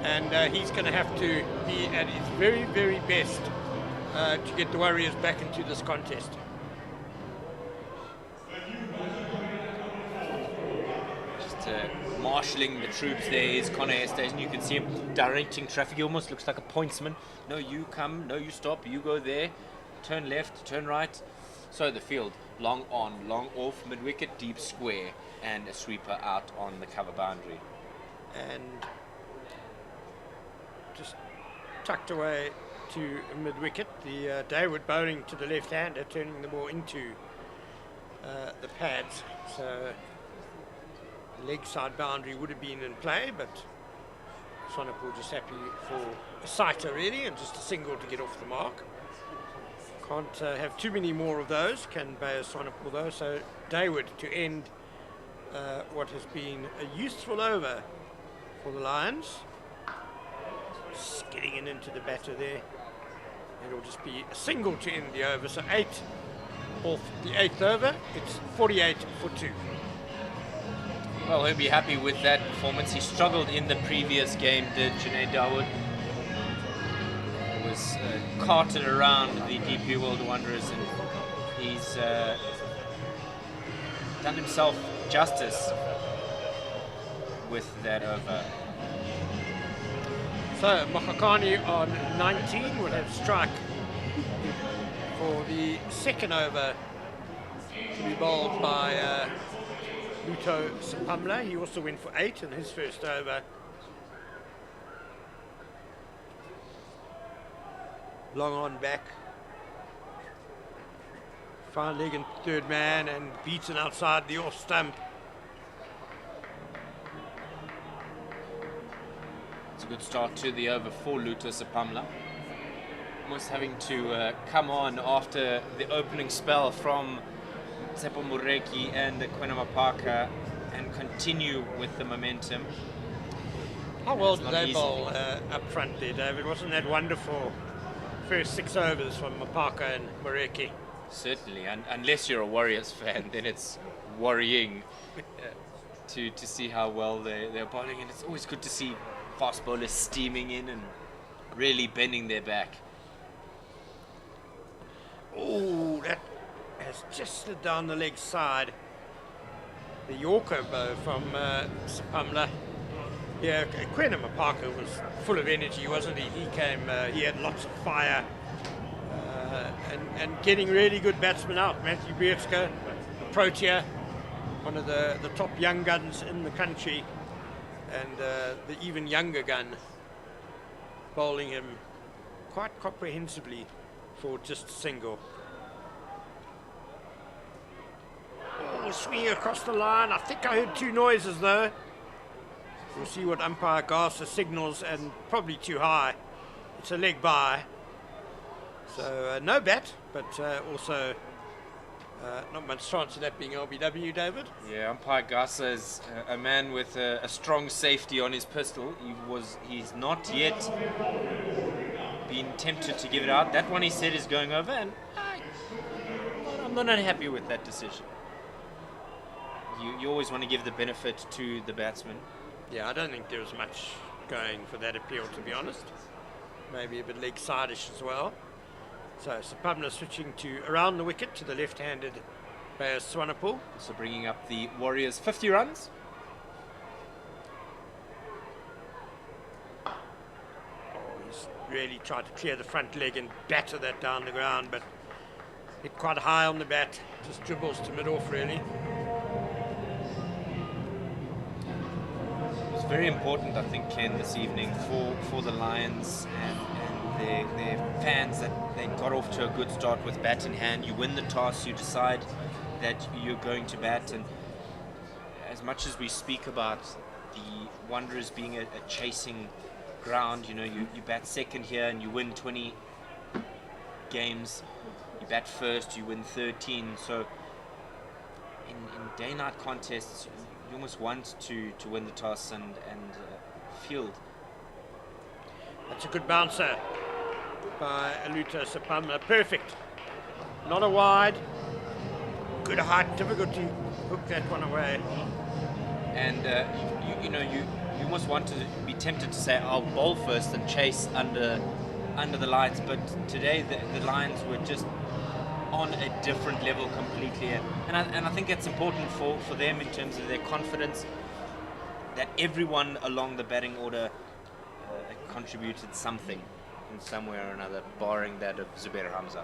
and he's going to have to be at his very, very best to get the Warriors back into this contest. Just marshalling the troops there is Connor Esterhuizen. You can see him directing traffic. He almost looks like a pointsman. No, you come. No, you stop. You go there. Turn left. Turn right. So the field, long on, long off, mid-wicket, deep square, and a sweeper out on the cover boundary. And just tucked away to mid-wicket, the Dawood bowling to the left-hander, turning the ball into the pads. So the leg side boundary would have been in play, but Swanepoel just happy for a sighter really, and just a single to get off the mark. Can't have too many more of those, can Bayer Swanepoel though. So Dawood to end what has been a useful over for the Lions. Skidding it into the batter there. It'll just be a single to end the over. So 8 off the 8th over. It's 48 for 2. Well, he'll be happy with that performance. He struggled in the previous game, did Junaid Dawood. Was carted around the DP World Wanderers, and he's done himself justice with that over. So Makwetu on 19 will have strike for the second over to be bowled by Luto Sapamla. He also went for 8 in his first over. Long on back. Fine leg and third man and beaten outside the off stump. It's a good start to the over for Luto Sapamla. Almost having to come on after the opening spell from Tsepo Moreki and Kwena Mapaka and continue with the momentum. How well It's did not they easy. bowl up front there, David? Wasn't that wonderful? First 6 overs from Mapaka and Moreki. Certainly, and unless you're a Warriors fan, then it's worrying to see how well they're bowling, and it's always good to see fast bowlers steaming in and really bending their back. Oh, that has just slid down the leg side. The Yorker bow from Sapamla. Yeah, Kwena Mapaka was full of energy, wasn't he? He came, he had lots of fire. And getting really good batsmen out. Matthew Beerska, a Protea, one of the top young guns in the country, and the even younger gun bowling him quite comprehensively for just a single. Oh, swinging across the line. I think I heard 2 noises though. We'll see what umpire Garza signals, and probably too high. It's a leg by. So no bat, but also not much chance of that being LBW, David. Yeah, umpire Garza is a man with a strong safety on his pistol. He's not yet been tempted to give it out. That one he said is going over, and I'm not unhappy with that decision. You always want to give the benefit to the batsman. Yeah, I don't think there was much going for that appeal, to be honest. Maybe a bit leg side-ish as well. So Sapamla switching to around the wicket to the left-handed Bayer Swanepoel. So bringing up the Warriors 50 runs. Oh, he's really tried to clear the front leg and batter that down the ground, but hit quite high on the bat. Just dribbles to mid-off, really. It was very important, I think, Ken, this evening for the Lions and their fans that they got off to a good start with bat in hand. You win the toss, you decide that you're going to bat, and as much as we speak about the Wanderers being a chasing ground, you know, you bat second here and you win 20 games, you bat first, you win 13, so in day-night contests you almost want to win the toss and field. That's a good bouncer by Luto Sapamla. Perfect. Not a wide. Good height. Difficult to hook that one away. And you almost want to be tempted to say I'll bowl first and chase under the lights, but today the Lions were just on a different level completely, and I think it's important for them in terms of their confidence that everyone along the batting order contributed something in some way or another, barring that of Zubair Hamza.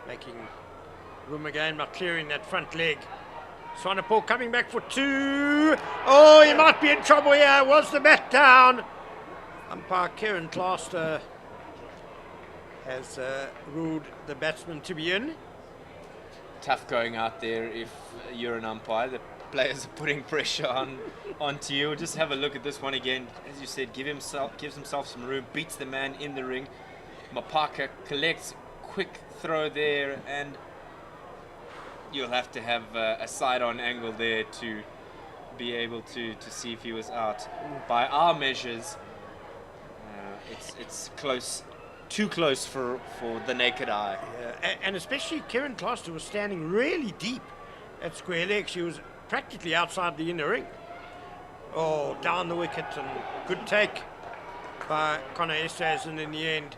Making room again by clearing that front leg. Swanepoel coming back for 2. Oh, he might be in trouble here. Was the bat down? Umpire Kieran Claster has ruled the batsman to be in. Tough going out there if you're an umpire. The players are putting pressure onto you. Just have a look at this one again. As you said, gives himself some room, beats the man in the ring. Mapaka collects, quick throw there, and you'll have to have a side-on angle there to be able to see if he was out. By our measures, it's close too close for the naked eye. And especially Karen Kloster was standing really deep at square leg. She was practically outside the inner ring. Oh, down the wicket, and good take by Connor Esterhuizen in the end.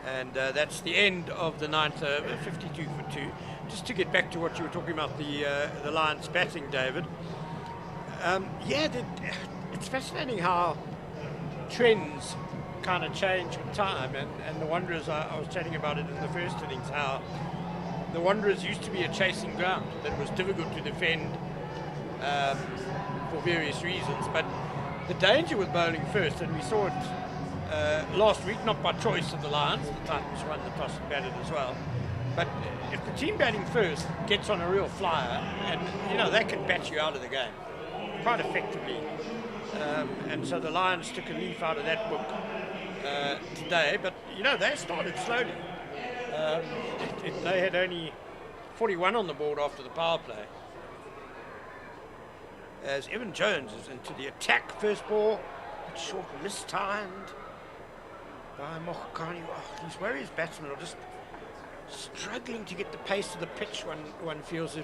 And that's the end of the ninth over, 52 for 2. Just to get back to what you were talking about, the Lions batting, David. It's fascinating how trends kind of change with time. And the Wanderers, I was chatting about it in the first innings, how the Wanderers used to be a chasing ground that was difficult to defend for various reasons. But the danger with bowling first, and we saw it last week, not by choice of the Lions, the Titans won the toss and batted as well. But if the team batting first gets on a real flyer, and they can bat you out of the game quite effectively. And so the Lions took a leaf out of that book today, but they started slowly. They had only 41 on the board after the power play. As Evan Jones is into the attack, first ball, but short, mistimed by Makwetu. Oh, these Warriors batsmen are just struggling to get the pace of the pitch. One feels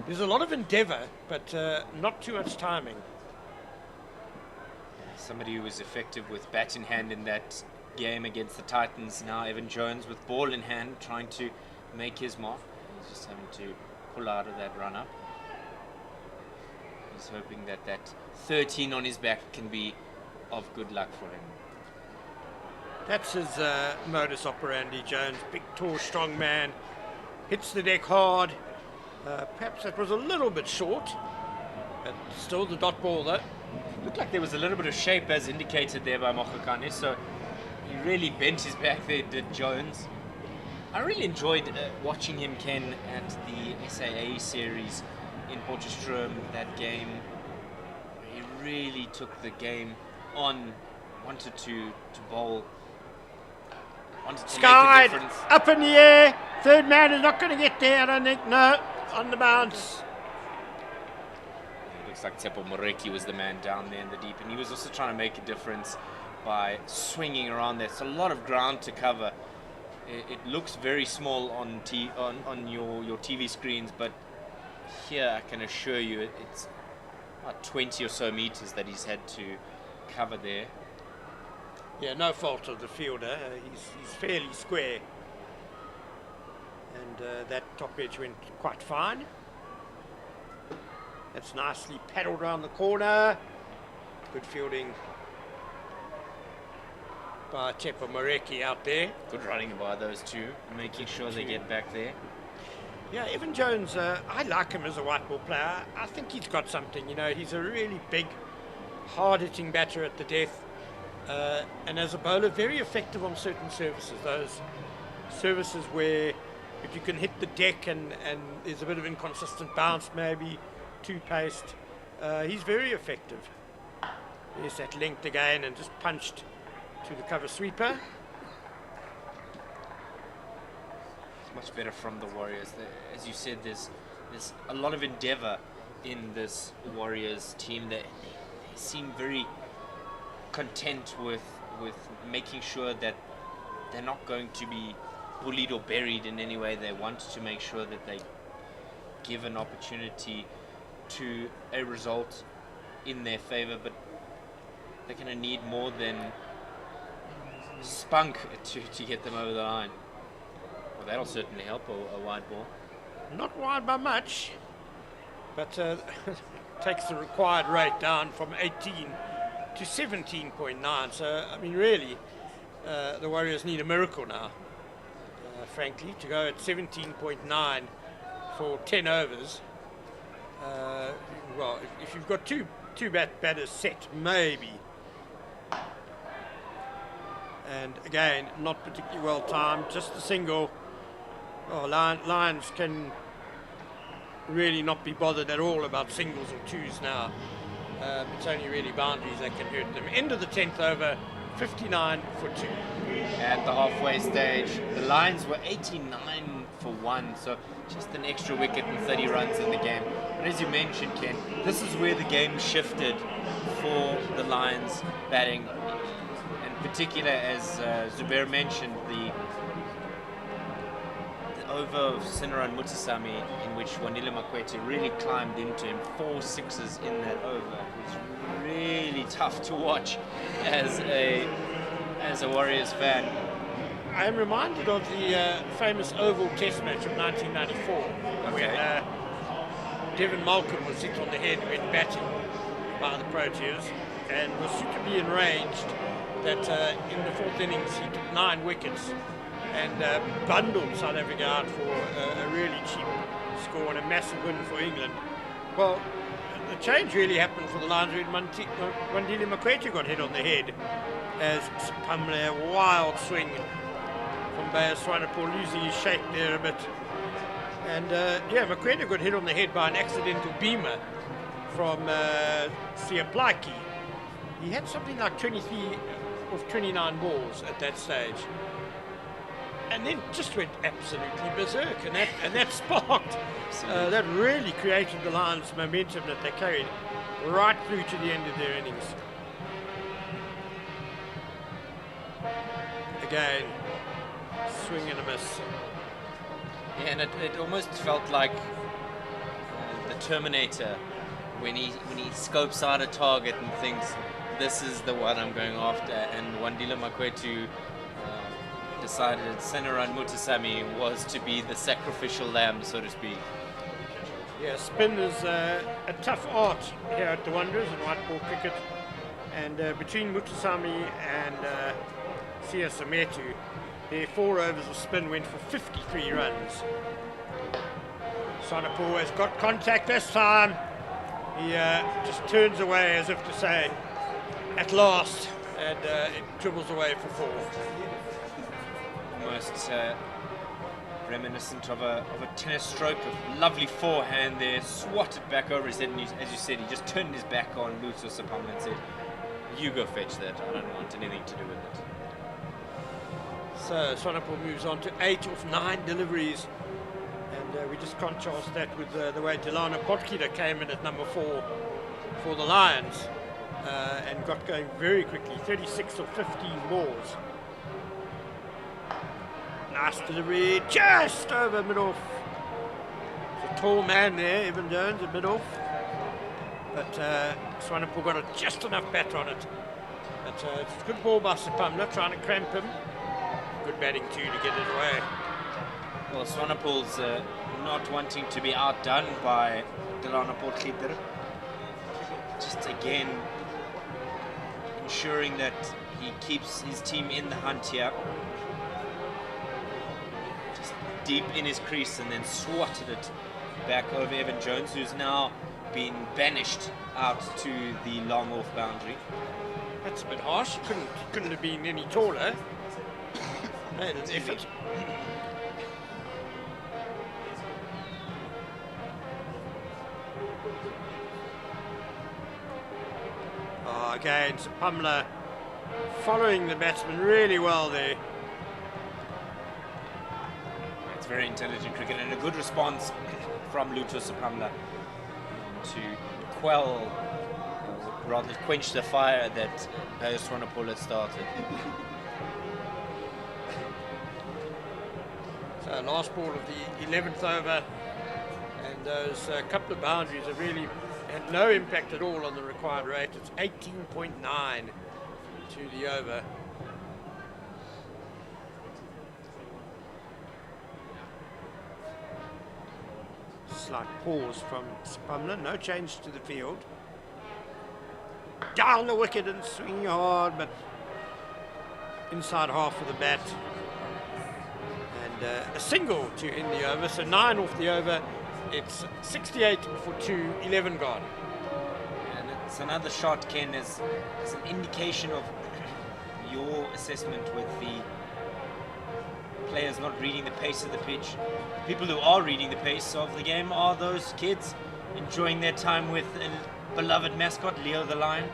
there's a lot of endeavour, but not too much timing. Somebody who was effective with bat in hand in that game against the Titans. Now Evan Jones with ball in hand, trying to make his mark. He's just having to pull out of that run-up. He's hoping that 13 on his back can be of good luck for him. That's his modus operandi, Jones. Big, tall, strong man. Hits the deck hard. Perhaps that was a little bit short, but still the dot ball though. Looked like there was a little bit of shape as indicated there by Makwetu, so he really bent his back there, did Jones. I really enjoyed watching him, Ken, at the SAA series in Potchefstroom, that game. He really took the game on, wanted to bowl, wanted to Skied, make a difference. up in the air, third man is not going to get there, I don't think, no, on the bounce. Looks like Tsepo Moreki was the man down there in the deep, and he was also trying to make a difference by swinging around there. It's a lot of ground to cover. It looks very small on your TV screens, but here I can assure you it's about 20 or so meters that he's had to cover there. Yeah, no fault of the fielder. He's fairly square, and that top edge went quite fine. That's nicely paddled around the corner. Good fielding by Tsepo Moreki out there. Good running by those two, making sure they get back there. Yeah, Evan Jones, I like him as a white ball player. I think he's got something, he's a really big, hard-hitting batter at the death. And as a bowler, very effective on certain services. Those services where if you can hit the deck and there's a bit of inconsistent bounce, maybe too paced, he's very effective. There's that length again and just punched to the cover sweeper. Much better from the Warriors. As you said, there's a lot of endeavour in this Warriors team. They seem very content with making sure that they're not going to be bullied or buried in any way. They want to make sure that they give an opportunity to a result in their favour, but they're going to need more than spunk to get them over the line. Well, that'll certainly help a wide ball. Not wide by much, but takes the required rate down from 18 to 17.9. So, I mean, really, the Warriors need a miracle now, frankly, to go at 17.9 for 10 overs. Well, if you've got two batters set, maybe. And again, not particularly well timed, just a single. Oh, Lions can really not be bothered at all about singles or twos now. It's only really boundaries that can hurt them. End of the 10th over, 59 for 2. At the halfway stage, the Lions were 89 for 1, so just an extra wicket and 30 runs in the game. But as you mentioned, Ken, this is where the game shifted for the Lions batting, and particular, as Zubair mentioned, the over of Sinaran Mutasami, in which Wandile Makwetu really climbed into him, 4 sixes in that over. It was really tough to watch as a Warriors fan. I am reminded of the famous Oval Test match of 1994, when Devon Malcolm was hit on the head when batting by the Proteas and was suitably enraged that in the 4th innings he took 9 wickets and bundled South Africa out for a really cheap score and a massive win for England. Well, the change really happened for the Lions when Wandile Makwetu got hit on the head as Pamela, a wild swing from Beyers Swanepoel, losing his shape there a bit. And Makwetu got hit on the head by an accidental beamer from Siaplaki. He had something like 23 of 29 balls at that stage. And then just went absolutely berserk, and that sparked, that really created the Lions' momentum that they carried right through to the end of their innings. Again, swing and a miss. Yeah, and it almost felt like the Terminator when he scopes out a target and thinks, this is the one I'm going after, and Wandile Makwetu decided Sinaran Mutasami was to be the sacrificial lamb, so to speak. Yeah, spin is a tough art here at the Wanderers in white ball cricket, and between Mutasami and CSA, their 4 overs of spin went for 53 runs. Swanepoel has got contact this time. He just turns away as if to say, at last, and it dribbles away for 4. Almost reminiscent of a tennis stroke, of lovely forehand there, swatted back over his head, and as you said, he just turned his back on Luther Sapamla and said, you go fetch that, I don't want anything to do with it. So Swanepoel moves on to 8 of 9 deliveries, and we just contrast that with the way Delano Potgieter came in at number 4 for the Lions and got going very quickly, 36 of 15 balls. Nice delivery, just over mid-off. There's a tall man there, Evan Jones, at mid-off. But Swanepoel got just enough batter on it. But it's a good ball by Sapamla, trying to cramp him. Good batting too to get it away. Well, Swanepoel's not wanting to be outdone by Delano Potgieter. Just again ensuring that he keeps his team in the hunt here. Deep in his crease and then swatted it back over Evan Jones, who's now been banished out to the long off boundary. That's a bit harsh. Couldn't have been any taller. Made an effort. Oh, again, Sapamla following the batsman really well there. Very intelligent cricket and a good response from Luther Sapamla to quell, or rather quench the fire that Beyers Swanepoel had started. So last ball of the 11th over, and those couple of boundaries have really had no impact at all on the required rate. It's 18.9 to the over. Slight pause from Sapamla, no change to the field. Down the wicket and swinging hard, but inside half of the bat. And a single to end the over, so 9 off the over. It's 68 for 2, 11 gone. And it's another shot, Ken, as an indication of your assessment with the players not reading the pace of the pitch. People who are reading the pace of the game are those kids enjoying their time with a beloved mascot, Leo the Lion.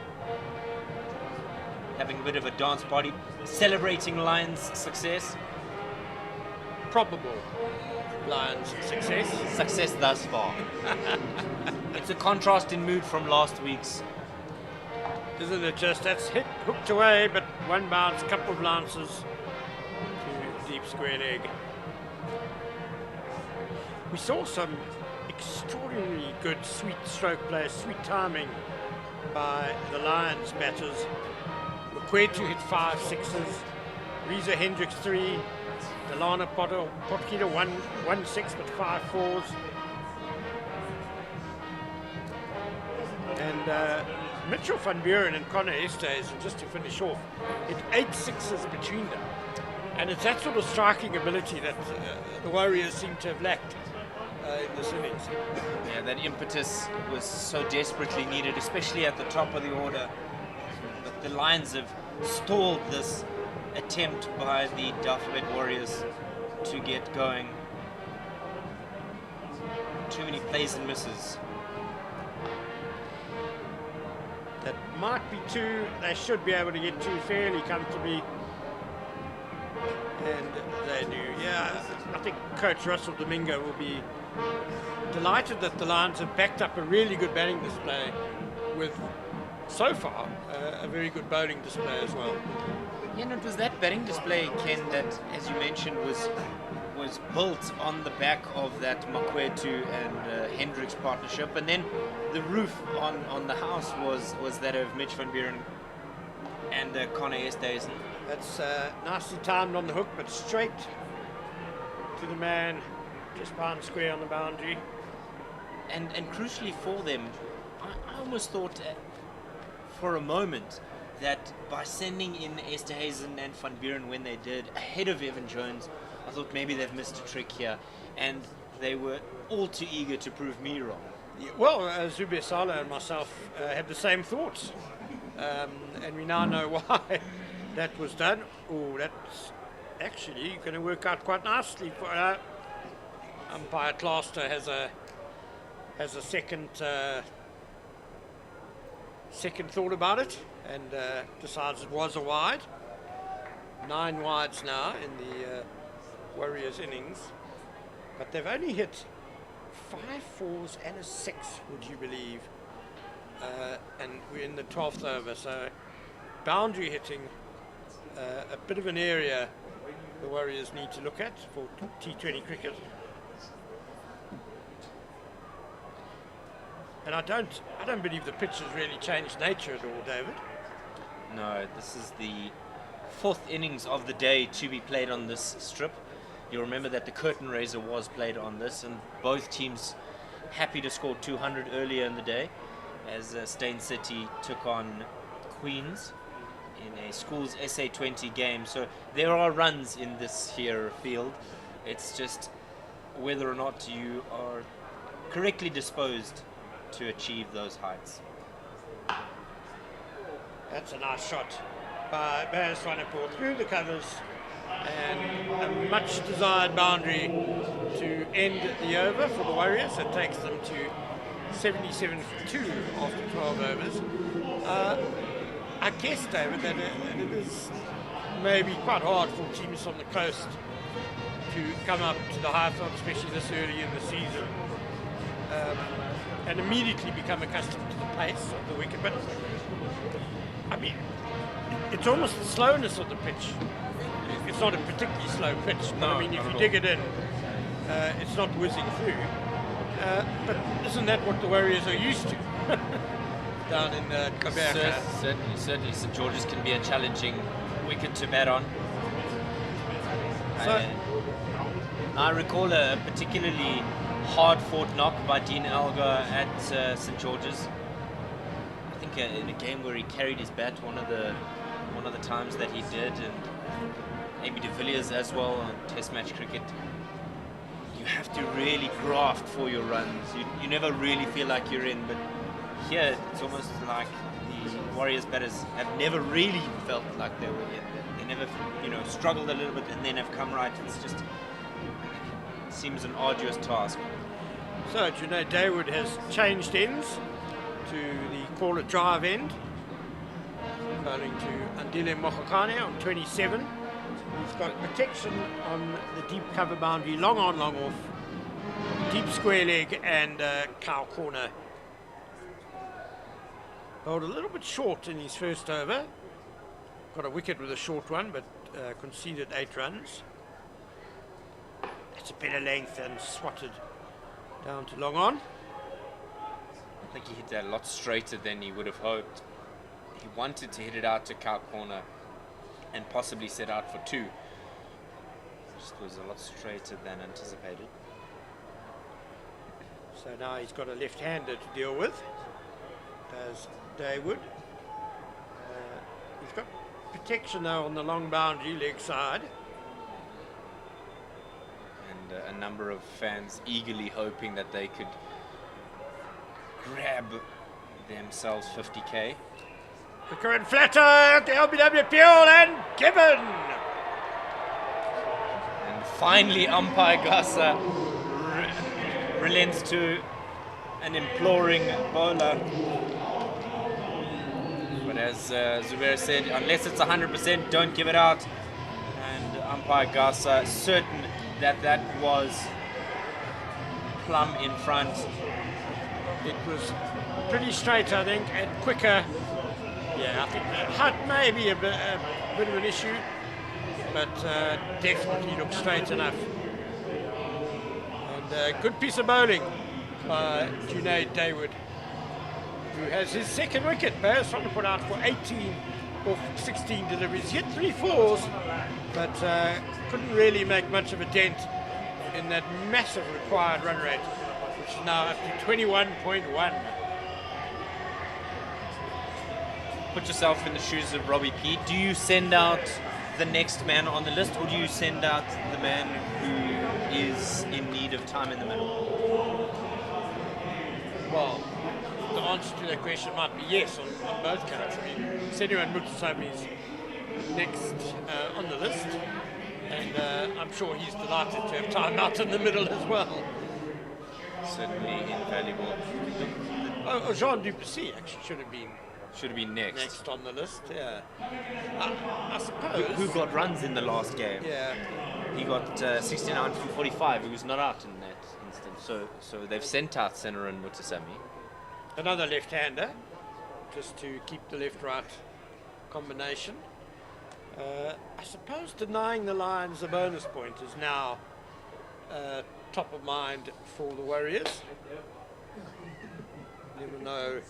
Having a bit of a dance party, celebrating Lions' success. Probable Lions' success. Success thus far. It's a contrast in mood from last week's. Isn't it just? That's hit, hooked away, but one bounce, couple of lances to deep square leg. We saw some extraordinarily good sweet stroke play, sweet timing by the Lions batters. Makwetu hit 5 sixes, Reza Hendricks 3, Delana Potgieter 1 6 but 5 fours. And Mitchell van Buren and Connor Esterhuizen, just to finish off, hit 8 sixes between them. And it's that sort of striking ability that the Warriors seem to have lacked in this innings. Yeah, that impetus was so desperately needed, especially at the top of the order. But the Lions have stalled this attempt by the Dafabet Warriors to get going. Too many plays and misses. That might be two they should be able to get to fairly comfortably. And they do. Yeah, I think Coach Russell Domingo will be delighted that the Lions have backed up a really good batting display with, so far, a very good bowling display as well. Yeah, and it was that batting display, Ken, that, as you mentioned, was built on the back of that Makwetu and Hendricks partnership, and then the roof on the house was that of Mitch van Buren and Connor Esterhuizen. That's nicely timed on the hook, but straight to the man, just behind square on the boundary. And crucially for them, I almost thought for a moment that by sending in Esterhuizen and Van Buren when they did, ahead of Evan Jones, I thought maybe they've missed a trick here, and they were all too eager to prove me wrong. Yeah, well, Zubair Saleh and myself had the same thoughts, and we now know why that was done. Oh, that's actually going to work out quite nicely for umpire Claster has a second thought about it and decides it was a wide. 9 wides now in the Warriors innings, but they've only hit 5 fours and a 6, would you believe? And we're in the 12th over, so boundary hitting, a bit of an area the Warriors need to look at for T20 cricket. And I don't believe the pitch has really changed nature at all, David. No, this is the 4th innings of the day to be played on this strip. You'll remember that the curtain raiser was played on this, and both teams happy to score 200 earlier in the day as Stain City took on Queens in a school's SA20 game. So there are runs in this here field. It's just whether or not you are correctly disposed to achieve those heights. That's a nice shot by Baz Swanepoel through the covers, and a much desired boundary to end the over for the Warriors. It takes them to 77 for 2 after 12 overs. I guess, David, that it is maybe quite hard for teams on the coast to come up to the high field, especially this early in the season, and immediately become accustomed to the pace of the wicket. But I mean, it's almost the slowness of the pitch. It's not a particularly slow pitch, but No, I mean, if not you at dig it in, it's not whizzing through. But isn't that what the Warriors are used to down in Caberca? Certainly, St George's can be a challenging wicket to bat on. So, I recall a particularly hard-fought knock by Dean Algar at St George's. I think in a game where he carried his bat one of the times that he did, and maybe de Villiers as well on Test match cricket. You have to really graft for your runs. You never really feel like you're in, but here it's almost like the Warriors batters have never really felt like they were in. They never, struggled a little bit and then have come right. It's just seems an arduous task. So Junaid Dawood has changed ends to the caller drive end, bowling to Andile Mokhokane on 27. He's got protection on the deep cover boundary, long on, long off, deep square leg and cow corner. Bowled a little bit short in his first over. got a wicket with a short one, but conceded 8 runs. It's a better length and swatted down to long on. I think he hit that a lot straighter than he would have hoped. He wanted to hit it out to cow corner and possibly set out for 2. Just was a lot straighter than anticipated. So now he's got a left-hander to deal with, as Dawood. He's got protection now on the long boundary leg side. And a number of fans eagerly hoping that they could grab themselves 50k. The current flatter at the LBW Peel and Gibbon. And finally umpire Gasa relents to an imploring bowler. But as Zubair said, unless it's 100%, don't give it out. And umpire Gasa certain that was plumb in front. It was pretty straight, I think, and quicker. Yeah, I think height may be a bit of an issue, but definitely looks straight enough. And good piece of bowling by Junaid Dawood, who has his second wicket. Bears trying to put out for 18 or 16 deliveries. He hit 3 fours, but couldn't really make much of a dent in that massive required run rate, which is now up to 21.1. Put yourself in the shoes of Robbie P. Do you send out the next man on the list, or do you send out the man who is in need of time in the middle? Well, the answer to that question might be yes on both counts. I mean, Senua Mutsami is next on the list, and I'm sure he's delighted to have time out in the middle as well. Certainly invaluable. Oh, Jean Duplessis actually should have been next. next on the list, yeah. I suppose. Who got runs in the last game? Yeah. He got 69 from 45. He was not out in that instance. So they've sent out Senna and Mutasami. Another left-hander, just to keep the left-right combination. I suppose denying the Lions a bonus point is now top of mind for the Warriors. Never know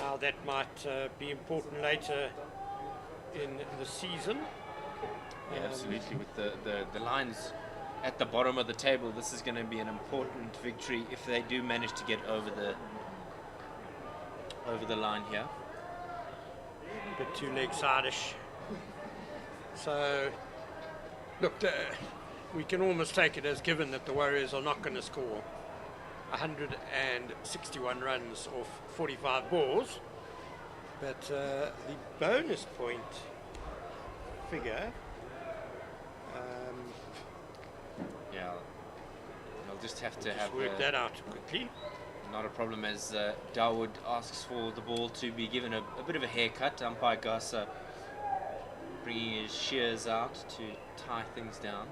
how that might be important later in the season. Yeah, absolutely. With the Lions at the bottom of the table, this is going to be an important victory if they do manage to get over the line here. A bit too leg-side-ish. So, look, we can almost take it as given that the Warriors are not going to score 161 runs off 45 balls. But the bonus point figure, Yeah, they'll just have to have work that out quickly. not a problem, as Dawood asks for the ball to be given a bit of a haircut. Umpire Gasa bringing his shears out to tie things down.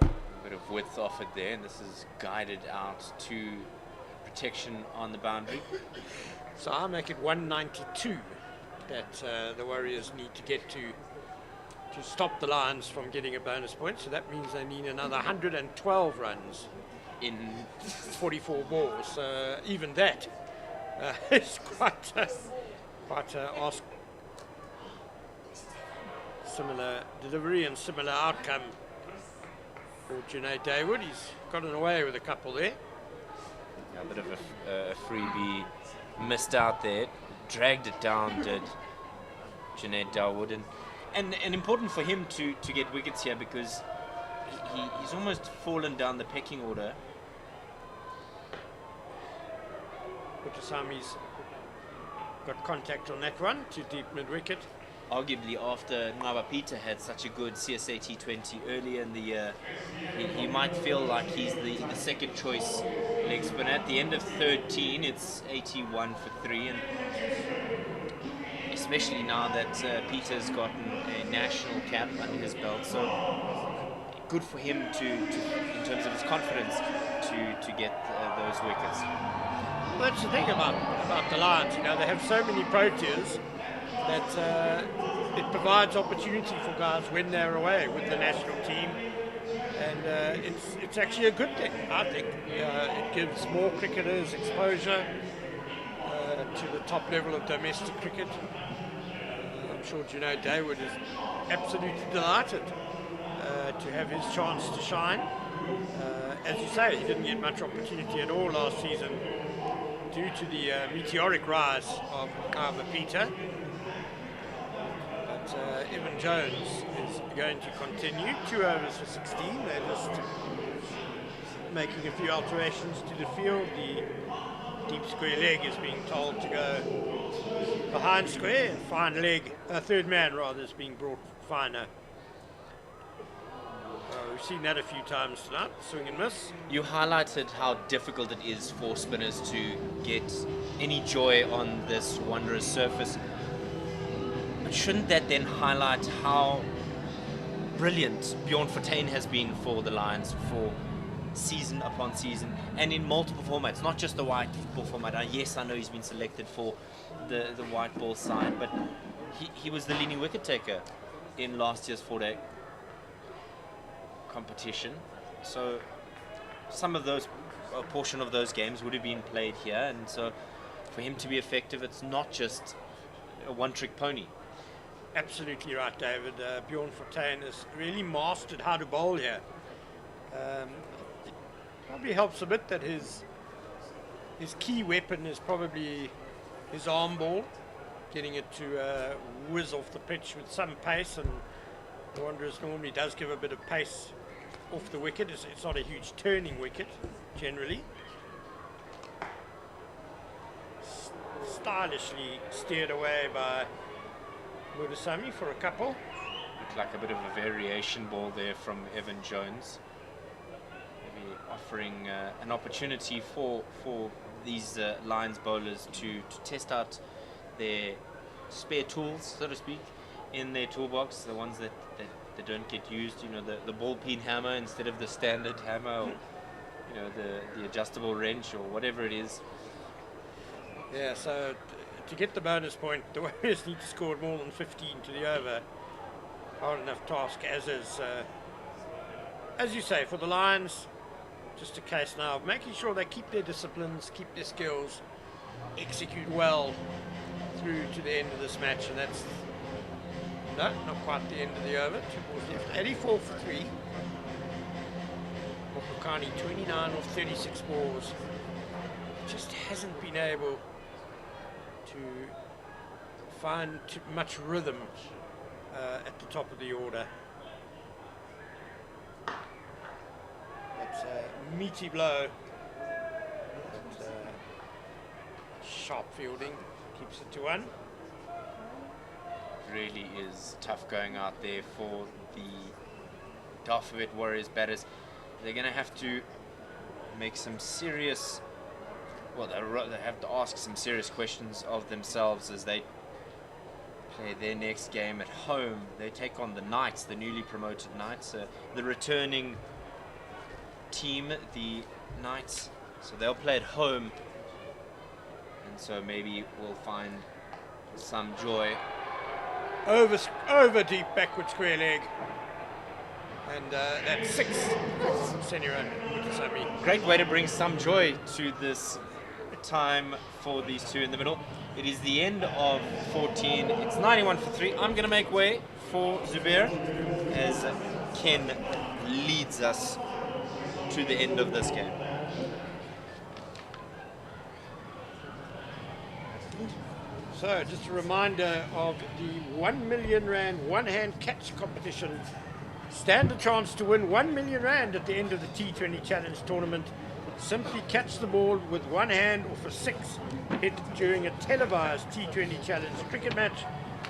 A bit of width offered there, and this is guided out to protection on the boundary. So I make it 192 that the Warriors need to get to stop the Lions from getting a bonus point. So that means they need another 112 runs In 44 balls. Even that is quite a ask. Similar delivery and similar outcome for Junaid Dawood. He's gotten away with a couple there. a bit of a freebie missed out there, dragged it down, did Junaid Dawood, and important for him to get wickets here, because he's almost fallen down the pecking order. Mutasami's got contact on that one to deep mid-wicket. Arguably, after Ngabapita had such a good CSA T20 earlier in the year, he might feel like he's the second choice leg spinner. At the end of 13, it's 81 for 3, and especially now that Peter's gotten a national cap under his belt, so good for him to in terms of his confidence, to get those wickets. Well, that's the thing about the Lions. You know, they have so many proteas that it provides opportunity for guys when they're away with the national team, and it's actually a good thing. I think it gives more cricketers exposure to the top level of domestic cricket. I'm sure Dawood is absolutely delighted to have his chance to shine. As you say, he didn't get much opportunity at all last season due to the meteoric rise of Makwetu. But Evan Jones is going to continue. 2 overs for 16. They're just making a few alterations to the field. The deep square leg is being told to go behind square, and fine leg, third man rather, is being brought finer. We've seen that a few times tonight, swing and miss. You highlighted how difficult it is for spinners to get any joy on this wondrous surface. But shouldn't that then highlight how brilliant Bjorn Fortuin has been for the Lions for season upon season and in multiple formats, not just the white ball format. Yes, I know he's been selected for the white ball side, but he was the leading wicket taker in last year's 4-day competition. So some of those, a portion of those games would have been played here, and so for him to be effective, it's not just a one-trick pony. Absolutely right, David. Bjorn Fortuin has really mastered how to bowl here. Probably helps a bit that his key weapon is probably his arm ball, getting it to whiz off the pitch with some pace, and the Wanderers normally does give a bit of pace off the wicket. It's not a huge turning wicket generally. Stylishly steered away by Mudasamy for a couple. Looked like a bit of a variation ball there from Evan Jones. Maybe offering an opportunity for these Lions bowlers to test out their spare tools, so to speak, in their toolbox, the ones that don't get used, you know, the ball peen hammer instead of the standard hammer, or, you know, the adjustable wrench or whatever it is. Yeah, so to get the bonus point, the Warriors need to score more than 15 to the over. Hard enough task as is. As you say, for the Lions, just a case now of making sure they keep their disciplines, keep their skills, execute well through to the end of this match, and that's no, not quite the end of the over. 2 balls left. 84 for 3. Mokokani 29 of 36 balls. Just hasn't been able to find too much rhythm at the top of the order. That's a meaty blow. But, sharp fielding keeps it to 1. Really is tough going out there for the Dafabet Warriors batters. They're going to have to make some serious, well, they have to ask some serious questions of themselves as they play their next game at home. They take on the Knights, the newly promoted Knights, the returning team, the Knights. So they'll play at home, and so maybe we'll find some joy. Over deep backward square leg, and that's 6 from Senira. Great way to bring some joy to this time for these two in the middle. It is the end of 14. It's 91 for 3. I'm going to make way for Zubair as Ken leads us to the end of this game. So, just a reminder of the 1 million rand one-hand catch competition. Stand a chance to win 1 million rand at the end of the T20 Challenge tournament. Simply catch the ball with one hand off a 6 hit during a televised T20 Challenge cricket match.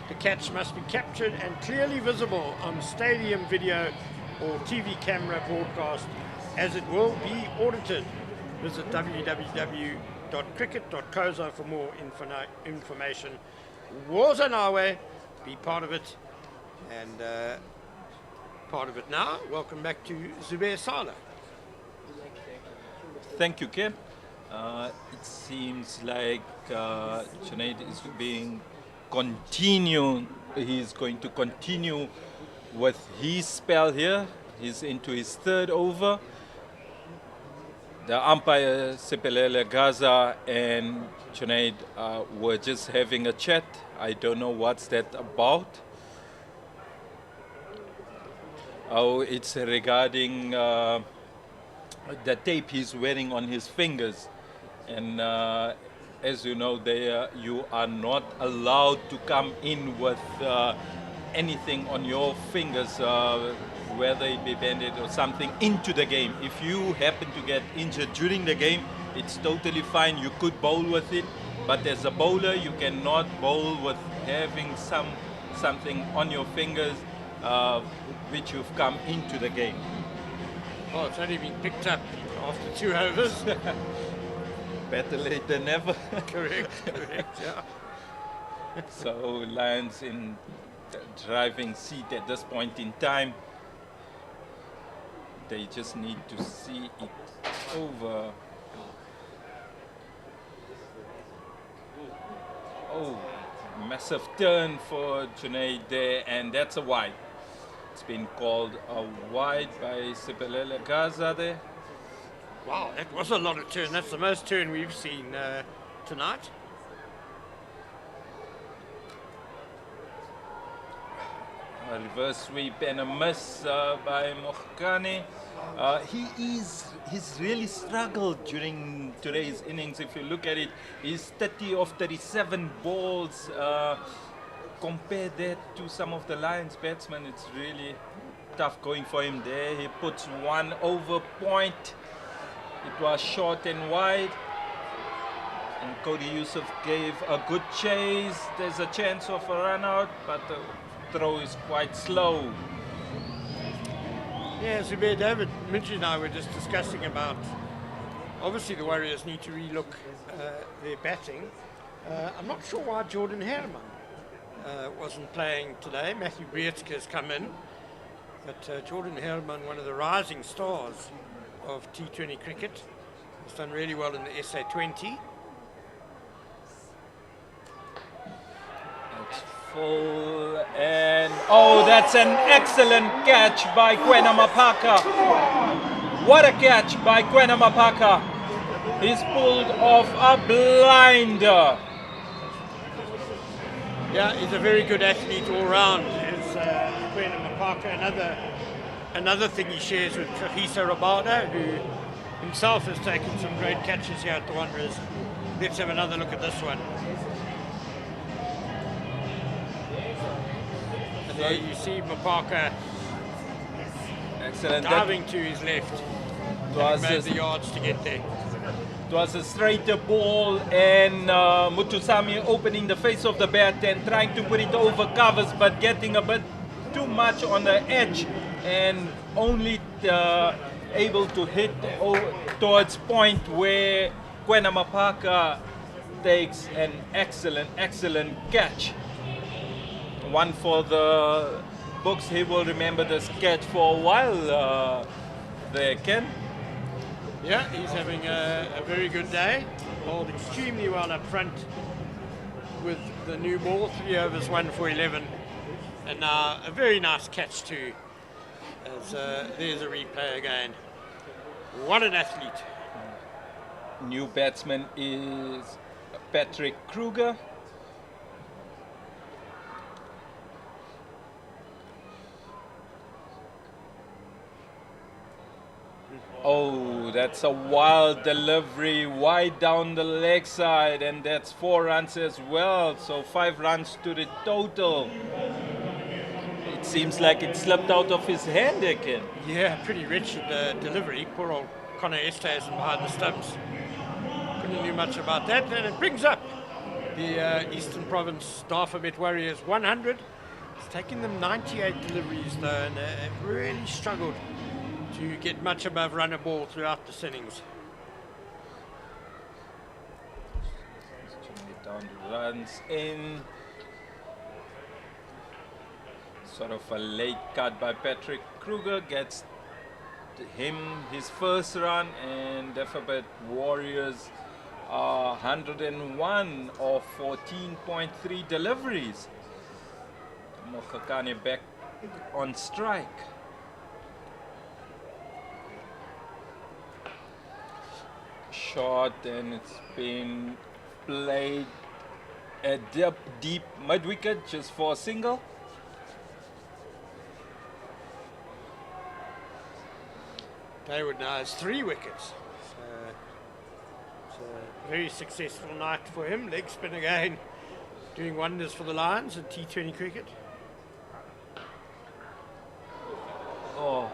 The catch must be captured and clearly visible on stadium video or TV camera broadcast, as it will be audited. Visit www.cricket.coza for more information. War's on our way. Be part of it. And part of it now. Welcome back to Zubair Saleh. Thank you, Ken. It seems like Junaid is being continue. He's going to continue with his spell here. He's into his third over. The umpire Sipelele Gaza and Junaid were just having a chat. I don't know what's that about. Oh, it's regarding the tape he's wearing on his fingers. And as you know, you are not allowed to come in with anything on your fingers, whether it be banded or something, into the game. If you happen to get injured during the game, it's totally fine. You could bowl with it, but as a bowler, you cannot bowl with having something on your fingers which you've come into the game. Oh, it's only been picked up after 2 overs. Better late than never. Correct, yeah. So Lions in the driving seat at this point in time. They just need to see it over. Oh, massive turn for Junaid there, and that's a wide. It's been called a wide by Sipelele Gaza there. Wow, that was a lot of turn. That's the most turn we've seen tonight. A reverse sweep and a miss by Mokane. He's really struggled during today's innings. If you look at it, he's 30 of 37 balls. Compare that to some of the Lions batsmen, it's really tough going for him there. He puts one over point. It was short and wide. And Cody Yusuf gave a good chase. There's a chance of a run out, but the throw is quite slow. Yeah, Zubair, David, Midge and I were just discussing about, obviously the Warriors need to relook their batting. I'm not sure why Jordan Herman wasn't playing today. Matthew Breetzke has come in, but Jordan Herman, one of the rising stars of T20 cricket, has done really well in the SA20. It's full, and oh, that's an excellent catch by Kwena Mapaka. What a catch by Kwena Mapaka. He's pulled off a blinder. Yeah, he's a very good athlete all round. Is Kwena Mapaka. Another thing he shares with Kahisa Rabada, who himself has taken some great catches here at the Wanderers. Let's have another look at this one. And there you see Mapaka Excellent. diving to his left. Was Made a- the yards to get there. It was a straighter ball, and Mutusami opening the face of the bat and trying to put it over covers, but getting a bit too much on the edge and only able to hit towards point where Kwena Mapaka takes an excellent catch. One for the books. He will remember this catch for a while there, Ken. Yeah, he's having a very good day. Bowled extremely well up front with the new ball, 3 overs, 1 for 11. And now a very nice catch too, as there's a replay again. What an athlete. New batsman is Patrick Kruger. Oh, that's a wild delivery, wide down the leg side, and that's 4 runs as well. So 5 runs to the total. It seems like it slipped out of his hand again. Yeah, pretty wretched delivery. Poor old Connor Esterhuizen behind the stumps. Couldn't do much about that. And it brings up the Eastern Province Dafabet Warriors 100. It's taken them 98 deliveries though, and they've really struggled to get much above run a ball throughout the innings. Get down the runs in. Sort of a late cut by Patrick Kruger, gets him his first run, and Dafabet Warriors 101 of 14.3 deliveries. Mokakane back on strike. Shot, and it's been played at deep mid wicket just for a single. David now has 3 wickets. It's a very successful night for him. Leg spin again, doing wonders for the Lions in T20 cricket. Oh,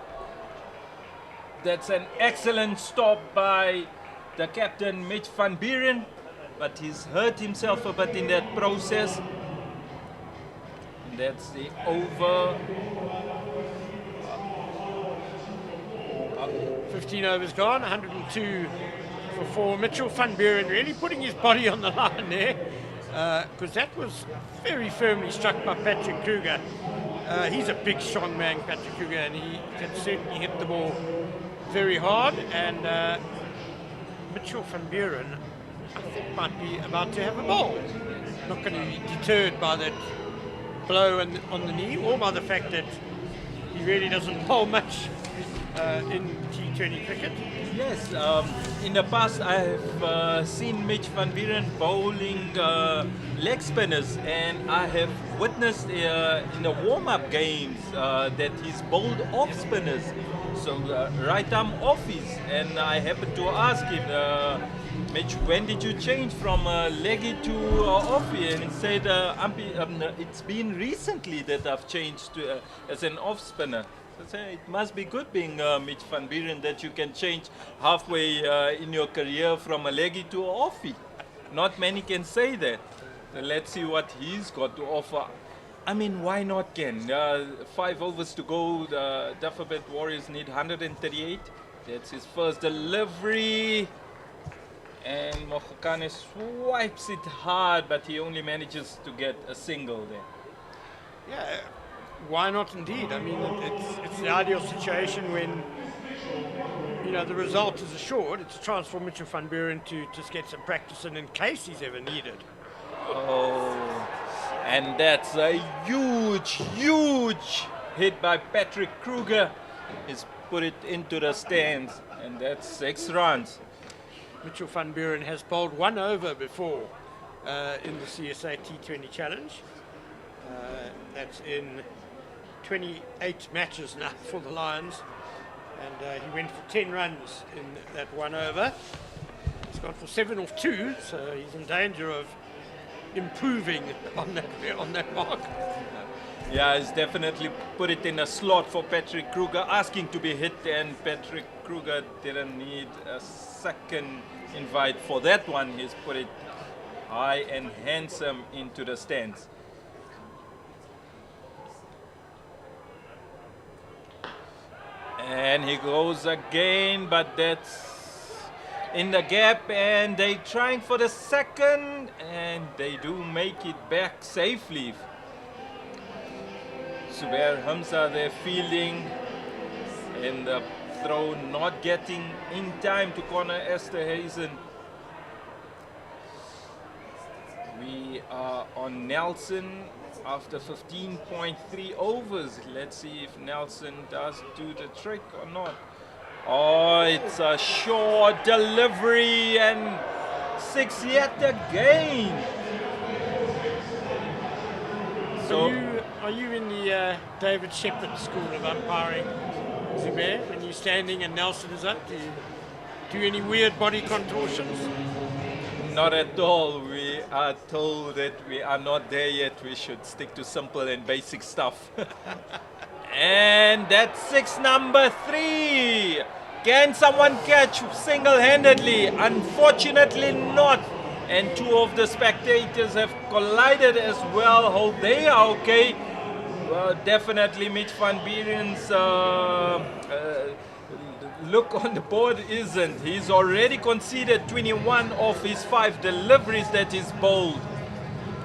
that's an excellent stop by the captain, Mitch van Buren, but he's hurt himself a bit in that process. And that's the over. 15 overs gone, 102 for 4. Mitchell van Buren really putting his body on the line there, because that was very firmly struck by Patrick Kruger. He's a big, strong man, Patrick Kruger, and he can certainly hit the ball very hard. And Mitchell van Buren, I think, might be about to have a bowl. Not going to be deterred by that blow on the knee, or by the fact that he really doesn't bowl much in T20 cricket. Yes, in the past I have seen Mitch van Buren bowling leg spinners, and I have witnessed in the warm-up games that he's bowled off spinners, so right arm offies, and I happened to ask him, Mitch, when did you change from leggy to offie? And he said, it's been recently that I've changed to, as an off spinner. So it must be good being Mitch van Buren, that you can change halfway in your career from a leggy to a offie. Not many can say that. So let's see what he's got to offer. I mean, why not, Ken? 5 overs to go. The Dafabet Warriors need 138. That's his first delivery. And Mokakane swipes it hard, but he only manages to get a single there. Yeah, why not indeed? I mean, it's the ideal situation when, you know, the result is assured. It's a chance for Mitchell van Buren to just get some practice in case he's ever needed. Oh, and that's a huge hit by Patrick Kruger. He's put it into the stands, and that's 6 runs. Mitchell van Buren has bowled 1 over before in the CSA T20 Challenge. That's in 28 matches now for the Lions, and he went for 10 runs in that 1 over. He's gone for 7 off 2, so he's in danger of improving on that mark. Yeah, he's definitely put it in a slot for Patrick Kruger, asking to be hit, and Patrick Kruger didn't need a second invite for that one. He's put it high and handsome into the stands. And he goes again, but that's in the gap, and they trying for the second, and they do make it back safely. Zubair Hamza, they're fielding, and the throw not getting in time to corner Esterhuizen. We are on Nelson after 15.3 overs. Let's see if Nelson does do the trick or not. Oh, it's a short delivery, and 6 yet again. So Are you in the David Shepherd school of umpiring, Zubair? When you're standing and Nelson is up, do you do any weird body contortions? not at all. We are told that we are not there yet. We should stick to simple and basic stuff. And that's 6 number 3. Can someone catch single-handedly? Unfortunately not. And 2 of the spectators have collided as well. Hope they are okay. Well, definitely Mitch van Buren's look on the board isn't. He's already conceded 21 of his 5 deliveries that he's bowled.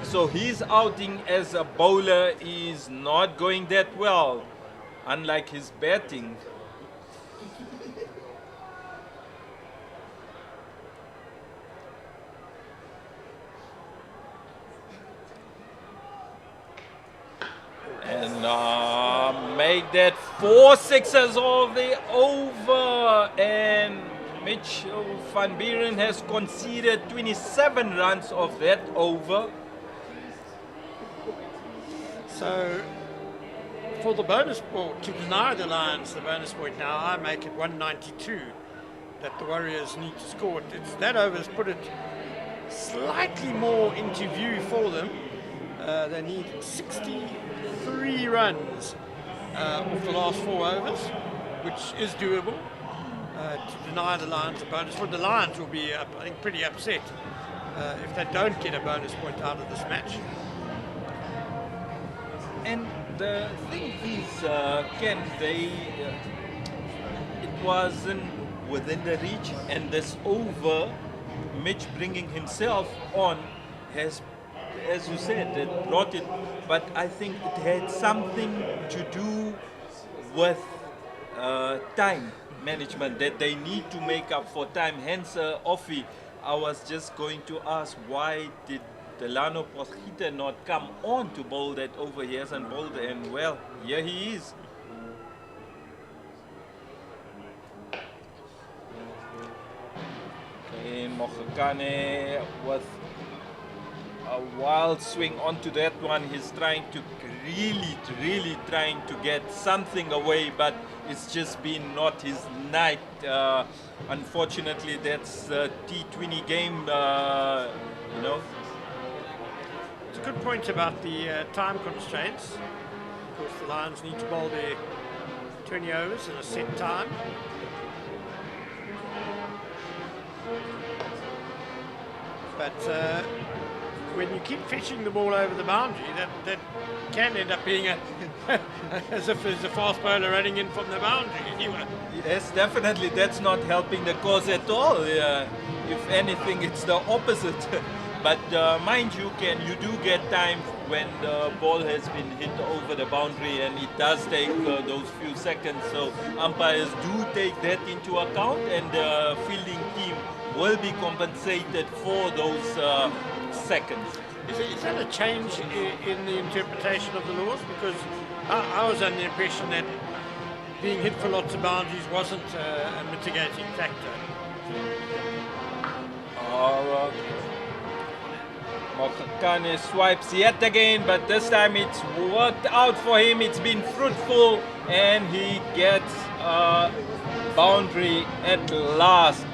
So his outing as a bowler is not going that well, unlike his batting. And make that 4 sixes of the over. And Mitchell van Buren has conceded 27 runs of that over. So for the bonus point, to deny the Lions the bonus point now, I make it 192 that the Warriors need to score. That over's put it slightly more into view for them. They need 63 runs off the last 4 overs, which is doable to deny the Lions a bonus. Well, the Lions will be, I think, pretty upset if they don't get a bonus point out of this match. And the thing is, Ken, it wasn't within the reach, and this over, Mitch bringing himself on has, as you said, it brought it, but I think it had something to do with time management, that they need to make up for time. Hence, Offie, I was just going to ask, why did Delano Potgieter not come on to bowl that over? He hasn't bowled, and well, here he is. Okay, Mokgekane with a wild swing onto that one. He's trying to really trying to get something away, but it's just been not his night. Unfortunately, that's a T20 game, you know. It's a good point about the time constraints. Of course, the Lions need to bowl their 20 overs in a set time. But when you keep fetching the ball over the boundary, that can end up being as if there's a fast bowler running in from the boundary anyway. Yes, definitely. That's not helping the cause at all. If anything, it's the opposite. But mind you, you do get time when the ball has been hit over the boundary, and it does take those few seconds. So umpires do take that into account, and the fielding team will be compensated for those seconds. Is that a change in the interpretation of the laws? Because I was under the impression that being hit for lots of boundaries wasn't a mitigating factor. Mokgekane swipes yet again, but this time it's worked out for him. It's been fruitful, and he gets a boundary at last.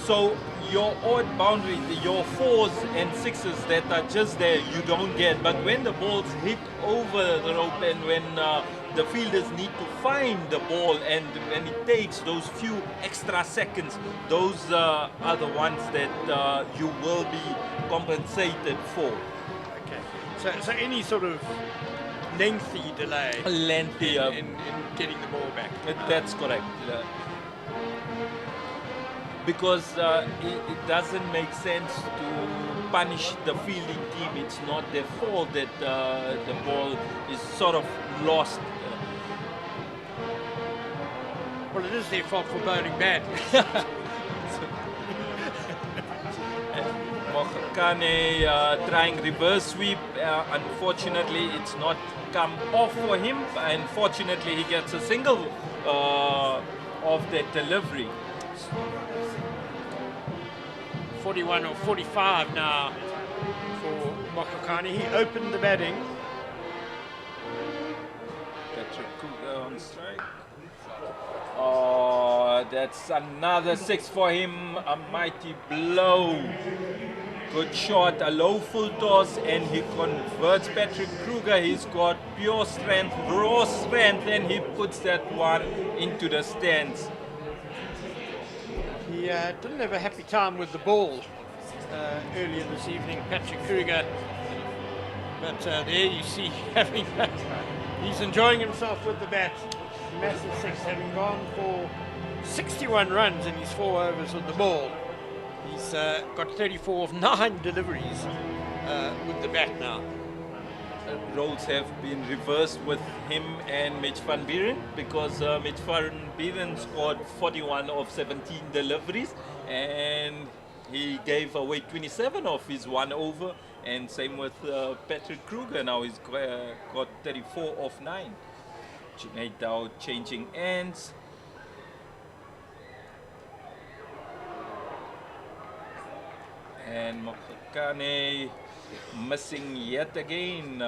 So your odd boundary, your 4s and 6s that are just there, you don't get. But when the ball's hit over the rope, and when the fielders need to find the ball, and when it takes those few extra seconds, those are the ones that you will be compensated for. Okay. So any sort of lengthy delay in getting the ball back. That's correct. Because it doesn't make sense to punish the fielding team. It's not their fault that the ball is sort of lost. Well, it is their fault for bowling bad. Mokgekane trying reverse sweep. Unfortunately, it's not come off for him. Unfortunately, he gets a single of that delivery. 41 or 45 now for Mokgekane. He opened the batting. Patrick Kruger on strike. Oh, that's another 6 for him. A mighty blow. Good shot, a low full toss, and he converts Patrick Kruger. He's got pure strength, raw strength, and he puts that one into the stands. He didn't have a happy time with the ball earlier this evening, Patrick Kruger. But there you see, he's enjoying himself with the bat. Massive 6, having gone for 61 runs in his 4 overs with the ball. He's got 34 of 9 deliveries with the bat now. Roles have been reversed with him and Mitch van Buren, because Mitch van Buren scored 41 of 17 deliveries, and he gave away 27 of his 1 over, And same with Patrick Kruger. Now he's got 34 off 9. Junaid Daud changing ends. And Mokane missing yet again.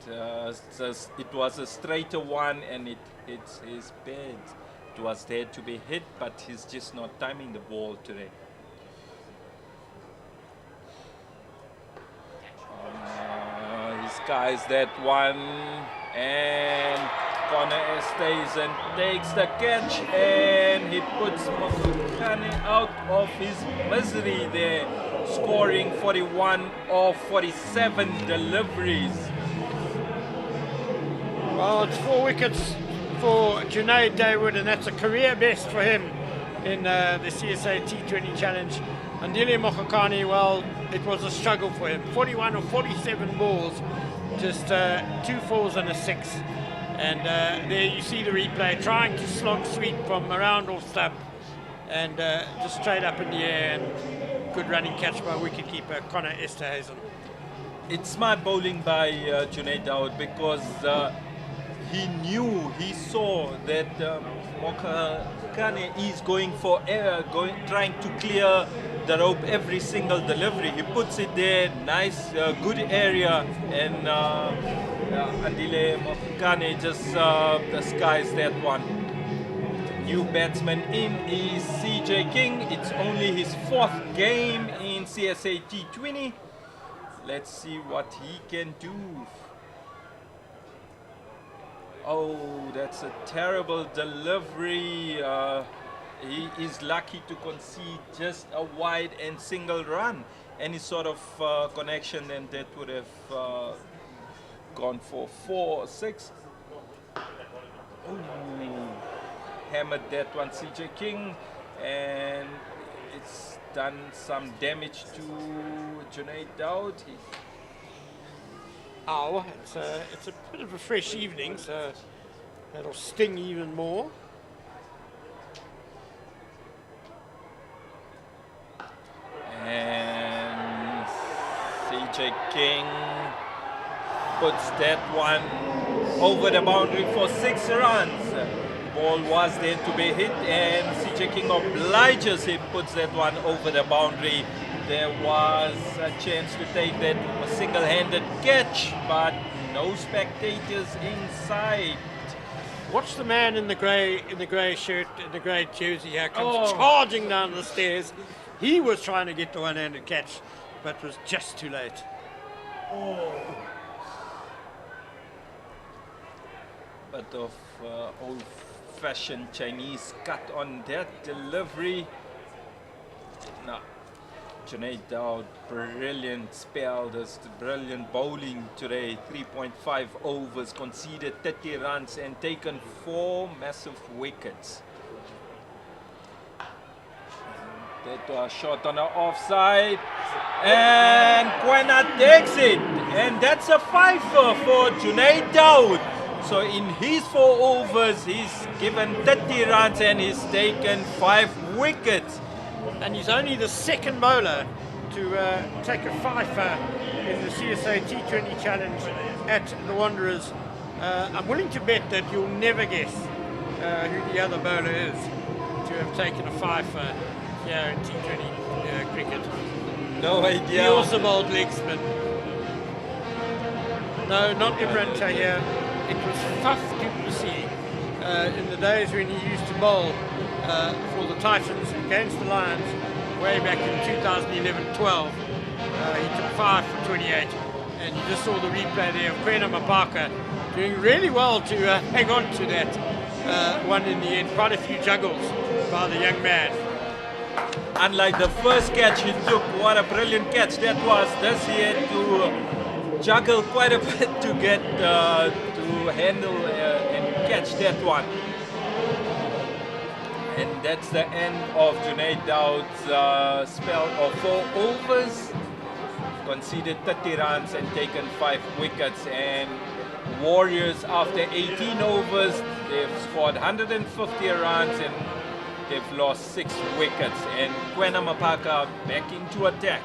It was a straighter one and it hits his bed. It was there to be hit, but he's just not timing the ball today. He skies that one, and Connor stays and takes the catch, and he puts Mokane out of his misery there, scoring 41 of 47 deliveries. Well, it's 4 wickets for Junaid Dawood, and that's a career best for him in the CSA T20 Challenge. Andile Mokakane, well, it was a struggle for him. 41 of 47 balls, just 2 4s and a 6. And there you see the replay, trying to slog sweep from around off stump, and just straight up in the air, and good running catch by wicketkeeper Connor Esterhuizen. It's smart bowling by Junaid Dawood, because he saw that Mokakane is going for error, trying to clear the rope every single delivery. He puts it there, nice, good area, and Andile Mokakane just skies that one. New batsman in is CJ King. It's only his 4th game in CSA T20. Let's see what he can do. Oh, that's a terrible delivery. He is lucky to concede just a wide and single run. Any sort of connection, and that would have gone for 4 or 6. Ooh, hammered that one, CJ King, and it's done some damage to Junaid Dawood. Oh, it's a bit of a fresh evening, so that'll sting even more. And CJ King puts that one over the boundary for 6 runs. Ball was there to be hit, and CJ King obliges him, puts that one over the boundary. There was a chance to take that single-handed catch, but no spectators inside. Watch the man in the grey shirt, in the grey jersey here, comes charging down the stairs. He was trying to get the one-handed catch, but was just too late. Bit of old-fashioned Chinese cut on that delivery. No. Junaid Dawood, brilliant spell, just brilliant bowling today. 3.5 overs, conceded 30 runs and taken 4 massive wickets. That was shot on the offside, and Quena takes it, and that's a 5-er for Junaid Dawood. So in his 4 overs, he's given 30 runs and he's taken 5 wickets. And he's only the 2nd bowler to take a 5-er in the CSA T20 Challenge at the Wanderers. I'm willing to bet that you'll never guess who the other bowler is to have taken a 5-er here in T20 cricket. No idea. He also bowled leg spin. No, not Imran Tahir. It was Faf du Plessis in the days when he used to bowl for the Titans against the Lions way back in 2011-12. He took 5 for 28, and you just saw the replay there of Kwena Mapaka doing really well to hang on to that one in the end. Quite a few juggles by the young man. Unlike the first catch he took, what a brilliant catch that was. This he had to juggle quite a bit to get to handle and catch that one. And that's the end of Junaid Dawood's spell of 4 overs. Conceded 30 runs and taken 5 wickets. And Warriors, after 18 overs, they've scored 150 runs and they've lost 6 wickets. And Kwena Mapaka back into attack.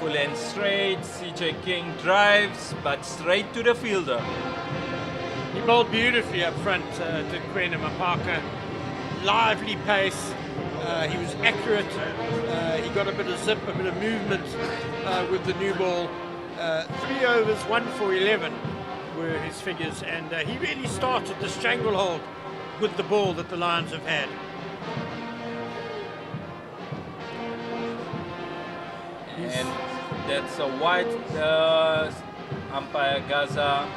Full and straight, CJ King drives, but straight to the fielder. He bowled beautifully up front, did Kwena Mapaka. Lively pace, he was accurate, he got a bit of zip, a bit of movement with the new ball. 3 overs, 1 for 11 were his figures, and he really started the stranglehold with the ball that the Lions have had. And that's a wide. Umpire Gaza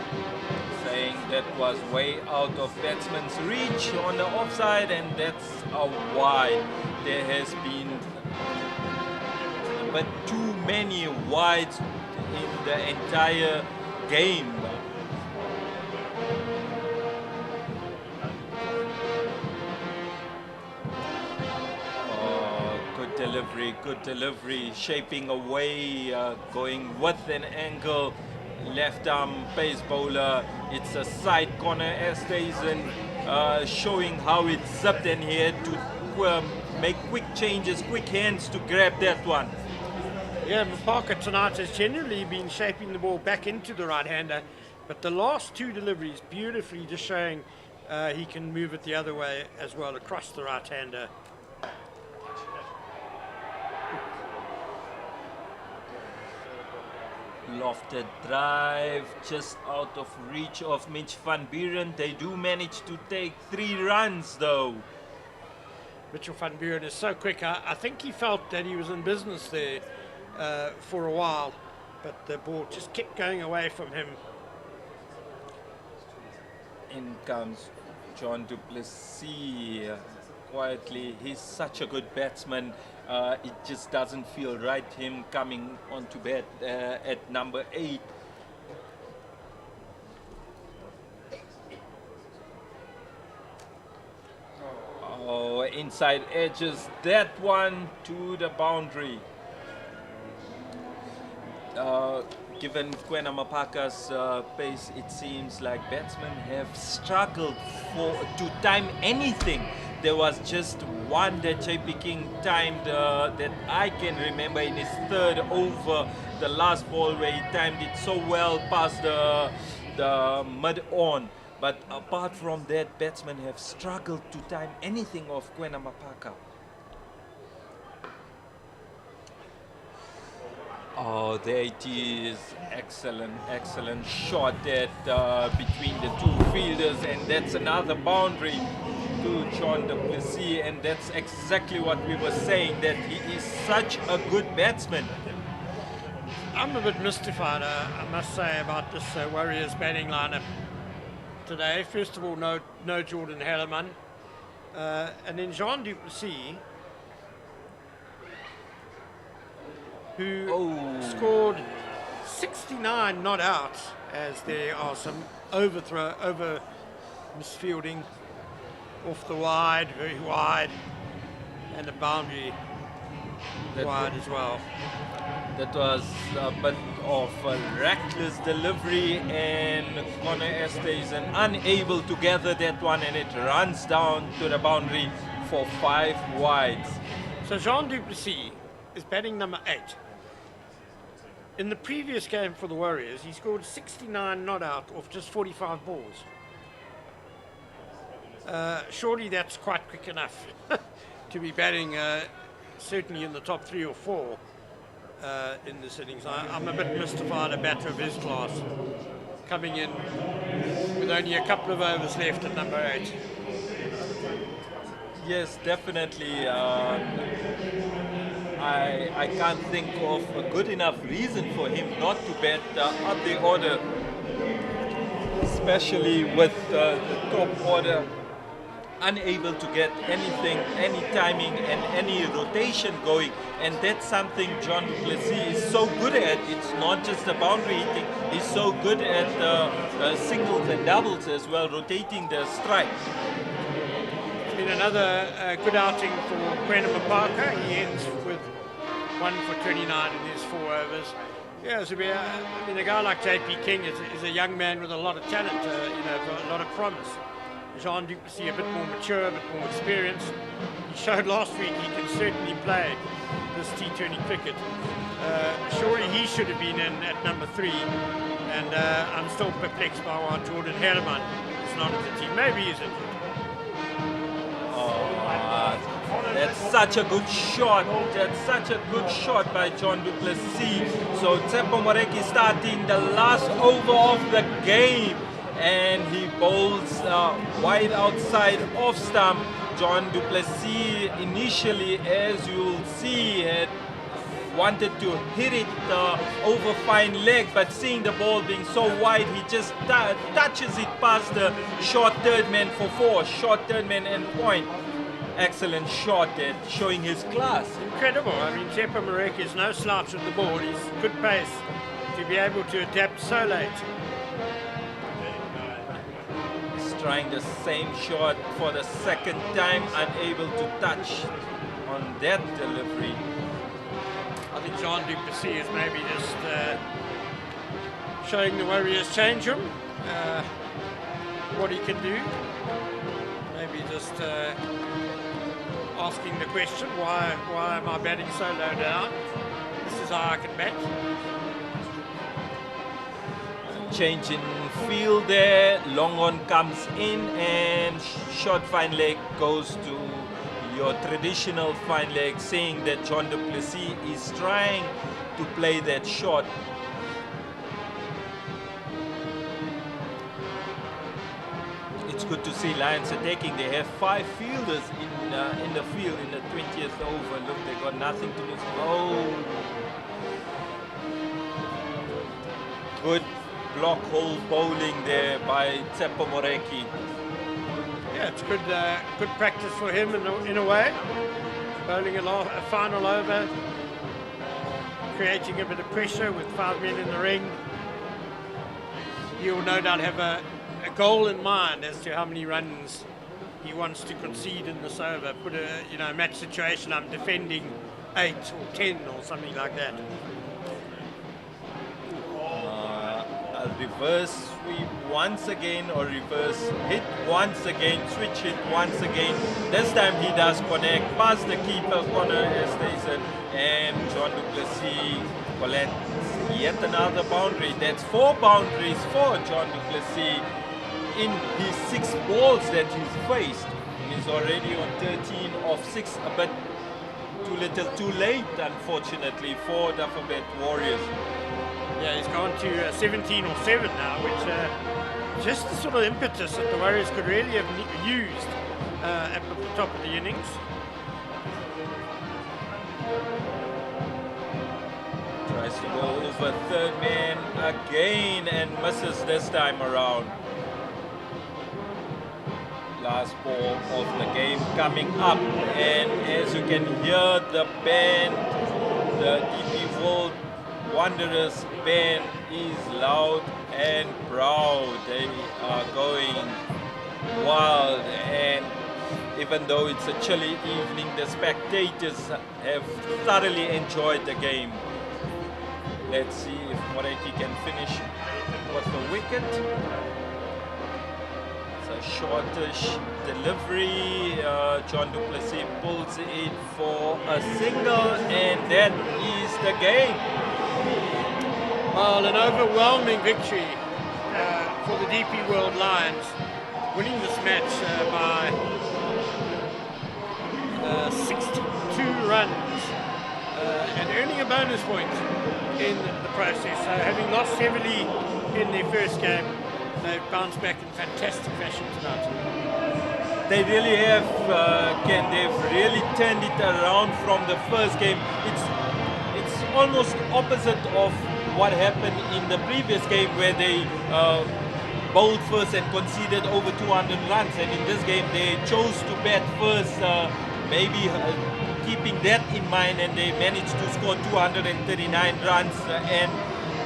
saying that was way out of batsman's reach on the offside, and that's a wide. There has been but too many wides in the entire game. Good delivery, shaping away, going with an angle, left arm pace bowler. It's a side corner Esthazen, showing how it zipped, and he had to make quick changes, quick hands to grab that one. Yeah, Mapaka tonight has generally been shaping the ball back into the right-hander, but the last 2 deliveries beautifully just showing he can move it the other way as well, across the right-hander. Lofted drive, just out of reach of Mitch van Buren. They do manage to take 3 runs though. Mitchell van Buren is so quick. I think he felt that he was in business there for a while, but the ball just kept going away from him. In comes John du Plessis quietly. He's such a good batsman. It just doesn't feel right him coming onto bat at number 8. Oh, inside edges that one to the boundary. Given Kwena Mapaka's pace, it seems like batsmen have struggled to time anything. There was just one that JP King timed that I can remember in his 3rd over, the last ball, where he timed it so well past the mid-on. But apart from that, batsmen have struggled to time anything of Kwena Mapaka. Oh, there it is. Excellent shot that between the 2 fielders, and that's another boundary to John du Plessis, and that's exactly what we were saying, that he is such a good batsman. I'm a bit mystified, I must say, about this Warriors batting lineup today. First of all, no Jordan Hellerman, and then John du Plessis, who scored 69 not out, as there are some over misfielding off the wide, very wide, and the boundary wide as well. That was a bit of a reckless delivery, and Connor Esthazen unable to gather that one, and it runs down to the boundary for 5 wides. So Jean du Plessis is batting number 8. In the previous game for the Warriors, he scored 69 not out off just 45 balls. Surely that's quite quick enough to be batting certainly in the top 3 or 4 in this innings. I'm a bit mystified a batter of his class coming in with only a couple of overs left at number 8. Yes, definitely. I can't think of a good enough reason for him not to bat up the order, especially with the top order unable to get anything, any timing and any rotation going, and that's something John du Plessis is so good at. It's not just the boundary hitting, he's so good at singles and doubles as well, rotating the strike. It's been another good outing for Kwena Mapaka. He ends with 1 for 29 in his 4 overs. Yeah, Zubair, I mean, a guy like JP King is a young man with a lot of talent, a lot of promise. Jean du Plessis a bit more mature, a bit more experienced. He showed last week he can certainly play this T20 cricket. Surely he should have been in at number 3. And I'm still perplexed by why Jordan Herman is not in the team. Maybe he's injured. That's such a good shot. That's such a good shot by John du Plessis. So Tsepo Moreki starting the last over of the game. And he bowls wide outside off stump. John du Plessis initially, as you'll see, had wanted to hit it over fine leg, but seeing the ball being so wide, he just touches it past the short third man for 4. Short third man and point. Excellent shot at showing his class. Incredible. I mean, Tsepo Moreki is no slouch with the ball. He's good pace to be able to adapt so late. Trying the same shot for the second time, unable to touch on that delivery. I think John du Plessis is maybe just showing the Warriors change room what he can do. Maybe just asking the question, why am I batting so low down? This is how I can bat. Change in field there, long on comes in and short fine leg goes to your traditional fine leg, saying that John du Plessis is trying to play that shot. It's good to see Lions attacking. They have 5 fielders in the field in the 20th over. Look, they got nothing to lose. Oh, good block hole bowling there by Tsepo Moreki. Yeah, it's good practice for him in a way. Bowling a final over, creating a bit of pressure with 5 men in the ring. He will no doubt have a goal in mind as to how many runs he wants to concede in this over. Put a match situation, I'm defending 8 or 10 or something like that. Reverse sweep once again, or reverse hit once again, switch hit once again. This time he does connect past the keeper corner, as they said, and John du Plessis collects yet another boundary. That's 4 boundaries for John du Plessis in his 6 balls that he's faced. He's already on 13 of 6, a bit too little too late, unfortunately, for Dafabet Warriors. Yeah, he's gone to 17 or 7 now, which just the sort of impetus that the Warriors could really have used at the top of the innings. Tries to go over third man again and misses this time around. Last ball of the game coming up, and as you can hear the band, the DP World Wanderers band is loud and proud. They are going wild, and even though it's a chilly evening, the spectators have thoroughly enjoyed the game. Let's see if Moreki can finish with the wicket. It's a shortish delivery. John du Plessis pulls it for a single, and that is the game. Well, an overwhelming victory for the DP World Lions, winning this match by 62 runs and earning a bonus point in the process. So having lost heavily in their first game, they've bounced back in fantastic fashion tonight. They really have, Ken. They've really turned it around from the first game. It's almost opposite of what happened in the previous game, where they bowled first and conceded over 200 runs, and in this game they chose to bat first, maybe keeping that in mind, and they managed to score 239 runs and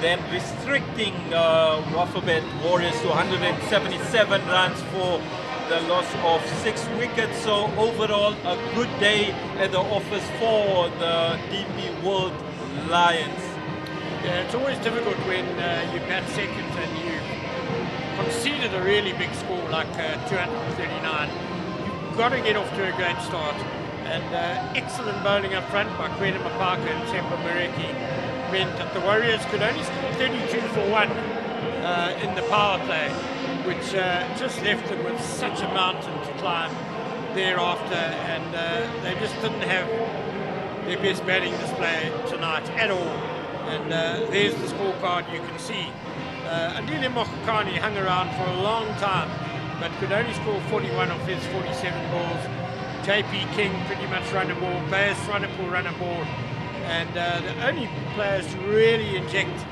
then restricting Dafabet Warriors to 177 runs for the loss of 6 wickets. So overall, a good day at the office for the DP World Lions. Yeah, it's always difficult when you bat second and you conceded a really big score like 239. You've got to get off to a great start. And excellent bowling up front by Makwetu and Tsepo Moreki. meant that the Warriors could only score 32 for 1 in the power play, which just left them with such a mountain to climb thereafter, and they just didn't have their best batting display tonight at all. And there's the scorecard you can see. Andile Mokokane hung around for a long time, but could only score 41 of his 47 balls. JP King pretty much run a ball, Bayes Swanepoel run a ball, and the only players to really inject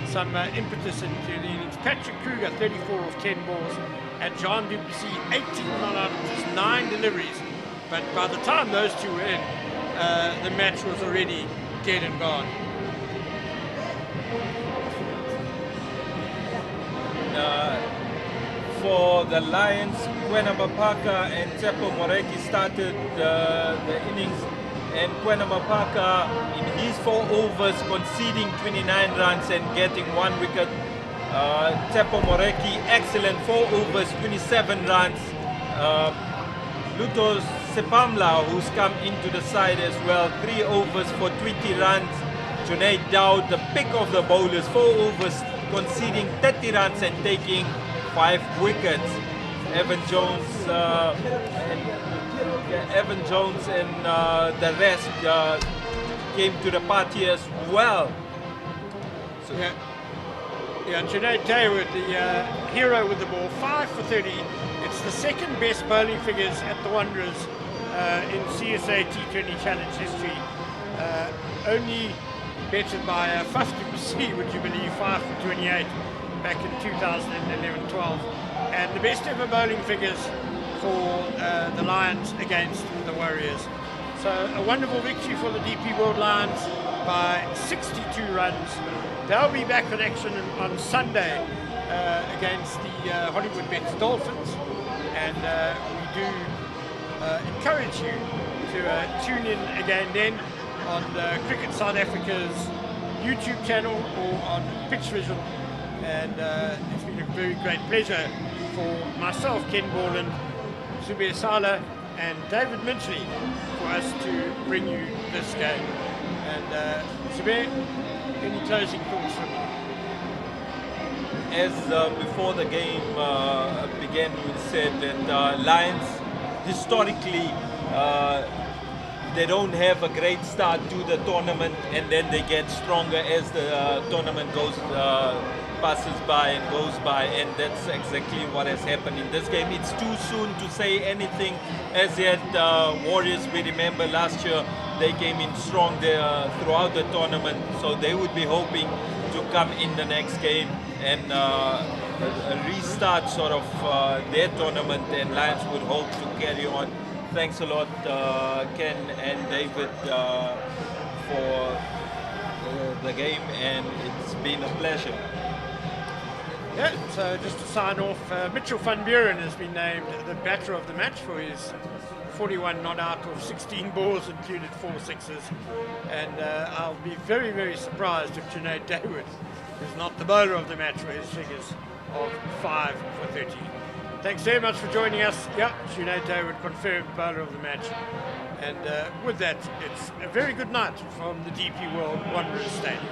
some impetus into the innings, Patrick Kruger, 34 of 10 balls, and John Duplessis, 18 not out of just 9 deliveries. But by the time those two were in, the match was already dead and gone. For the Lions, Kwena Mapaka and Tsepo Moreki started the innings, and Kwena Mapaka in his 4 overs conceding 29 runs and getting 1 wicket. Tsepo Moreki, excellent 4 overs, 27 runs. Luto Sepamla, who's come into the side as well, 3 overs for 20 runs. Junaid Daud, the pick of the bowlers, 4 overs conceding 30 runs and taking 5 wickets. Evan Jones and the rest came to the party as well. So Yeah, Junaid Dawood, the hero with the ball, 5 for 30. It's the second best bowling figures at the Wanderers in CSA T20 Challenge history. Only bettered by Fafty, would you believe, 5 for 28 back in 2011-12. And the best ever bowling figures for the Lions against the Warriors. So a wonderful victory for the DP World Lions by 62 runs. They'll be back in action on Sunday against the Hollywood Bets Dolphins, and we do encourage you to tune in again then on Cricket South Africa's YouTube channel or on Pitch Vision. And it's been a very great pleasure for myself, Ken Borland, Zubair Saleh and David Minchley for us to bring you this game. And Zubair, any closing thoughts from you? As before the game began, we said that Lions historically they don't have a great start to the tournament, and then they get stronger as the tournament passes by and goes by, and that's exactly what has happened in this game. It's too soon to say anything as yet. Warriors, we remember last year they came in strong there throughout the tournament, so they would be hoping to come in the next game and restart sort of their tournament, and Lions would hope to carry on. Thanks a lot, Ken and David, for the game, and it's been a pleasure. Yeah, so just to sign off, Mitchell van Buren has been named the batter of the match for his 41 not out of 16 balls, included 4 sixes. And I'll be very, very surprised if Junaid Dawood is not the bowler of the match for his figures of 5 for 30. Thanks very much for joining us. Yeah, Junaid Dawood confirmed bowler of the match. And with that, it's a very good night from the DP World Wanderers Stadium.